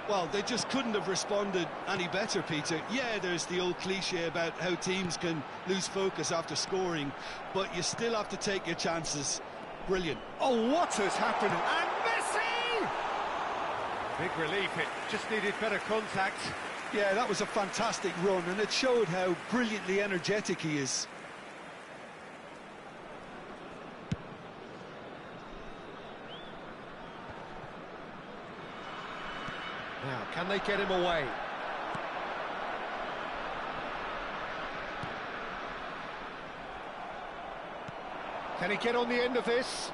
B: Well, they just couldn't have responded any better, Peter. Yeah, there's the old cliche about how teams can lose focus after scoring, but you still have to take your chances. Brilliant.
A: Oh, what has happened? And Messi! Big relief, it just needed better contact.
B: Yeah, that was a fantastic run, and it showed how brilliantly energetic he is.
A: Now, can they get him away? Can he get on the end of this?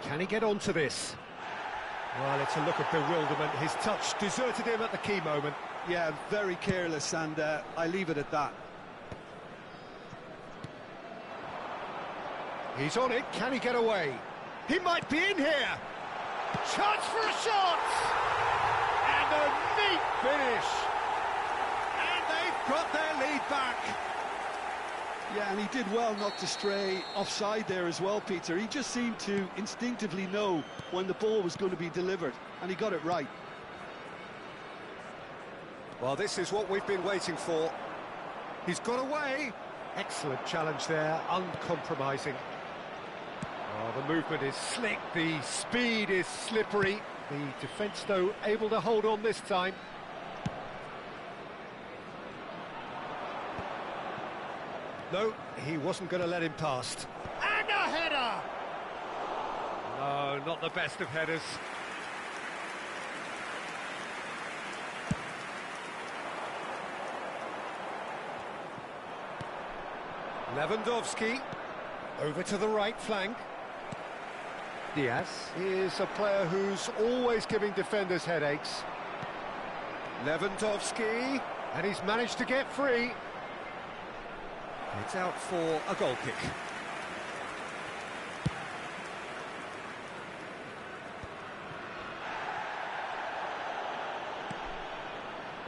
A: Can he get onto this? Well, it's a look of bewilderment. His touch deserted him at the key moment.
B: Yeah, very careless, and I leave it at that.
A: He's on it. Can he get away? He might be in here. Chance for a shot! And a neat finish. And they've got their lead back.
B: Yeah, and he did well not to stray offside there as well, Peter. He just seemed to instinctively know when the ball was going to be delivered, and he got it right.
A: Well, this is what we've been waiting for. He's got away. Excellent challenge there, uncompromising. Oh, the movement is slick, the speed is slippery. The defence, though, able to hold on this time. No, he wasn't going to let him past. And a header! No, not the best of headers. Lewandowski, over to the right flank. Diaz is a player who's always giving defenders headaches. Lewandowski, and he's managed to get free. It's out for a goal kick.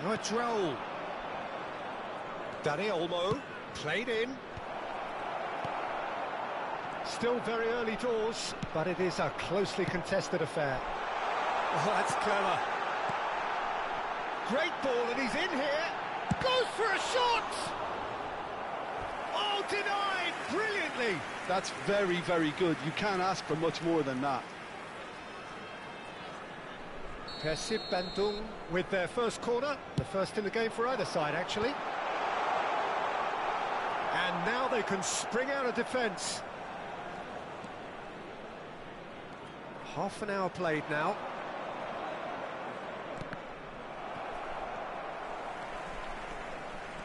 A: Now a Droll. Dani Olmo, played in. Still very early doors, but it is a closely contested affair. Oh, that's clever. Great ball, and he's in here. Goes for a shot! Oh, denied brilliantly.
B: That's very, very good. You can't ask for much more than that.
A: Persib Bandung with their first corner, the first in the game for either side, actually. And now they can spring out of defence. Half an hour played now.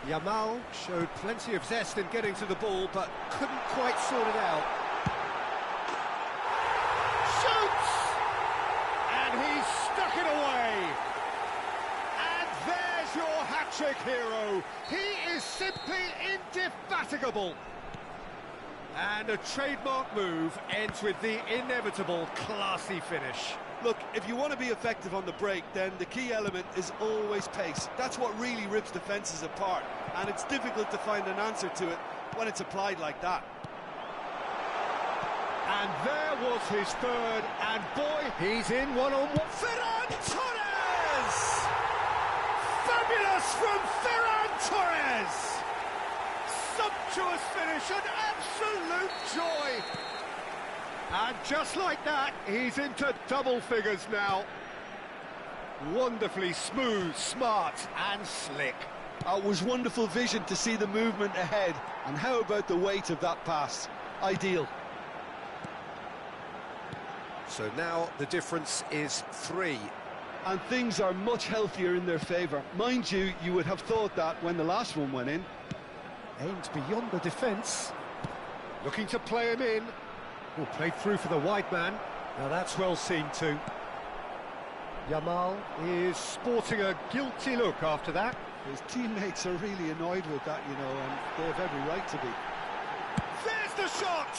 A: Yamal showed plenty of zest in getting to the ball, but couldn't quite sort it out. Shoots! And he's stuck it away. And there's your hat-trick hero. He is simply indefatigable. And a trademark move ends with the inevitable classy finish.
B: Look, if you want to be effective on the break, then the key element is always pace. That's what really rips defences apart, and it's difficult to find an answer to it when it's applied like that.
A: And there was his third, and boy, he's in one-on-one. Ferran Torres! Fabulous from Ferran Torres! Sumptuous finish, an absolute joy! And just like that, he's into double figures now. Wonderfully smooth, smart and slick.
B: It was wonderful vision to see the movement ahead. And how about the weight of that pass? Ideal.
A: So now the difference is 3.
B: And things are much healthier in their favour. Mind you, you would have thought that when the last one went in.
A: Aimed beyond the defence. Looking to play him in. Oh, played through for the wide man. Now that's well seen too. Yamal is sporting a guilty look after that.
B: His teammates are really annoyed with that, you know, and they have every right to be.
A: There's the shot!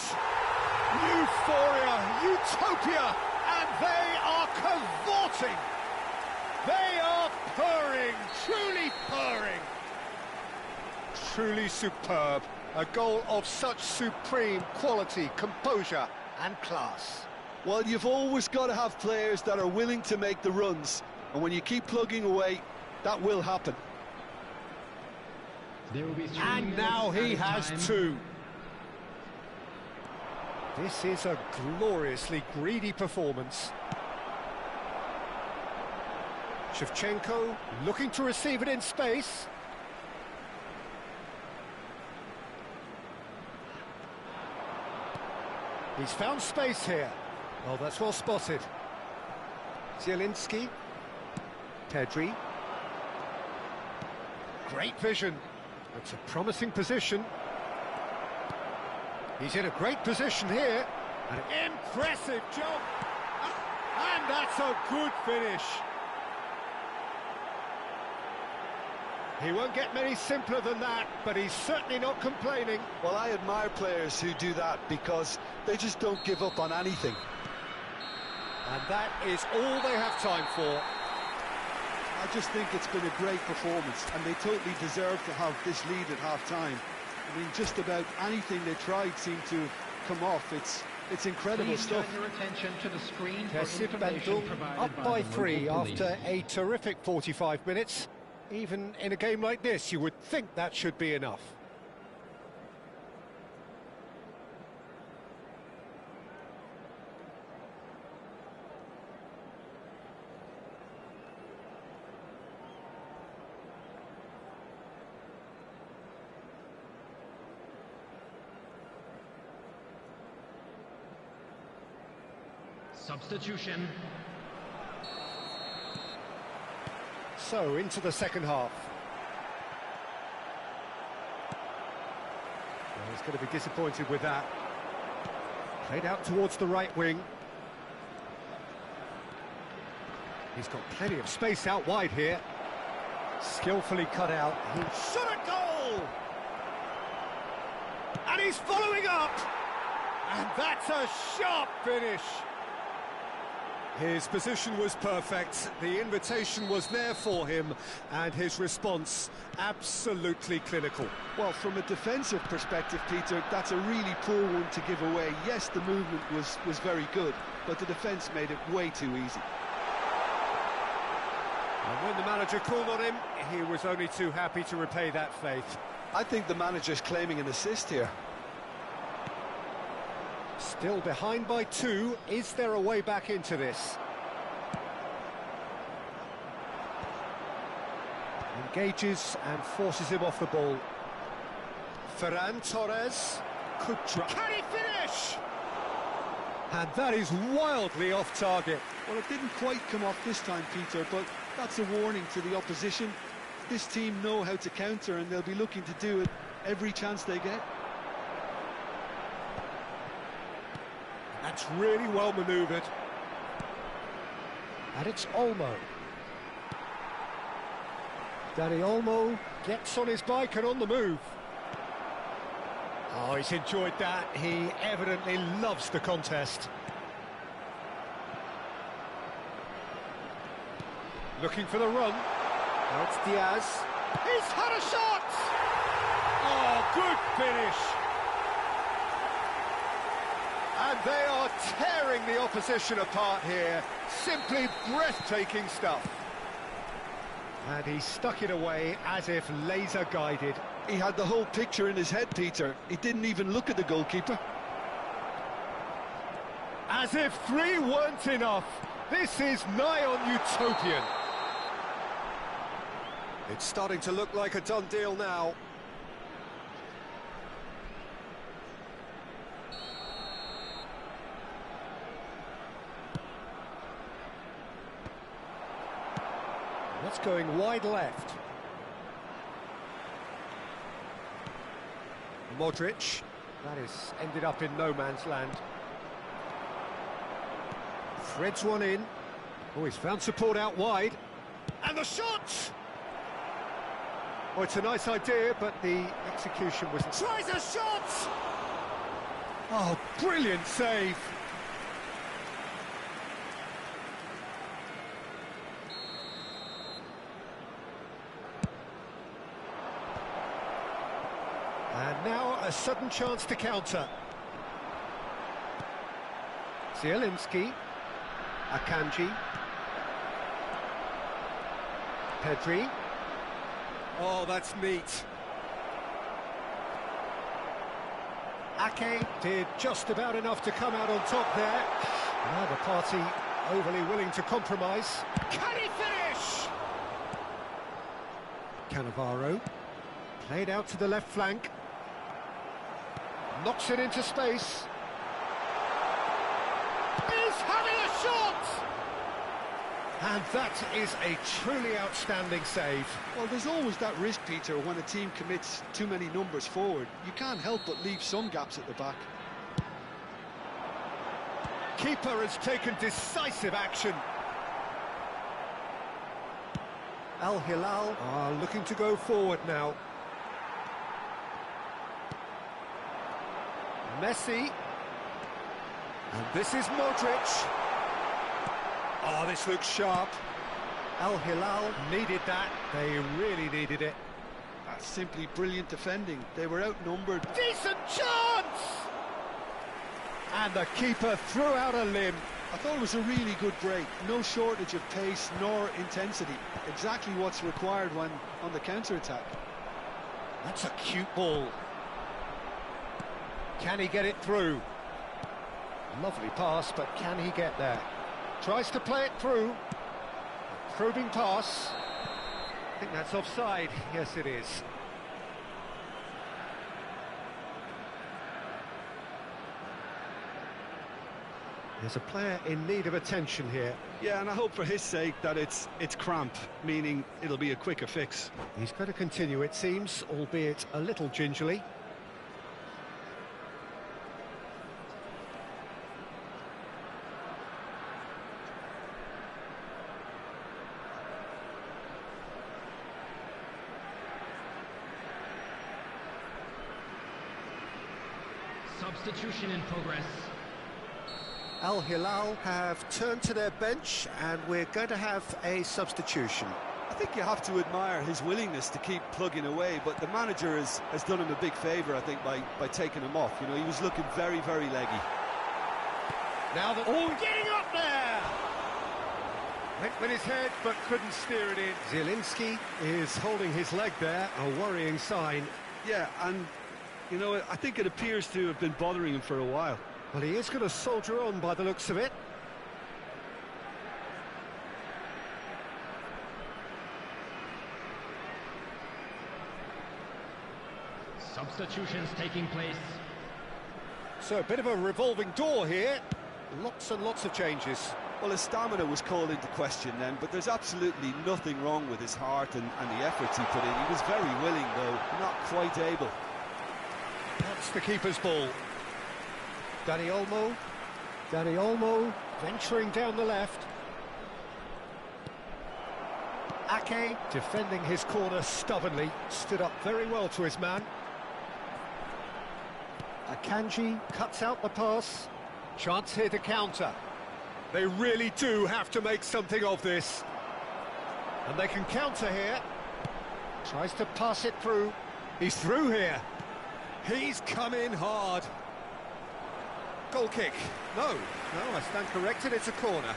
A: Euphoria, utopia, and they are cavorting. They are purring, truly purring. Truly superb. A goal of such supreme quality, composure and class.
B: Well, you've always got to have players that are willing to make the runs, and when you keep plugging away, that will happen.
D: There will be 3
A: And now he
D: minutes
A: has
D: added time.
A: 2. This is a gloriously greedy performance. Shevchenko looking to receive it in space. He's found space here. Oh, that's well spotted. Zielinski. Pedri. Great vision. It's a promising position. He's in a great position here. An impressive job. And that's a good finish. He won't get many simpler than that, but he's certainly not complaining.
B: Well, I admire players who do that because they just don't give up on anything.
A: And that is all they have time for.
B: I just think it's been a great performance, and they totally deserve to have this lead at half-time. I mean, just about anything they tried seemed to come off. It's incredible
D: Please
B: stuff.
D: turn your attention to the screen for
A: Kasip
D: information
A: Bentul
D: provided
A: up
D: by
A: by
D: the
A: 3
D: local
A: after
D: police.
A: a terrific 45 minutes. Even in a game like this, you would think that should be enough.
D: Substitution.
A: So, into the second half. Well, he's going to be disappointed with that. Played out towards the right wing. He's got plenty of space out wide here. Skillfully cut out. He shot a goal! And he's following up! And that's a sharp finish! His position was perfect, the invitation was there for him, and his response absolutely clinical.
B: Well, from a defensive perspective, Peter, that's a really poor one to give away. Yes, the movement was very good, but the defence made it way too easy.
A: And when the manager called on him, he was only too happy to repay that faith.
B: I think the manager's claiming an assist here.
A: Still behind by 2. Is there a way back into this? Engages and forces him off the ball. Ferran Torres could try. Can he finish? And that is wildly off target.
B: Well, it didn't quite come off this time, Peter, but that's a warning to the opposition. This team know how to counter, and they'll be looking to do it every chance they get.
A: That's really well manoeuvred. And it's Olmo. Danny Olmo gets on his bike and on the move. Oh, he's enjoyed that. He evidently loves the contest. Looking for the run. Now it's Diaz. He's had a shot! Oh, good finish. And they are tearing the opposition apart here. Simply breathtaking stuff. And he stuck it away as if laser-guided.
B: He had the whole picture in his head, Peter. He didn't even look at the goalkeeper.
A: As if 3 weren't enough. This is nigh on utopian. It's starting to look like a done deal now. That's going wide left. Modric. That is ended up in no man's land. Threads one in. Oh, he's found support out wide. And the shot! Oh, it's a nice idea, but the execution was... Tries a shot! Oh, brilliant save. And now a sudden chance to counter. Zielinski. Akanji. Pedri. Oh, that's neat. Ake did just about enough to come out on top there. Neither party overly willing to compromise. Can he finish? Cannavaro. Played out to the left flank. Knocks it into space. He's having a shot! And that is a truly outstanding save.
B: Well, there's always that risk, Peter, when a team commits too many numbers forward. You can't help but leave some gaps at the back.
A: Keeper has taken decisive action. Al Hilal are looking to go forward now. Messi. And this is Modric. Oh, this looks sharp. Al Hilal needed that. They really needed it.
B: That's simply brilliant defending. They were outnumbered.
A: Decent chance! And the keeper threw out a limb.
B: I thought it was a really good break. No shortage of pace nor intensity. Exactly what's required when on the counter-attack.
A: That's a cute ball. Can he get it through? Lovely pass, but can he get there? Tries to play it through. A probing pass. I think that's offside. Yes, it is. There's a player in need of attention here.
B: Yeah, and I hope for his sake that it's cramp, meaning it'll be a quicker fix.
A: He's going to continue, it seems, albeit a little gingerly.
D: Substitution in progress.
A: Al Hilal have turned to their bench and we're going to have a substitution.
B: I think you have to admire his willingness to keep plugging away, but the manager has done him a big favour, I think, by taking him off. You know, he was looking very, very leggy.
A: Now that... Oh, getting up there! Went with his head, but couldn't steer it in. Zielinski is holding his leg there, a worrying sign.
B: Yeah, and... you know, I think it appears to have been bothering him for a while.
A: Well, he is going to soldier on by the looks of it.
D: Substitutions taking place.
A: So a bit of a revolving door here. Lots and lots of changes.
B: Well, his stamina was called into question then, but there's absolutely nothing wrong with his heart and the efforts he put in. He was very willing, though, not quite able.
A: That's the keeper's ball. Dani Olmo venturing down the left. Ake defending his corner stubbornly, stood up very well to his man. Akanji cuts out the pass. Chance here to counter. They really do have to make something of this. And they can counter here. Tries to pass it through. He's through here. He's come in hard. Goal kick. No, I stand corrected, it's a corner.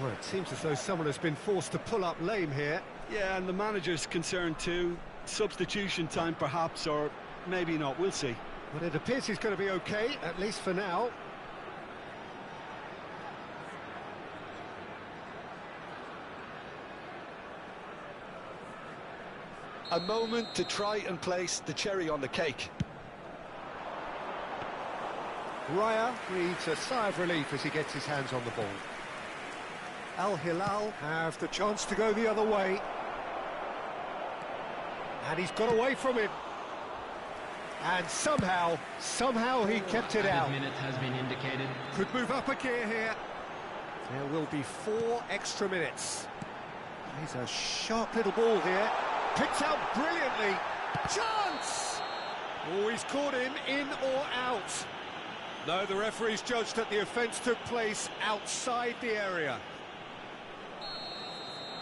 A: Oh, it seems as though someone has been forced to pull up lame here.
B: Yeah, and the manager's concerned too. Substitution time perhaps, or maybe not, we'll see.
A: But it appears he's going to be okay, at least for now.
B: A moment to try and place the cherry on the cake.
A: Raya breathes a sigh of relief as he gets his hands on the ball. Al Hilal have the chance to go the other way. And he's got away from him. And somehow he kept it out.
D: Minute has been indicated.
A: Could move up a gear here. There will be 4 extra minutes. He's a sharp little ball here. Picked out brilliantly. Chance! Oh, he's caught him in or out. No, the referee's judged that the offence took place outside the area.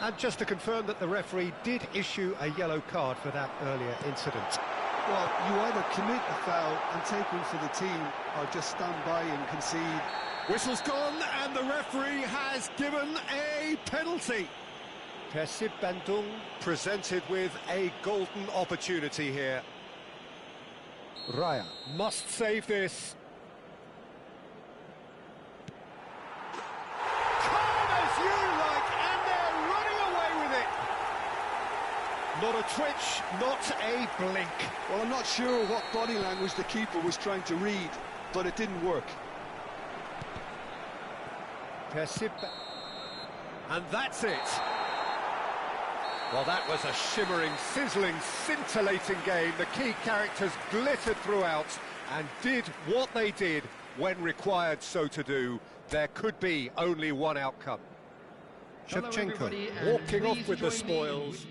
A: And just to confirm that the referee did issue a yellow card for that earlier incident.
B: Well, you either commit a foul and take one for the team, or just stand by and concede.
A: Whistle's gone, and the referee has given a penalty. Persib Bandung presented with a golden opportunity here. Raya must save this. Calm as you like, and they're running away with it. Not a twitch, not a blink.
B: Well, I'm not sure what body language the keeper was trying to read, but it didn't work.
A: Persib, and that's it. Well, that was a shimmering, sizzling, scintillating game. The key characters glittered throughout and did what they did when required so to do. There could be only one outcome.
D: Hello, everybody,
A: Shevchenko
D: and
A: walking off
D: please
A: with the
D: join me in
A: spoils.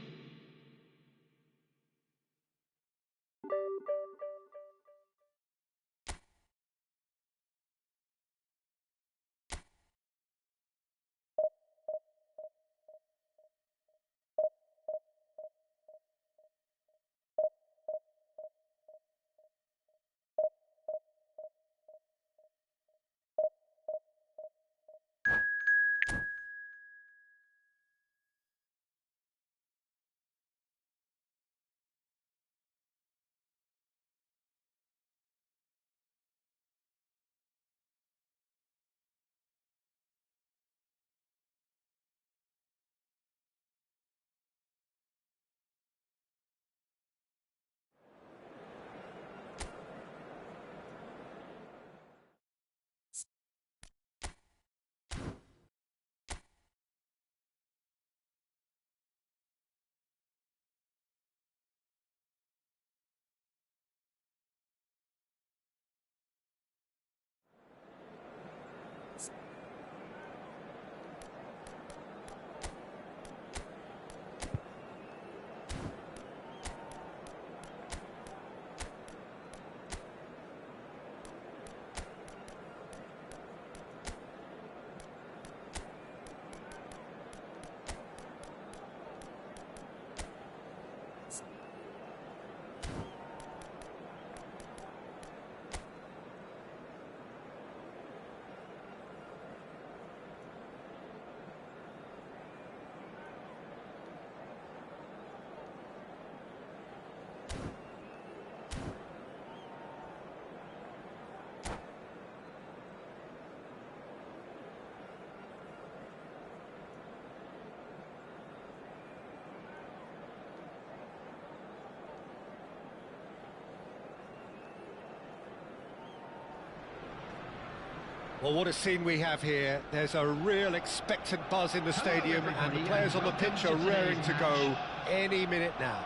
A: Well, what a scene we have here. There's a real expectant buzz in the stadium, and the players on the pitch are raring to go any minute now.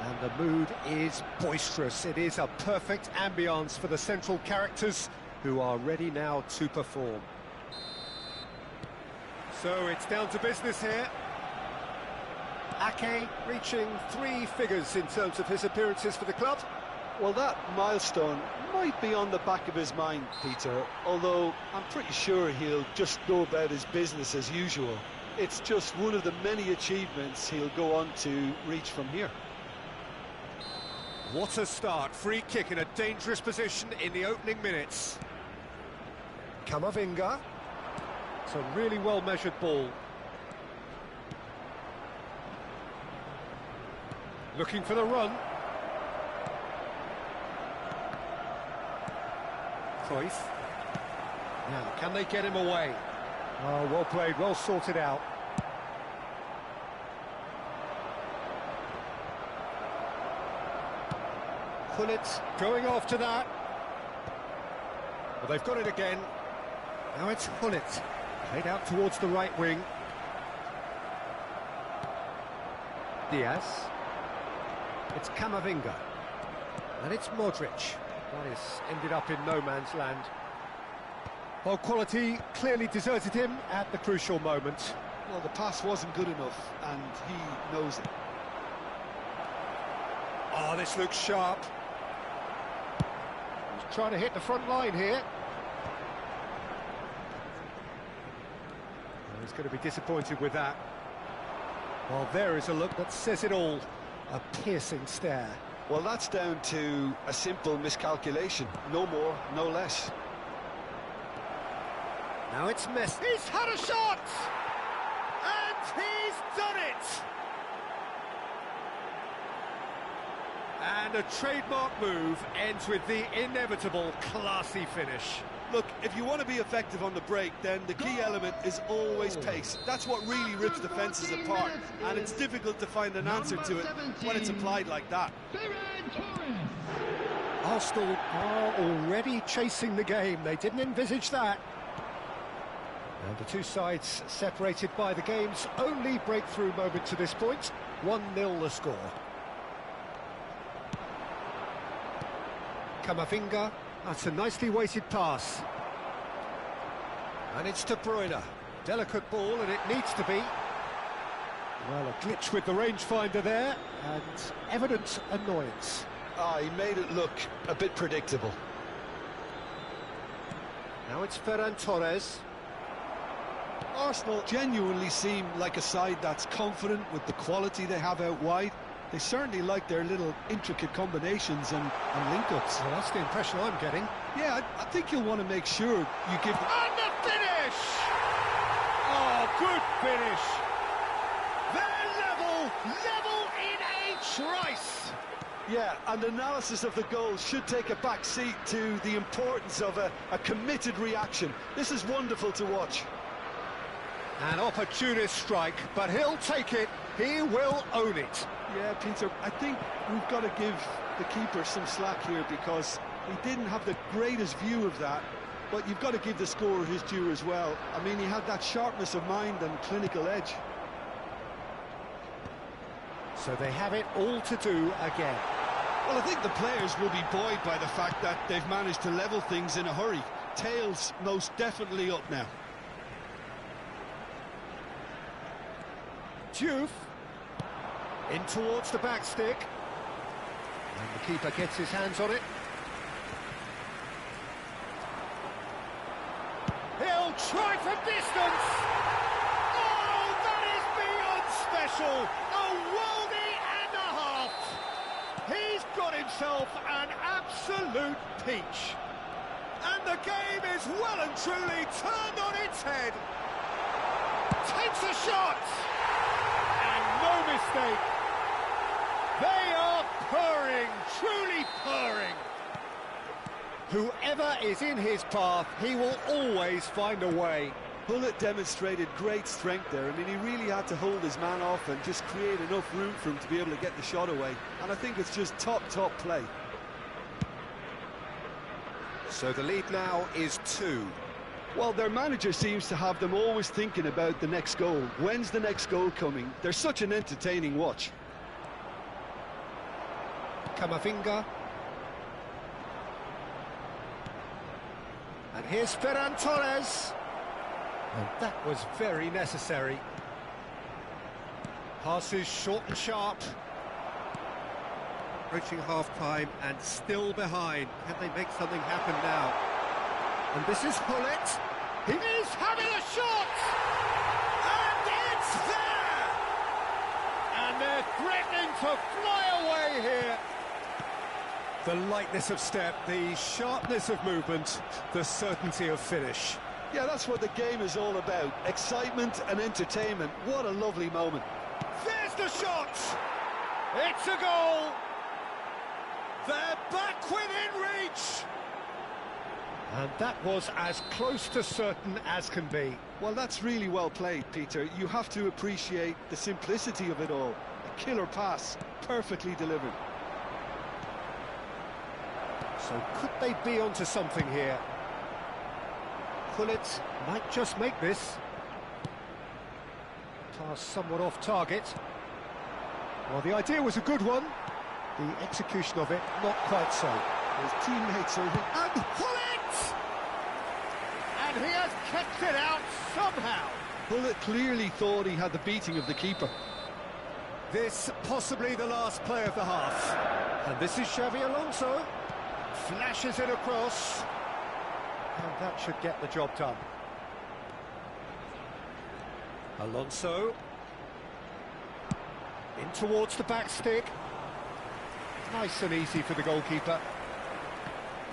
A: And the mood is boisterous. It is a perfect ambience for the central characters who are ready now to perform. So it's down to business here. Ake reaching 3 figures in terms of his appearances for the club.
B: Well, that milestone might be on the back of his mind, Peter, although I'm pretty sure he'll just go about his business as usual. It's just one of the many achievements he'll go on to reach from here.
A: What a start. Free kick in a dangerous position in the opening minutes. Kamavinga. It's a really well-measured ball. Looking for the run. Cruyff. Now, can they get him away? Oh, well played, well sorted out. Gullit going after that. Well, they've got it again. Now it's Gullit. Played out towards the right wing. Diaz. It's Kamavinga. And it's Modric. That is ended up in no man's land. Well, quality clearly deserted him at the crucial moment.
B: Well, the pass wasn't good enough, and he knows it.
A: Oh, this looks sharp. He's trying to hit the front line here. Oh, he's going to be disappointed with that. Well, there is a look that says it all. A piercing stare.
B: Well, that's down to a simple miscalculation. No more, no less.
A: Now it's Messi. He's had a shot! And he's done it! And a trademark move ends with the inevitable classy finish.
B: Look, if you want to be effective on the break, then the key element is always pace. That's what really rips defences apart, and it's difficult to find an answer to it when it's applied like that.
A: Arsenal are already chasing the game. They didn't envisage that. And the two sides separated by the game's only breakthrough moment to this point. 1-0 the score. Kamavinga. That's a nicely weighted pass. And it's De Bruyne. Delicate ball, and it needs to be. Well, a glitch with the rangefinder there, and evident annoyance.
B: He made it look a bit predictable.
A: Now it's Ferran Torres.
B: Arsenal genuinely seem like a side that's confident with the quality they have out wide. They certainly like their little intricate combinations and link-ups.
A: Well, that's the impression I'm getting.
B: Yeah, I think you'll want to make sure you give...
A: And the finish! Oh, good finish! They're level in a trice!
B: Yeah, and analysis of the goal should take a back seat to the importance of a committed reaction. This is wonderful to watch.
A: An opportunist strike, but he'll take it. He will own it.
B: Yeah, Peter, I think we've got to give the keeper some slack here because he didn't have the greatest view of that, but you've got to give the scorer his due as well. I mean, he had that sharpness of mind and clinical edge.
A: So they have it all to do again.
B: Well, I think the players will be buoyed by the fact that they've managed to level things in a hurry. Tails most definitely up now.
A: Diouf in towards the back stick, and the keeper gets his hands on it. He'll try from distance. Oh, that is beyond special. A worldie and a half. He's got himself an absolute peach, and the game is well and truly turned on its head. Takes a shot. No mistake. They are purring, truly purring. Whoever is in his path, he will always find a way.
B: Gullit demonstrated great strength there. I mean, he really had to hold his man off and just create enough room for him to be able to get the shot away. And I think it's just top play.
A: So the lead now is 2.
B: Well, their manager seems to have them always thinking about the next goal. When's the next goal coming? They're such an entertaining watch.
A: Camavinga. And here's Ferran Torres. And that was very necessary. Passes short and sharp. Approaching half-time and still behind. Can they make something happen now? And this is Hullet. He is having a shot! And it's there! And they're threatening to fly away here. The lightness of step, the sharpness of movement, the certainty of finish.
B: Yeah, that's what the game is all about. Excitement and entertainment. What a lovely moment.
A: There's the shot! It's a goal! They're back within reach! And that was as close to certain as can be.
B: Well, that's really well played, Peter. You have to appreciate the simplicity of it all. A killer pass, perfectly delivered.
A: So could they be onto something here? Hullet might just make this. Pass somewhat off target. Well, the idea was a good one. The execution of it, not quite so.
B: His teammates are...
A: And Hullet! And he has kept it out somehow.
B: Hullet clearly thought he had the beating of the keeper.
A: This possibly the last play of the half. And this is Xavi Alonso. Flashes it across. And that should get the job done. Alonso. In towards the back stick. Nice and easy for the goalkeeper.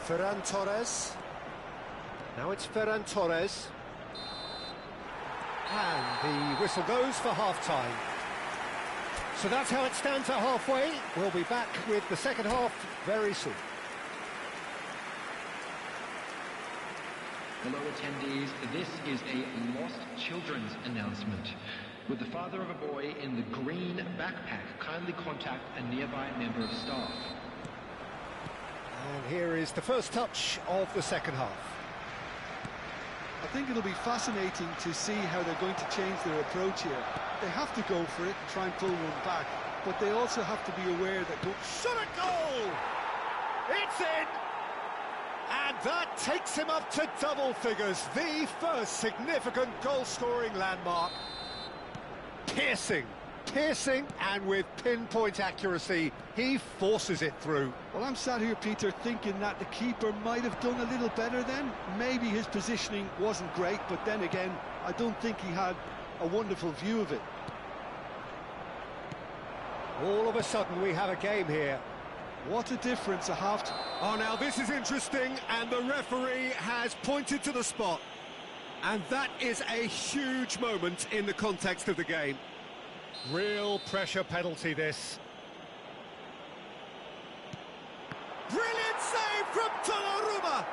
A: Ferran Torres. Now it's Ferran Torres. And the whistle goes for half-time. So that's how it stands at halfway. We'll be back with the second half very soon.
E: Hello attendees, this is a lost children's announcement. Would the father of a boy in the green backpack kindly contact a nearby member of staff?
A: And here is the first touch of the second half.
B: I think it'll be fascinating to see how they're going to change their approach here. They have to go for it and try and pull one back, but they also have to be aware that...
A: Shot a goal! It's in! And that takes him up to double figures, the first significant goal-scoring landmark. Piercing, and with pinpoint accuracy, he forces it through.
B: Well, I'm sat here, Peter, thinking that the keeper might have done a little better then. Maybe his positioning wasn't great, but then again, I don't think he had a wonderful view of it.
A: All of a sudden, we have a game here.
B: What a difference a half...
A: Oh, now this is interesting, and the referee has pointed to the spot. And that is a huge moment in the context of the game. Real pressure penalty, this. Brilliant save from Donnarumma!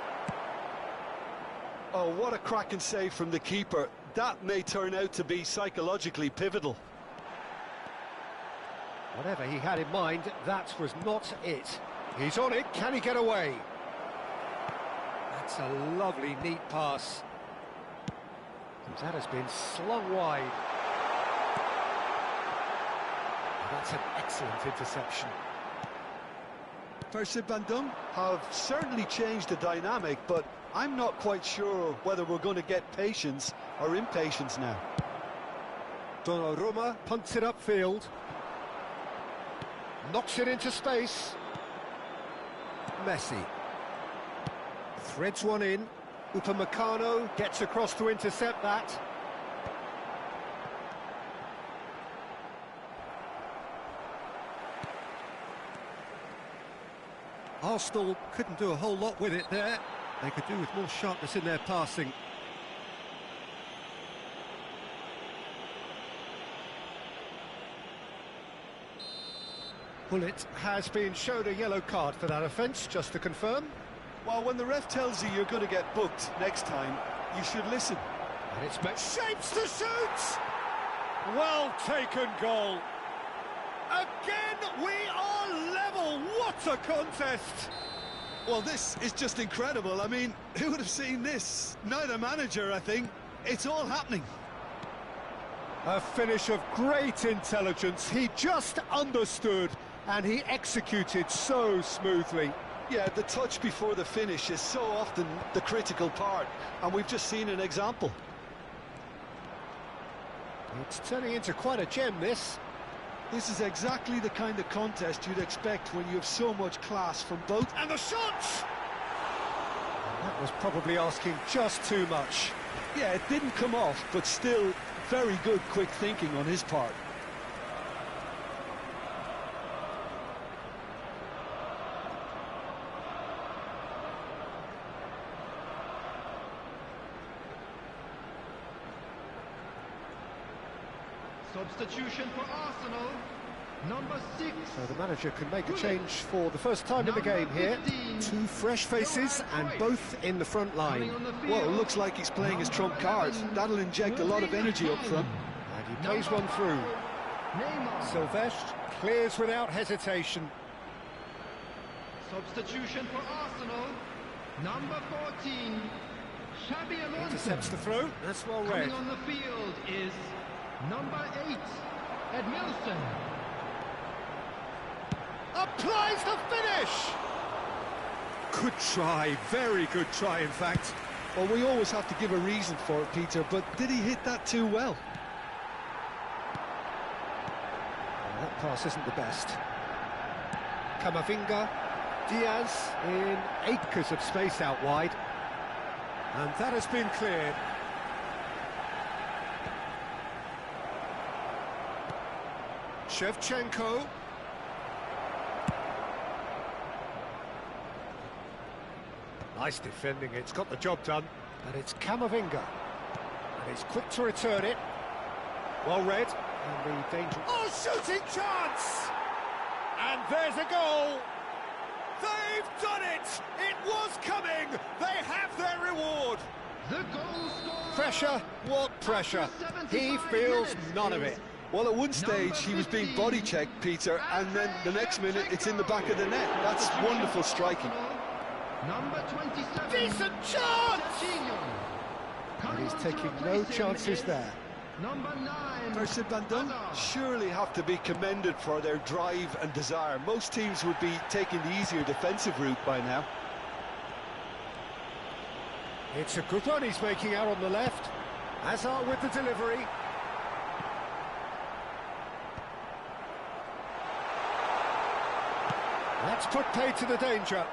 B: Oh, what a cracking save from the keeper. That may turn out to be psychologically pivotal.
A: Whatever he had in mind, that was not it. He's on it, can he get away? That's a lovely, neat pass. That has been slung wide. That's an excellent interception.
B: Persib Bandung have certainly changed the dynamic, but I'm not quite sure whether we're going to get patience or impatience now.
A: Donnarumma punts it upfield. Knocks it into space. Messi. Threads one in. Upamecano gets across to intercept that. Arsenal couldn't do a whole lot with it there. They could do with more sharpness in their passing. Hullet has been shown a yellow card for that offence, just to confirm.
B: Well, when the ref tells you you're going to get booked next time, you should listen.
A: And it's met shapes to shoot! Well taken goal. Again, we are level. What a contest!
B: Well, this is just incredible. I mean, who would have seen this? Neither manager, I think. It's all happening.
A: A finish of great intelligence. He just understood and he executed so smoothly.
B: Yeah, the touch before the finish is so often the critical part, and we've just seen an example.
A: It's turning into quite a gem, this.
B: This is exactly the kind of contest you'd expect when you have so much class from both.
A: And the shot! That was probably asking just too much.
B: Yeah, it didn't come off, but still very good quick thinking on his part.
D: Substitution for Arsenal, number 6.
A: So the manager can make a change for the first time in the game here. 2 fresh faces and both in the front line.
B: Well, it looks like he's playing his trump card. That'll inject a lot of energy up front.
A: And he plays one through. Sylvestre clears without hesitation.
D: Substitution for Arsenal, number 14, Xabi Alonso.
A: Intercepts the throw. That's well read.
D: Coming on the field is number 8, Edmilson.
A: Applies the finish! Good try, very good try, in fact.
B: Well, we always have to give a reason for it, Peter, but did he hit that too well?
A: Well, that pass isn't the best. Camavinga, Diaz in acres of space out wide. And that has been cleared. Shevchenko. Nice defending, it's got the job done. And it's Camavinga. And he's quick to return it. Well read. And the danger... Oh, shooting chance! And there's a goal! They've done it! It was coming! They have their reward!
D: The goal scorer.
A: Pressure? What pressure? He feels none of it.
B: Well, at one stage he was being body checked, Peter, and then the next minute it's in the back of the net. That's wonderful striking.
D: Number 27.
A: Decent chance!
D: And
A: he's taking no chances there.
D: Number 9.
B: Mercer Bandung surely have to be commended for their drive and desire. Most teams would be taking the easier defensive route by now.
A: It's a good run he's making out on the left. Hazard with the delivery. That's put paid to the danger.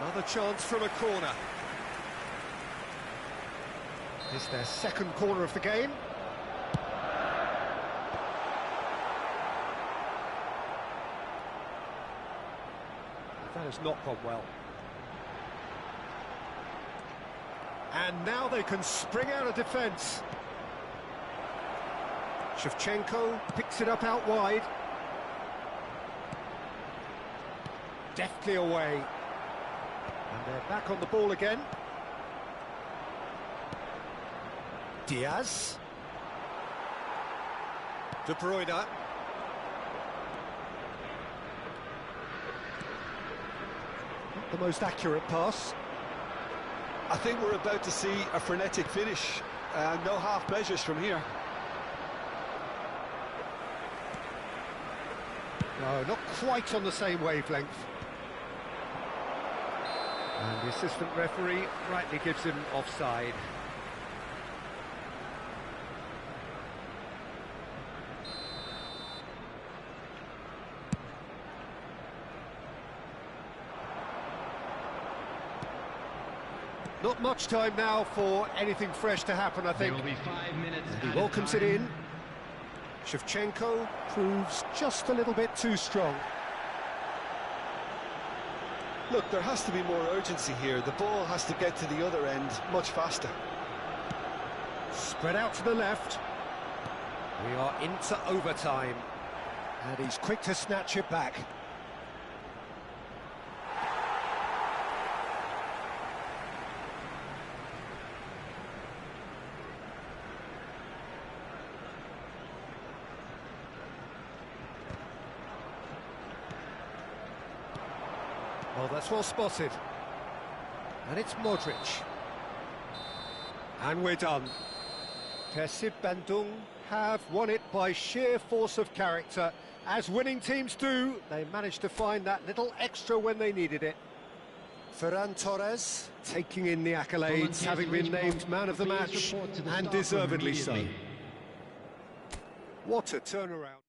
A: Another chance from a corner. It's their second corner of the game. That has not gone well. And now they can spring out of defence. Shevchenko picks it up out wide. Deftly away. And they're back on the ball again. Diaz. De Bruyne. Not the most accurate pass.
B: I think we're about to see a frenetic finish. No half measures from here.
A: No, not quite on the same wavelength. And the assistant referee rightly gives him offside. Not much time now for anything fresh to happen, I think.
E: There will be 5 minutes.
A: He welcomes it in. Shevchenko proves just a little bit too strong.
B: Look, there has to be more urgency here. The ball has to get to the other end much faster.
A: Spread out to the left. We are into overtime. And he's quick to snatch it back. Well, that's well spotted. And it's Modric. And we're done. Persib Bandung have won it by sheer force of character. As winning teams do, they managed to find that little extra when they needed it. Ferran Torres taking in the accolades, having been named man of the match, and deservedly so. What a turnaround.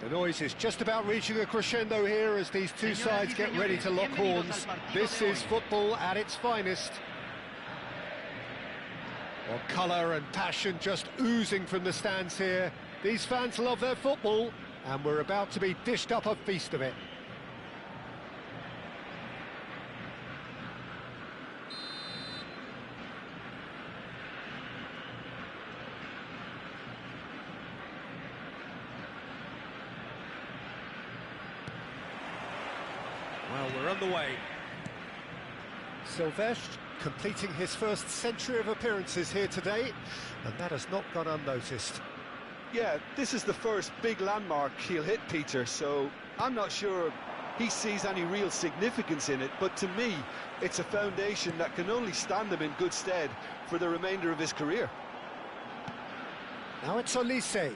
A: The noise is just about reaching a crescendo here as these two sides get ready to lock horns. This is football at its finest. Well, colour and passion just oozing from the stands here. These fans love their football, and we're about to be dished up a feast of it. Well, we're underway. Silvestre completing his first century of appearances here today, and that has not gone unnoticed.
B: Yeah, this is the first big landmark he'll hit, Peter, so I'm not sure he sees any real significance in it, but to me, it's a foundation that can only stand him in good stead for the remainder of his career.
A: Now it's Olise.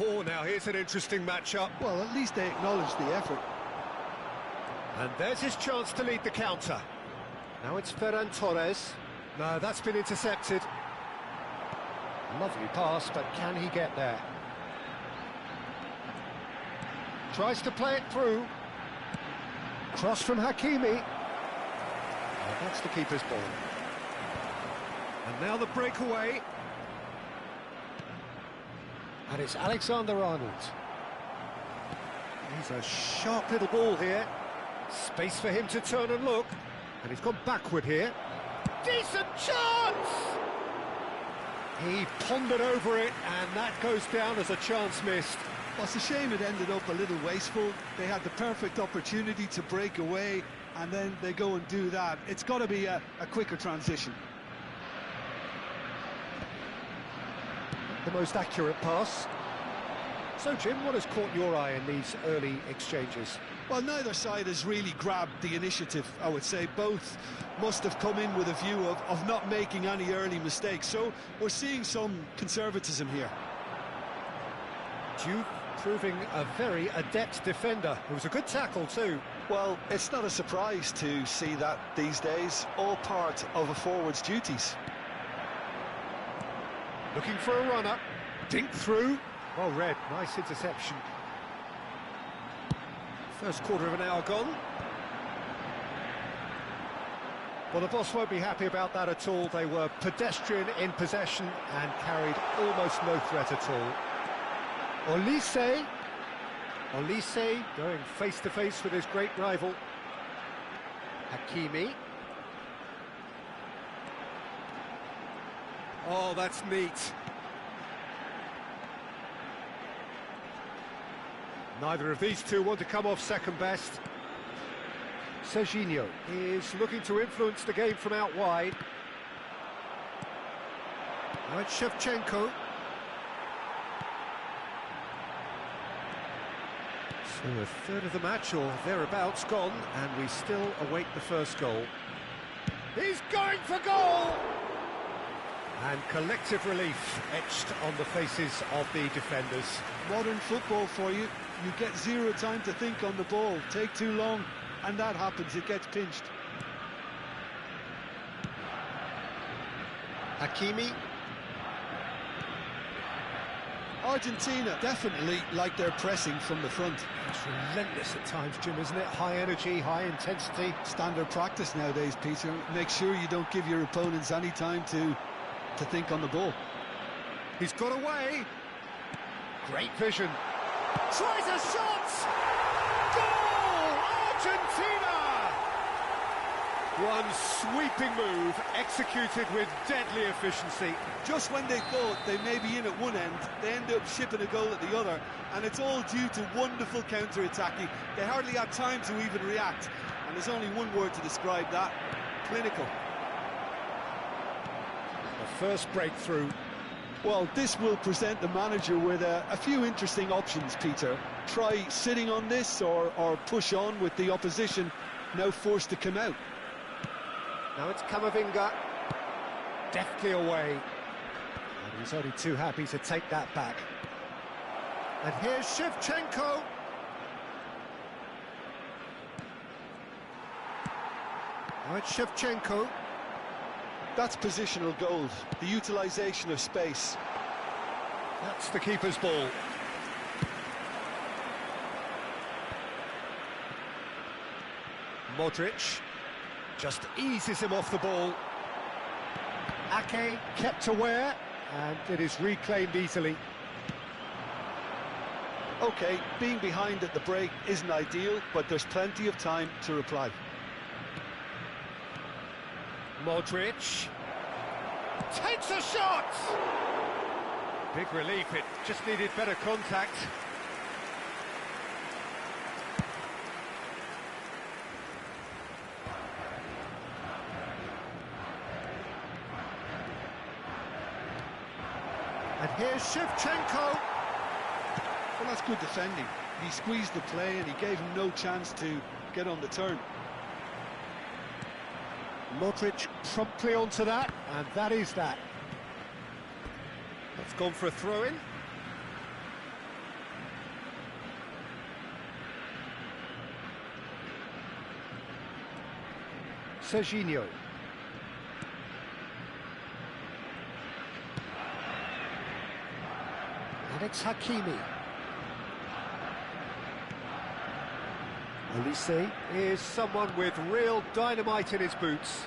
A: Oh, now here's an interesting matchup.
B: Well, at least they acknowledge the effort.
A: And there's his chance to lead the counter. Now it's Ferran Torres. No, that's been intercepted. Lovely pass, but can he get there? Tries to play it through. Cross from Hakimi. Oh, that's the keeper's ball. And now the breakaway. And it's Alexander-Arnold. He's a sharp little ball here. Space for him to turn and look. And he's gone backward here. Decent chance! He pondered over it, and that goes down as a chance missed.
B: Well, it's a shame it ended up a little wasteful. They had the perfect opportunity to break away, and then they go and do that. It's got to be a quicker transition.
A: The most accurate pass. So, Jim, what has caught your eye in these early exchanges?
B: Well, neither side has really grabbed the initiative, I would say. Both must have come in with a view of not making any early mistakes. So we're seeing some conservatism here.
A: Duke proving a very adept defender. It was a good tackle too.
B: Well, it's not a surprise to see that these days, all part of a forward's duties.
A: Looking for a runner. Dink through. Well read. Nice interception. First quarter of an hour gone. Well, the boss won't be happy about that at all. They were pedestrian in possession and carried almost no threat at all. Olise. Olise going face-to-face with his great rival. Hakimi. Oh, that's neat. Neither of these two want to come off second best. Serginho is looking to influence the game from out wide. Now it's Shevchenko. So a third of the match or thereabouts gone, and we still await the first goal. He's going for goal! And collective relief etched on the faces of the defenders.
B: Modern football for you. You get zero time to think on the ball. Take too long, and that happens. It gets pinched.
A: Hakimi.
B: Argentina definitely like their pressing from the front.
A: It's relentless at times, Jim, isn't it? High energy, high intensity.
B: Standard practice nowadays, Peter. Make sure you don't give your opponents any time to think on the ball.
A: He's got away. Great vision. Tries a shot! Goal! Argentina! One sweeping move, executed with deadly efficiency.
B: Just when they thought they may be in at one end, they end up shipping a goal at the other, and it's all due to wonderful counter-attacking. They hardly had time to even react, and there's only one word to describe that: clinical.
A: The first breakthrough.
B: Well, this will present the manager with a few interesting options, Peter. Try sitting on this or push on with the opposition now forced to come out.
A: Now it's Camavinga. Deftly away. And he's only too happy to take that back. And here's Shevchenko. Now it's Shevchenko.
B: That's positional gold, the utilisation of space.
A: That's the keeper's ball. Modric just eases him off the ball. Ake kept aware, and it is reclaimed easily.
B: OK, being behind at the break isn't ideal, but there's plenty of time to reply.
A: Modric takes a shot! Big relief, it just needed better contact. And here's Shevchenko. Well,
B: That's good defending. He squeezed the play and he gave him no chance to get on the turn.
A: Modric promptly onto that, and that is that. That's gone for a throw-in. Serginho. Alex Hakimi. Olise is someone with real dynamite in his boots.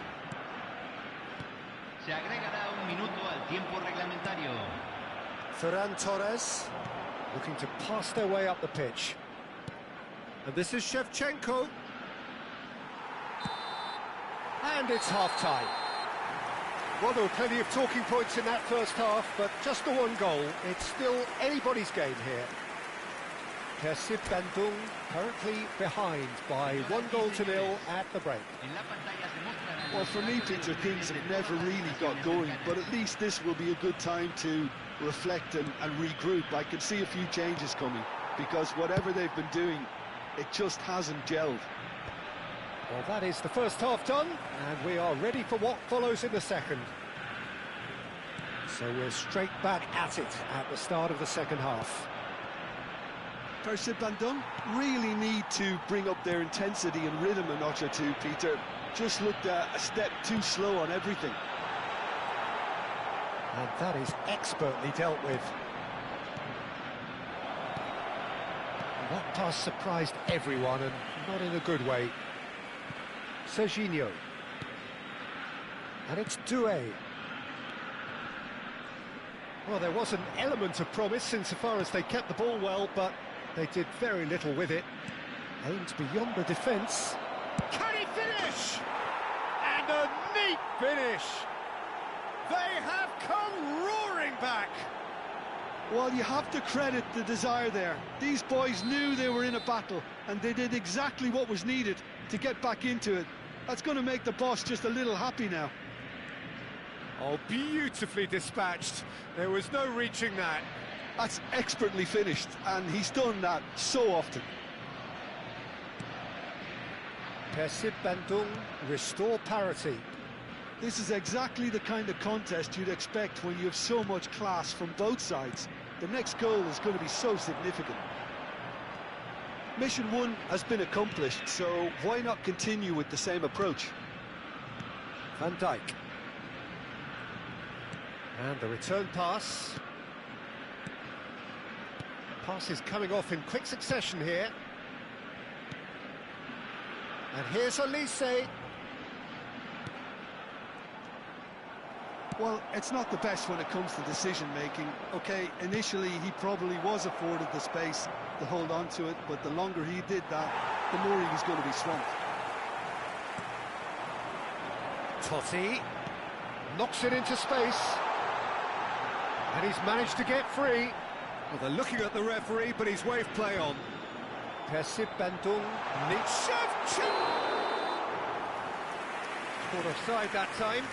D: Se agregará un minuto al tiempo reglamentario.
A: Ferran Torres looking to pass their way up the pitch. And this is Shevchenko. And it's half-time. Well, there were plenty of talking points in that first half, but just the one goal. It's still anybody's game here. Persib Bandung currently behind by 1-0 at the break.
B: Well, for me, Peter, things have never really got going, but at least this will be a good time to reflect and regroup. I can see a few changes coming, because whatever they've been doing, it just hasn't gelled.
A: Well, that is the first half done, and we are ready for what follows in the second. So we're straight back at it at the start of the second half.
B: Persib Bandung really need to bring up their intensity and rhythm a notch or two, Peter. Just looked a step too slow on everything.
A: And that is expertly dealt with. That pass surprised everyone, and not in a good way. Serginho. And it's Doué. Well, there was an element of promise insofar as they kept the ball well, but they did very little with it. Aimed beyond the defence. Can he finish? And a neat finish! They have come roaring back!
B: Well, you have to credit the desire there. These boys knew they were in a battle, and they did exactly what was needed to get back into it. That's going to make the boss just a little happy now.
A: Oh, beautifully dispatched. There was no reaching that.
B: That's expertly finished, and he's done that so often.
A: Persib Bandung restore parity.
B: This is exactly the kind of contest you'd expect when you have so much class from both sides. The next goal is going to be so significant. Mission 1 has been accomplished, so why not continue with the same approach?
A: Van Dijk. And the return pass. Pass is coming off in quick succession here. And here's Olise.
B: Well, it's not the best when it comes to decision-making. OK, initially he probably was afforded the space to hold on to it, but the longer he did that, the more he was going to be swamped.
A: Totti knocks it into space. And he's managed to get free. Well, they're looking at the referee, but he's waved play on. Persib Bandung needs Shevchenko. Caught offside that time.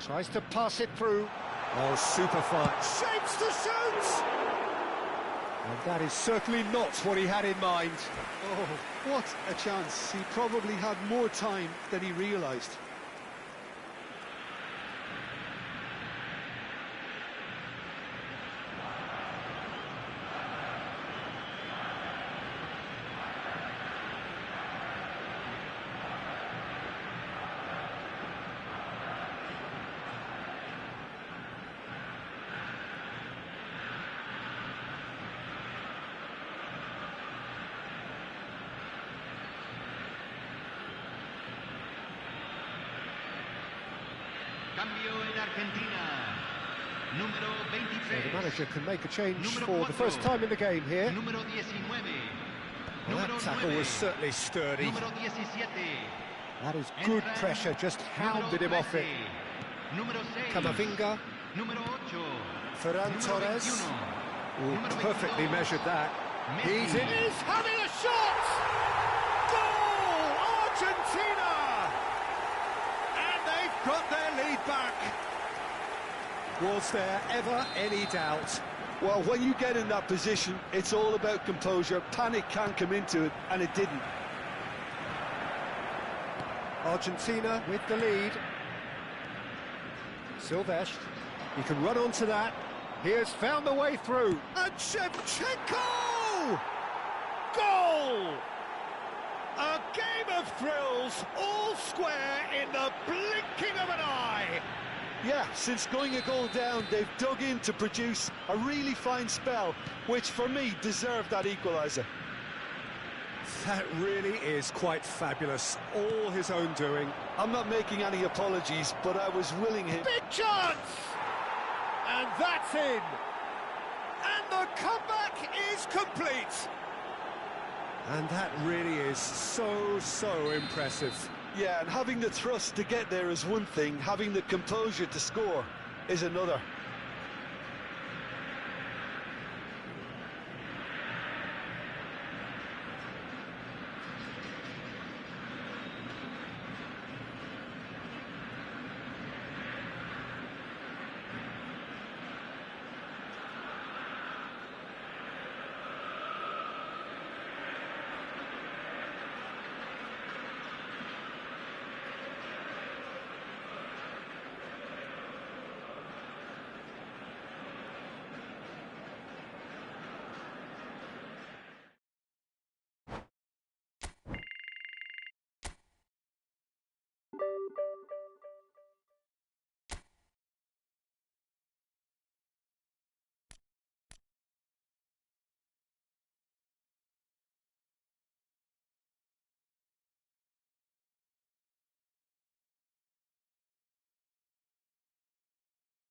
A: Tries to pass it through. Oh, super fun. Shapes to shoot! And that is certainly not what he had in mind.
B: Oh, what a chance. He probably had more time than he realised.
D: Cambio en Argentina. Número 23.
A: So the manager can make a change
D: Número
A: for the first time in the game here.
D: Número 19.
A: Well, that tackle was certainly sturdy.
D: Número 17.
A: That is good pressure, just hounded him off it. Camavinga. Ferran Torres. Ooh, perfectly measured that. He's in. He's having a shot! Goal! Argentina! And they've got their lead back. Was there ever any doubt?
B: Well, when you get in that position, it's all about composure. Panic can't come into it, and it didn't.
A: Argentina with the lead. Silvestre, he can run onto that. He has found the way through. And Shevchenko! Goal! A game of thrills, all square in the blinking of an eye.
B: Yeah, since going a goal down, they've dug in to produce a really fine spell, which for me deserved that equaliser.
A: That really is quite fabulous, all his own doing.
B: I'm not making any apologies, but I was willing him.
A: Big chance! And that's in! And the comeback is complete! And that really is so impressive.
B: Yeah, and having the thrust to get there is one thing, having the composure to score is another.